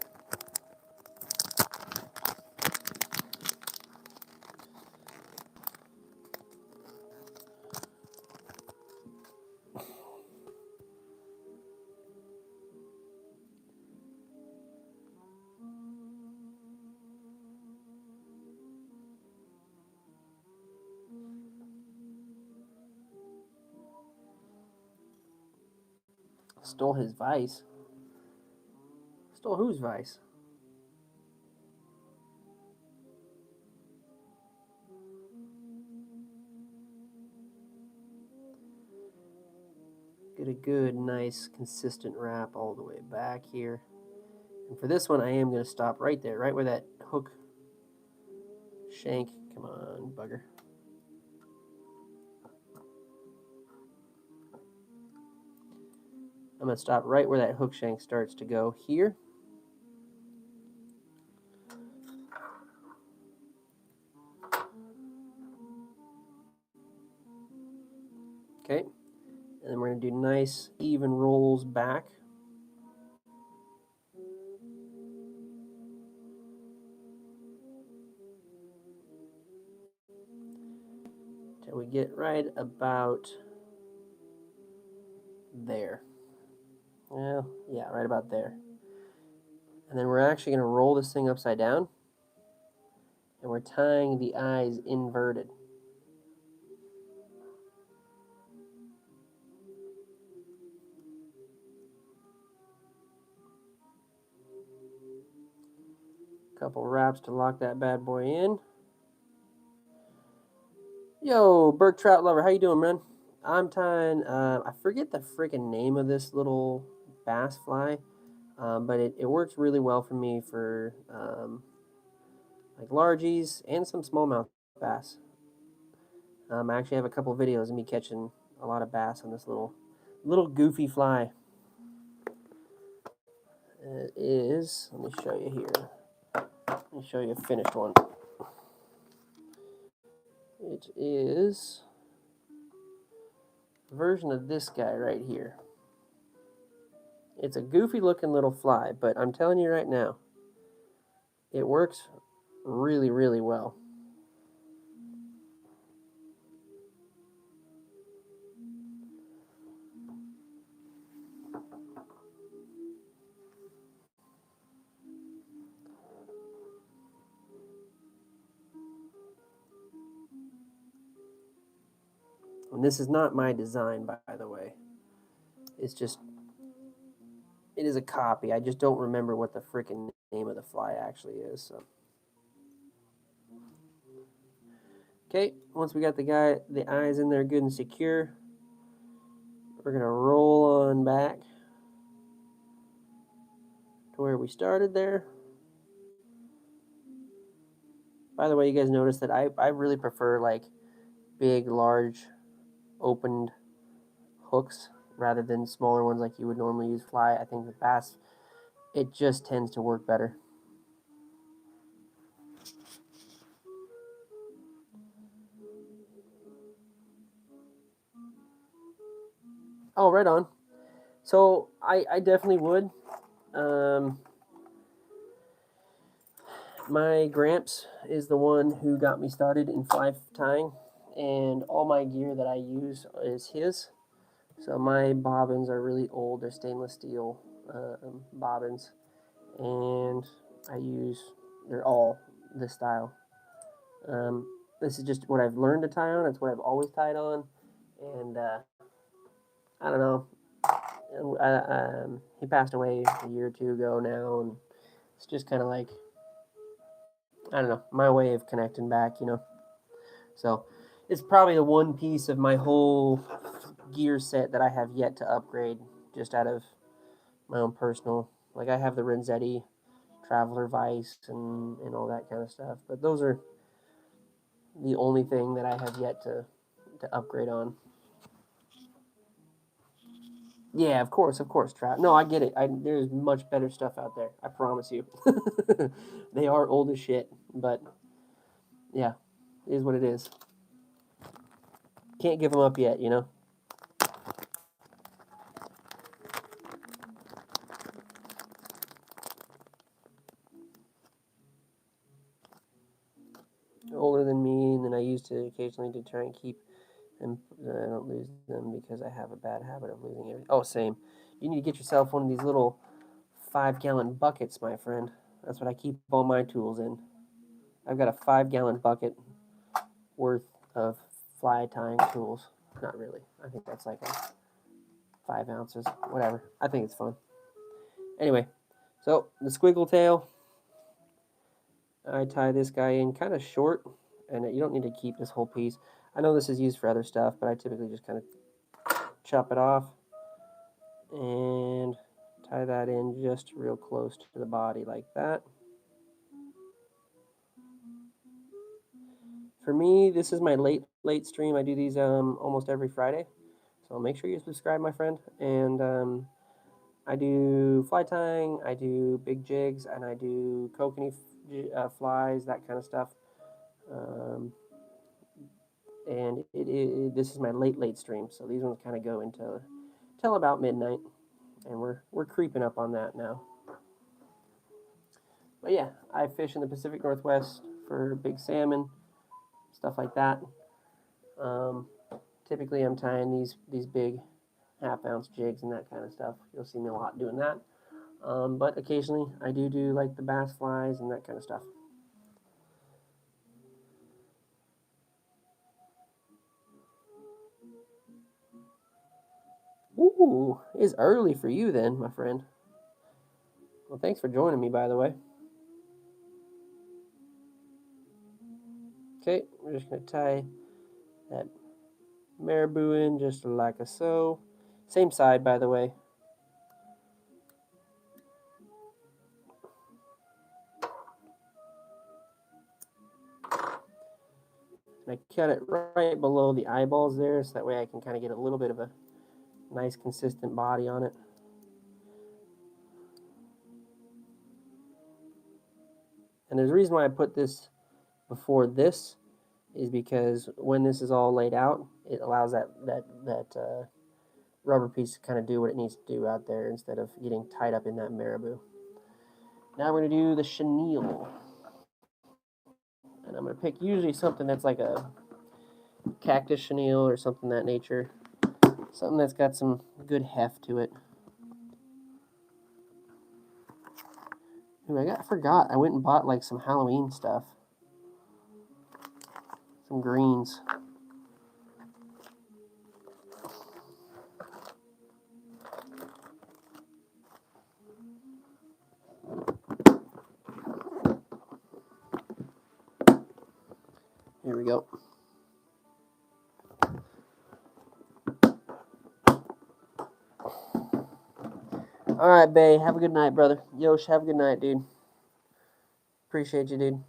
Stole his vice. Stole whose vice? Get a good, nice, consistent wrap all the way back here. And for this one, I am going to stop right there, right where that hook shank. Come on, bugger. I'm going to stop right where that hook shank starts to go here. Okay. And then we're going to do nice, even rolls back. Till we get right about there. Well, yeah, right about there. And then we're actually going to roll this thing upside down. And we're tying the eyes inverted. Couple wraps to lock that bad boy in. Yo, Berg Trout Lover, how you doing, man? I'm tying, I forget the freaking name of this little bass fly, but it works really well for me for like largies and some smallmouth bass. I actually have a couple videos of me catching a lot of bass on this little goofy fly. It is, let me show you here. Let me show you a finished one. It is a version of this guy right here. It's a goofy looking little fly, but I'm telling you right now, it works really, really well. And this is not my design, by the way. It's just, it is a copy. I just don't remember what the freaking name of the fly actually is. So. Okay, once we got the eyes in there good and secure, we're going to roll on back to where we started there. By the way, you guys notice that I really prefer like big, large, opened hooks rather than smaller ones like you would normally use fly. I think with bass, it just tends to work better. Oh, right on. So I definitely would. My Gramps is the one who got me started in fly tying, and all my gear that I use is his. So my bobbins are really old. They're stainless steel bobbins, and they're all this style. This is just what I've learned to tie on. It's what I've always tied on, and I don't know. He passed away a year or two ago now, and it's just kind of like, I don't know, my way of connecting back, you know. So it's probably the one piece of my whole gear set that I have yet to upgrade, just out of my own personal. Like I have the Renzetti Traveler Vice and all that kind of stuff, but those are the only thing that I have yet to upgrade on. Yeah, of course, trout. No, I get it. There's much better stuff out there. I promise you. They are old as shit, but yeah, it is what it is. Can't give them up yet, you know. Older than me, and then I used to occasionally to try and keep them. I don't lose them because I have a bad habit of losing everything. Oh, same. You need to get yourself one of these little 5-gallon buckets, my friend. That's what I keep all my tools in. I've got a 5-gallon bucket worth of fly tying tools. Not really. I think that's like a 5 ounces. Whatever. I think it's fun. Anyway, so the squiggle tail, I tie this guy in kind of short, and you don't need to keep this whole piece. I know this is used for other stuff, but I typically just kind of chop it off and tie that in just real close to the body like that. For me, this is my late stream. I do these almost every Friday, so make sure you subscribe, my friend. And I do fly tying, I do big jigs, and I do kokanee flies, that kind of stuff. Um, and this is my late stream, so these ones kind of go into till about midnight, and we're creeping up on that now. But yeah, I fish in the Pacific Northwest for big salmon, stuff like that. Um, Typically, I'm tying these big half-ounce jigs and that kind of stuff. You'll see me a lot doing that. But occasionally, I do like the bass flies and that kind of stuff. Ooh, it's early for you then, my friend. Well, thanks for joining me, by the way. Okay, we're just going to tie that marabou in just like a so. Same side, by the way. And I cut it right below the eyeballs there, so that way I can kind of get a little bit of a nice consistent body on it. And there's a reason why I put this before this is because when this is all laid out, it allows that rubber piece to kind of do what it needs to do out there instead of getting tied up in that marabou. Now we're going to do the chenille. And I'm going to pick usually something that's like a cactus chenille or something of that nature. Something that's got some good heft to it. Ooh, I forgot. I went and bought like some Halloween stuff. Some greens. Here we go. All right, Bay. Have a good night, brother. Yosh, have a good night, dude. Appreciate you, dude.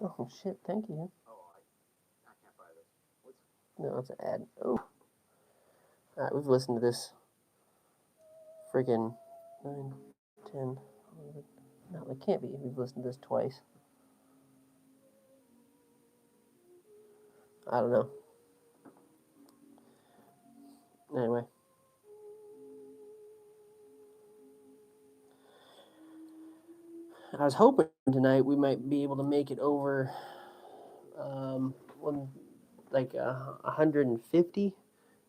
Oh, shit. Thank you. No, it's an ad. Oh. All right, we've listened to this freaking 9, 10, 11. No, it can't be. We've listened to this twice. I don't know. Anyway. I was hoping tonight we might be able to make it over like 150.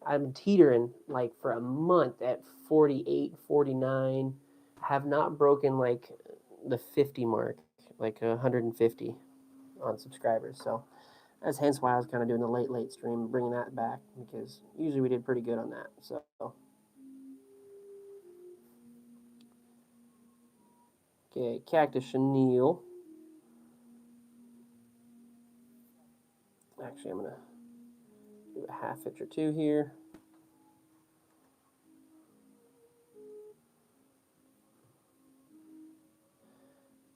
I'm teetering like for a month at 48, 49. Have not broken like the 50 mark, like 150 on subscribers. So that's hence why I was kind of doing the late stream, bringing that back because usually we did pretty good on that. So okay, cactus chenille. Actually, I'm gonna do a half inch or two here.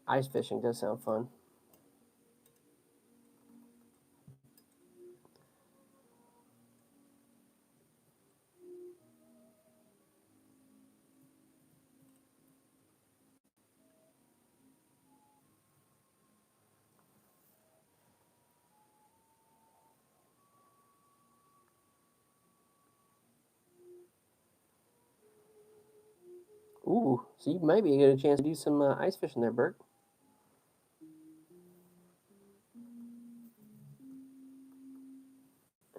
Ice fishing does sound fun. Ooh, so you might be getting a chance to do some ice fishing there, Bert.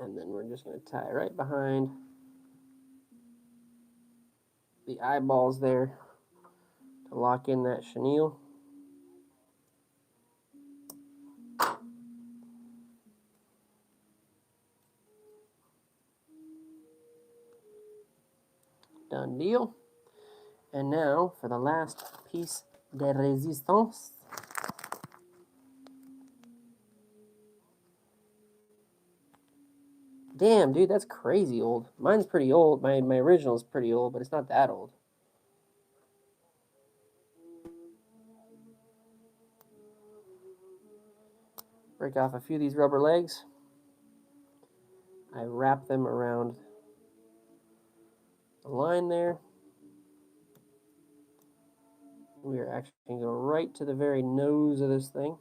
And then we're just going to tie right behind the eyeballs there to lock in that chenille. Done deal. And now for the last piece de resistance. Damn, dude, that's crazy old. Mine's pretty old. My original is pretty old, but it's not that old. Break off a few of these rubber legs. I wrap them around the line there. We are actually going to go right to the very nose of this thing.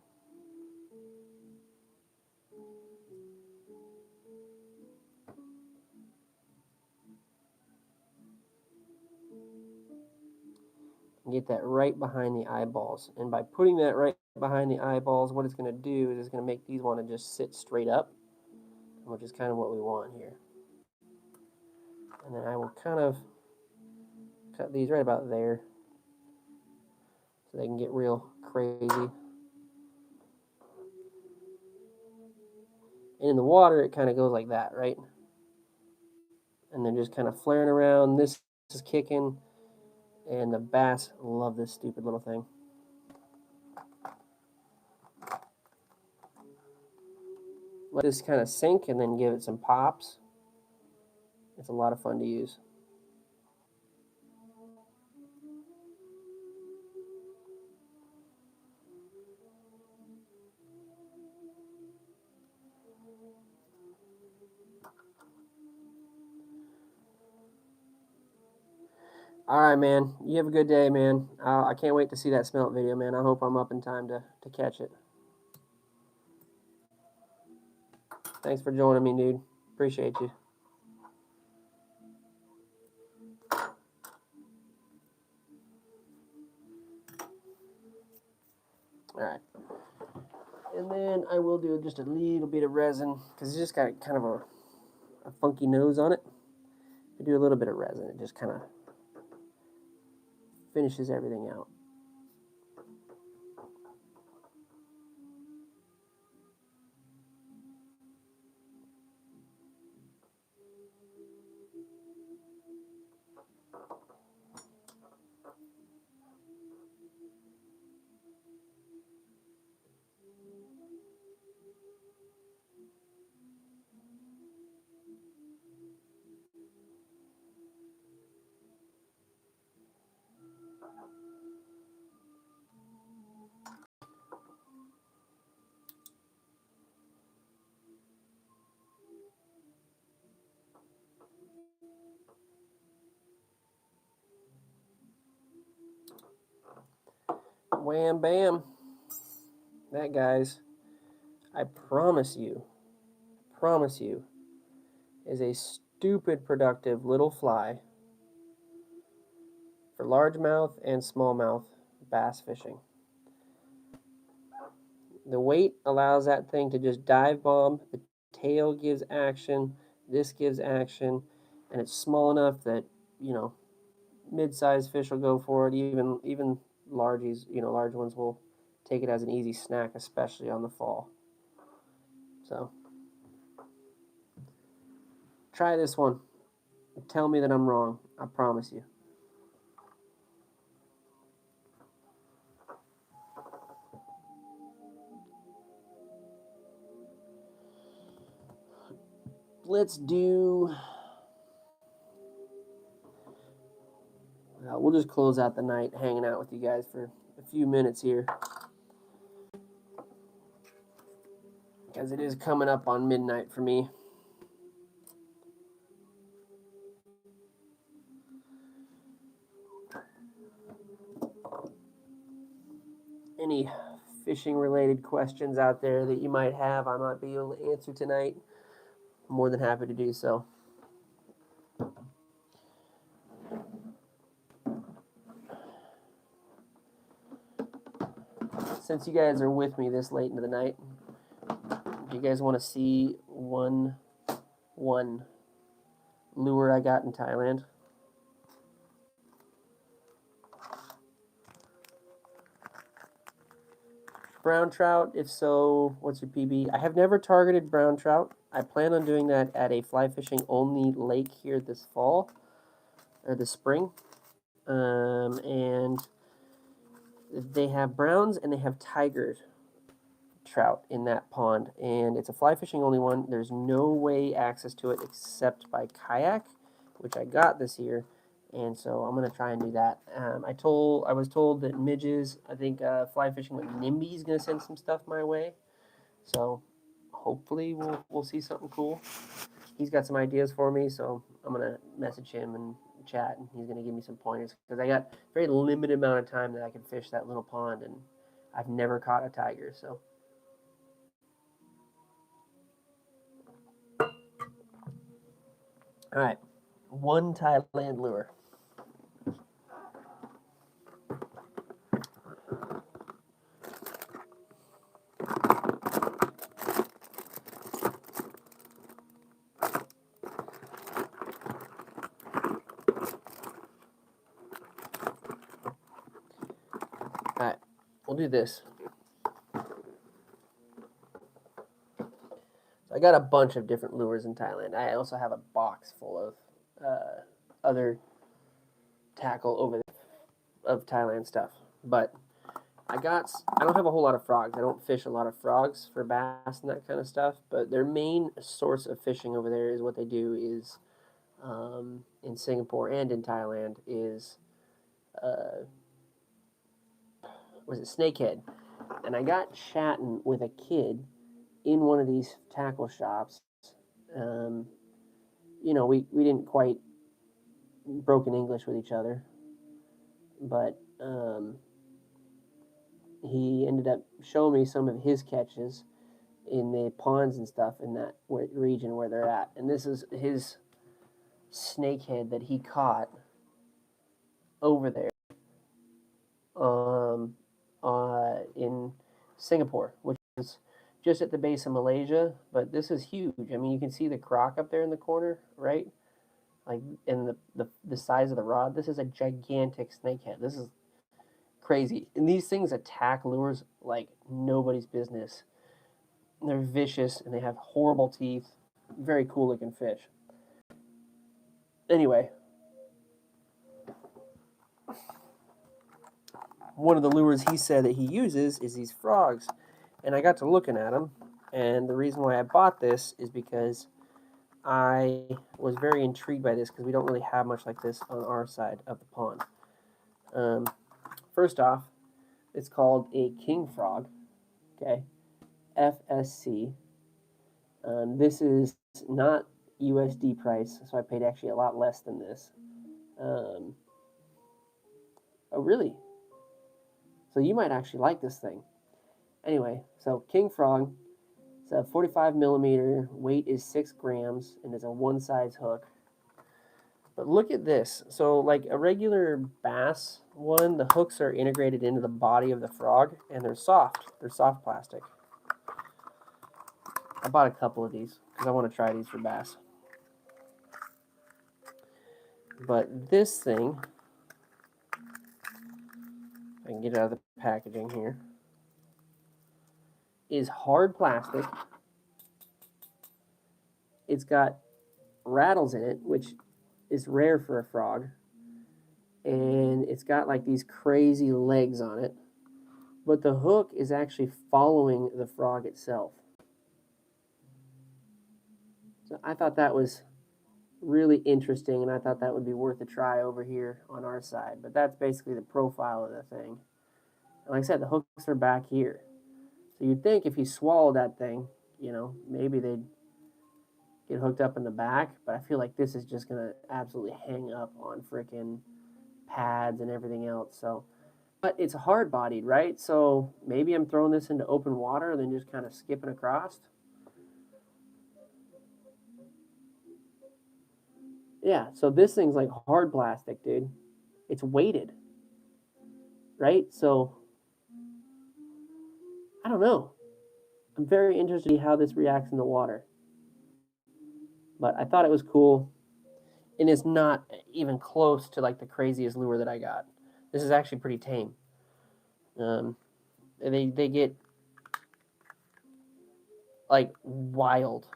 And get that right behind the eyeballs. And by putting that right behind the eyeballs, what it's going to do is it's going to make these want to just sit straight up, which is kind of what we want here. And then I will kind of cut these right about there so they can get real crazy. And in the water, it kind of goes like that, right? And they're just kind of flaring around. This is kicking, and the bass love this stupid little thing. Let this kind of sink and then give it some pops. It's a lot of fun to use. All right, man. You have a good day, man. I can't wait to see that smelt video, man. I hope I'm up in time to catch it. Thanks for joining me, dude. Appreciate you. All right. And then I will do just a little bit of resin because it's just got kind of a funky nose on it. If you do a little bit of resin, it just kind of finishes everything out. Wham bam. That, guys, I promise you, is a stupid productive little fly for largemouth and smallmouth bass fishing. The weight allows that thing to just dive bomb. The tail gives action. This gives action. And it's small enough that, you know, mid-sized fish will go for it. Even largies, large ones will take it as an easy snack, especially on the fall. So try this one. Tell me that I'm wrong. I promise you. Let's do... we'll just close out the night hanging out with you guys for a few minutes here, because it is coming up on midnight for me. Any fishing related questions out there that you might have, I might be able to answer tonight. I'm more than happy to do so. since you guys are with me this late into the night, do you guys want to see one lure I got in Thailand? Brown trout? If so, what's your PB? I have never targeted brown trout. I plan on doing that at a fly fishing only lake here this fall or this spring. And they have browns and they have tiger trout in that pond, and it's a fly fishing only one. There's no way access to it except by kayak, which I got this year, and so I'm gonna try and do that. I was told that Midges, I think fly fishing with Nimby is gonna send some stuff my way, so hopefully we'll see something cool. He's got some ideas for me, so I'm gonna message him and chat, and he's gonna give me some pointers because I got very limited amount of time that I can fish that little pond, and I've never caught a tiger, so. All right, one Thailand lure. All right, we'll do this. I got a bunch of different lures in Thailand. I also have a box full of other tackle over there of Thailand stuff. But I don't have a whole lot of frogs. I don't fish a lot of frogs for bass and that kind of stuff. But their main source of fishing over there is what they do is in Singapore and in Thailand is was it snakehead. And I got chatting with a kid in one of these tackle shops. We didn't quite broken English with each other, but he ended up showing me some of his catches in the ponds and stuff in that region where they're at. And this is his snakehead that he caught over there in Singapore, which is just at the base of Malaysia. But this is huge. I mean, you can see the croc up there in the corner, right? Like in the size of the rod. This is a gigantic snakehead. This is crazy. And these things attack lures like nobody's business. They're vicious and they have horrible teeth. Very cool looking fish. Anyway, one of the lures he said that he uses is these frogs. And I got to looking at them. And the reason why I bought this is because I was very intrigued by this because we don't really have much like this on our side of the pond. First off, it's called a king frog, okay, FSC. This is not USD price, so I paid actually a lot less than this. Oh, really? So you might actually like this thing. Anyway, so king frog, it's a 45 millimeter, weight is 6 grams, and it's a one size hook. But look at this. So like a regular bass one, the hooks are integrated into the body of the frog, and they're soft. They're soft plastic. I bought a couple of these because I want to try these for bass. But this thing, I can get it out of the packaging here, is hard plastic. It's got rattles in it, which is rare for a frog. And it's got like these crazy legs on it. But the hook is actually following the frog itself. So I thought that was really interesting, and I thought that would be worth a try over here on our side. But that's basically the profile of the thing. And like I said, the hooks are back here. So you'd think if you swallowed that thing, maybe they'd get hooked up in the back. But I feel like this is just going to absolutely hang up on freaking pads and everything else. So, but it's hard bodied, right? So maybe I'm throwing this into open water and then just kind of skipping across. Yeah, so this thing's like hard plastic, dude. It's weighted, right? So I don't know. I'm very interested to see how this reacts in the water. But I thought it was cool, and it's not even close to like the craziest lure that I got. This is actually pretty tame. They get like wild.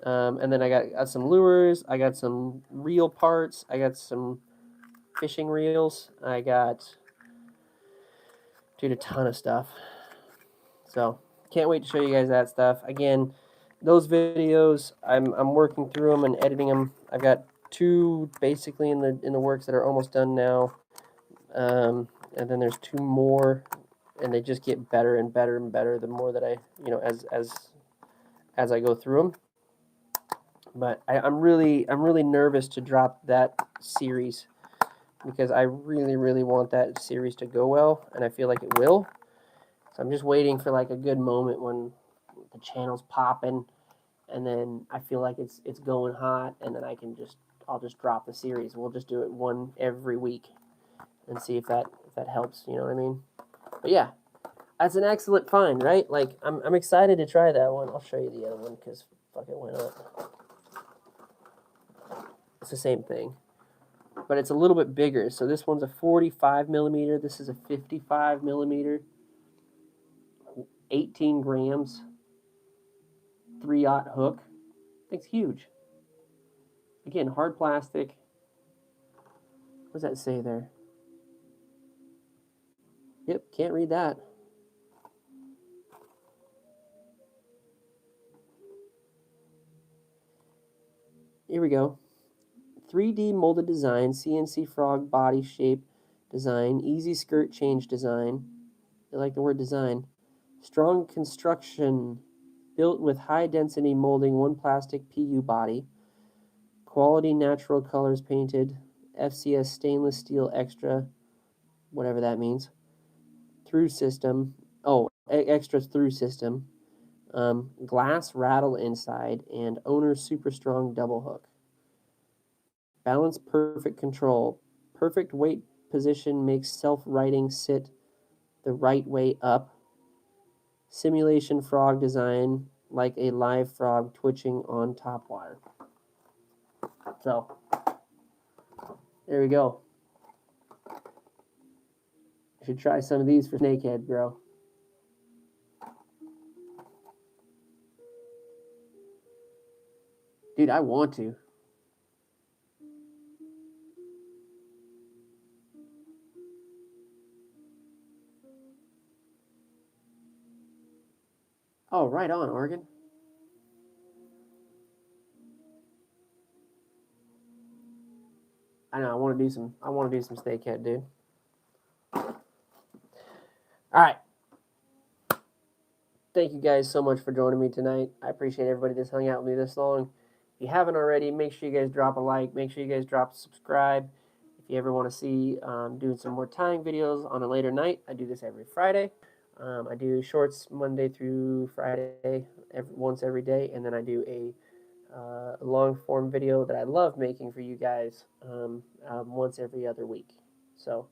And then I got some lures. I got some reel parts. I got some fishing reels. I got a ton of stuff. So can't wait to show you guys that stuff. Again, those videos I'm working through them and editing them. I've got 2 basically in the works that are almost done now. And then there's 2 more, and they just get better and better and better the more that I, as I go through them. But I'm really nervous to drop that series because I really want that series to go well, and I feel like it will. So I'm just waiting for like a good moment when the channel's popping, and then I feel like it's going hot, and then I'll just drop the series. We'll just do it one every week and see if that helps. You know what I mean? But yeah, that's an excellent find, right? Like I'm excited to try that one. I'll show you the other one because fuck it, why not? It's the same thing, but it's a little bit bigger. So this one's a 45 millimeter. This is a 55 millimeter. 18 grams. 3/0 hook. Thing's huge. Again, hard plastic. What does that say there? Yep, can't read that. Here we go. 3D molded design, CNC frog body shape design, easy skirt change design. I like the word design. Strong construction, built with high density molding, 1 plastic PU body. Quality natural colors painted, FCS stainless steel extra, whatever that means. Through system, extra through system. Glass rattle inside, and owner super strong double hook. Balance perfect control. Perfect weight position makes self-righting sit the right way up. Simulation frog design like a live frog twitching on top water. So, there we go. I should try some of these for snakehead, bro. Dude, I want to. Oh, right on, Oregon. I know. I want to do some snakehead, dude. All right. Thank you guys so much for joining me tonight. I appreciate everybody that's hung out with me this long. If you haven't already, make sure you guys drop a like. Make sure you guys drop a subscribe. If you ever want to see doing some more tying videos on a later night, I do this every Friday. I do shorts Monday through Friday, once every day, and then I do a long form video that I love making for you guys once every other week. So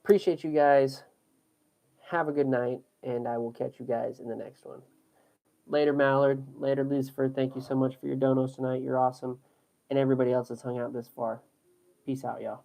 appreciate you guys. Have a good night, and I will catch you guys in the next one. Later, Mallard. Later, Lucifer. Thank you so much for your donos tonight. You're awesome. And everybody else that's hung out this far. Peace out, y'all.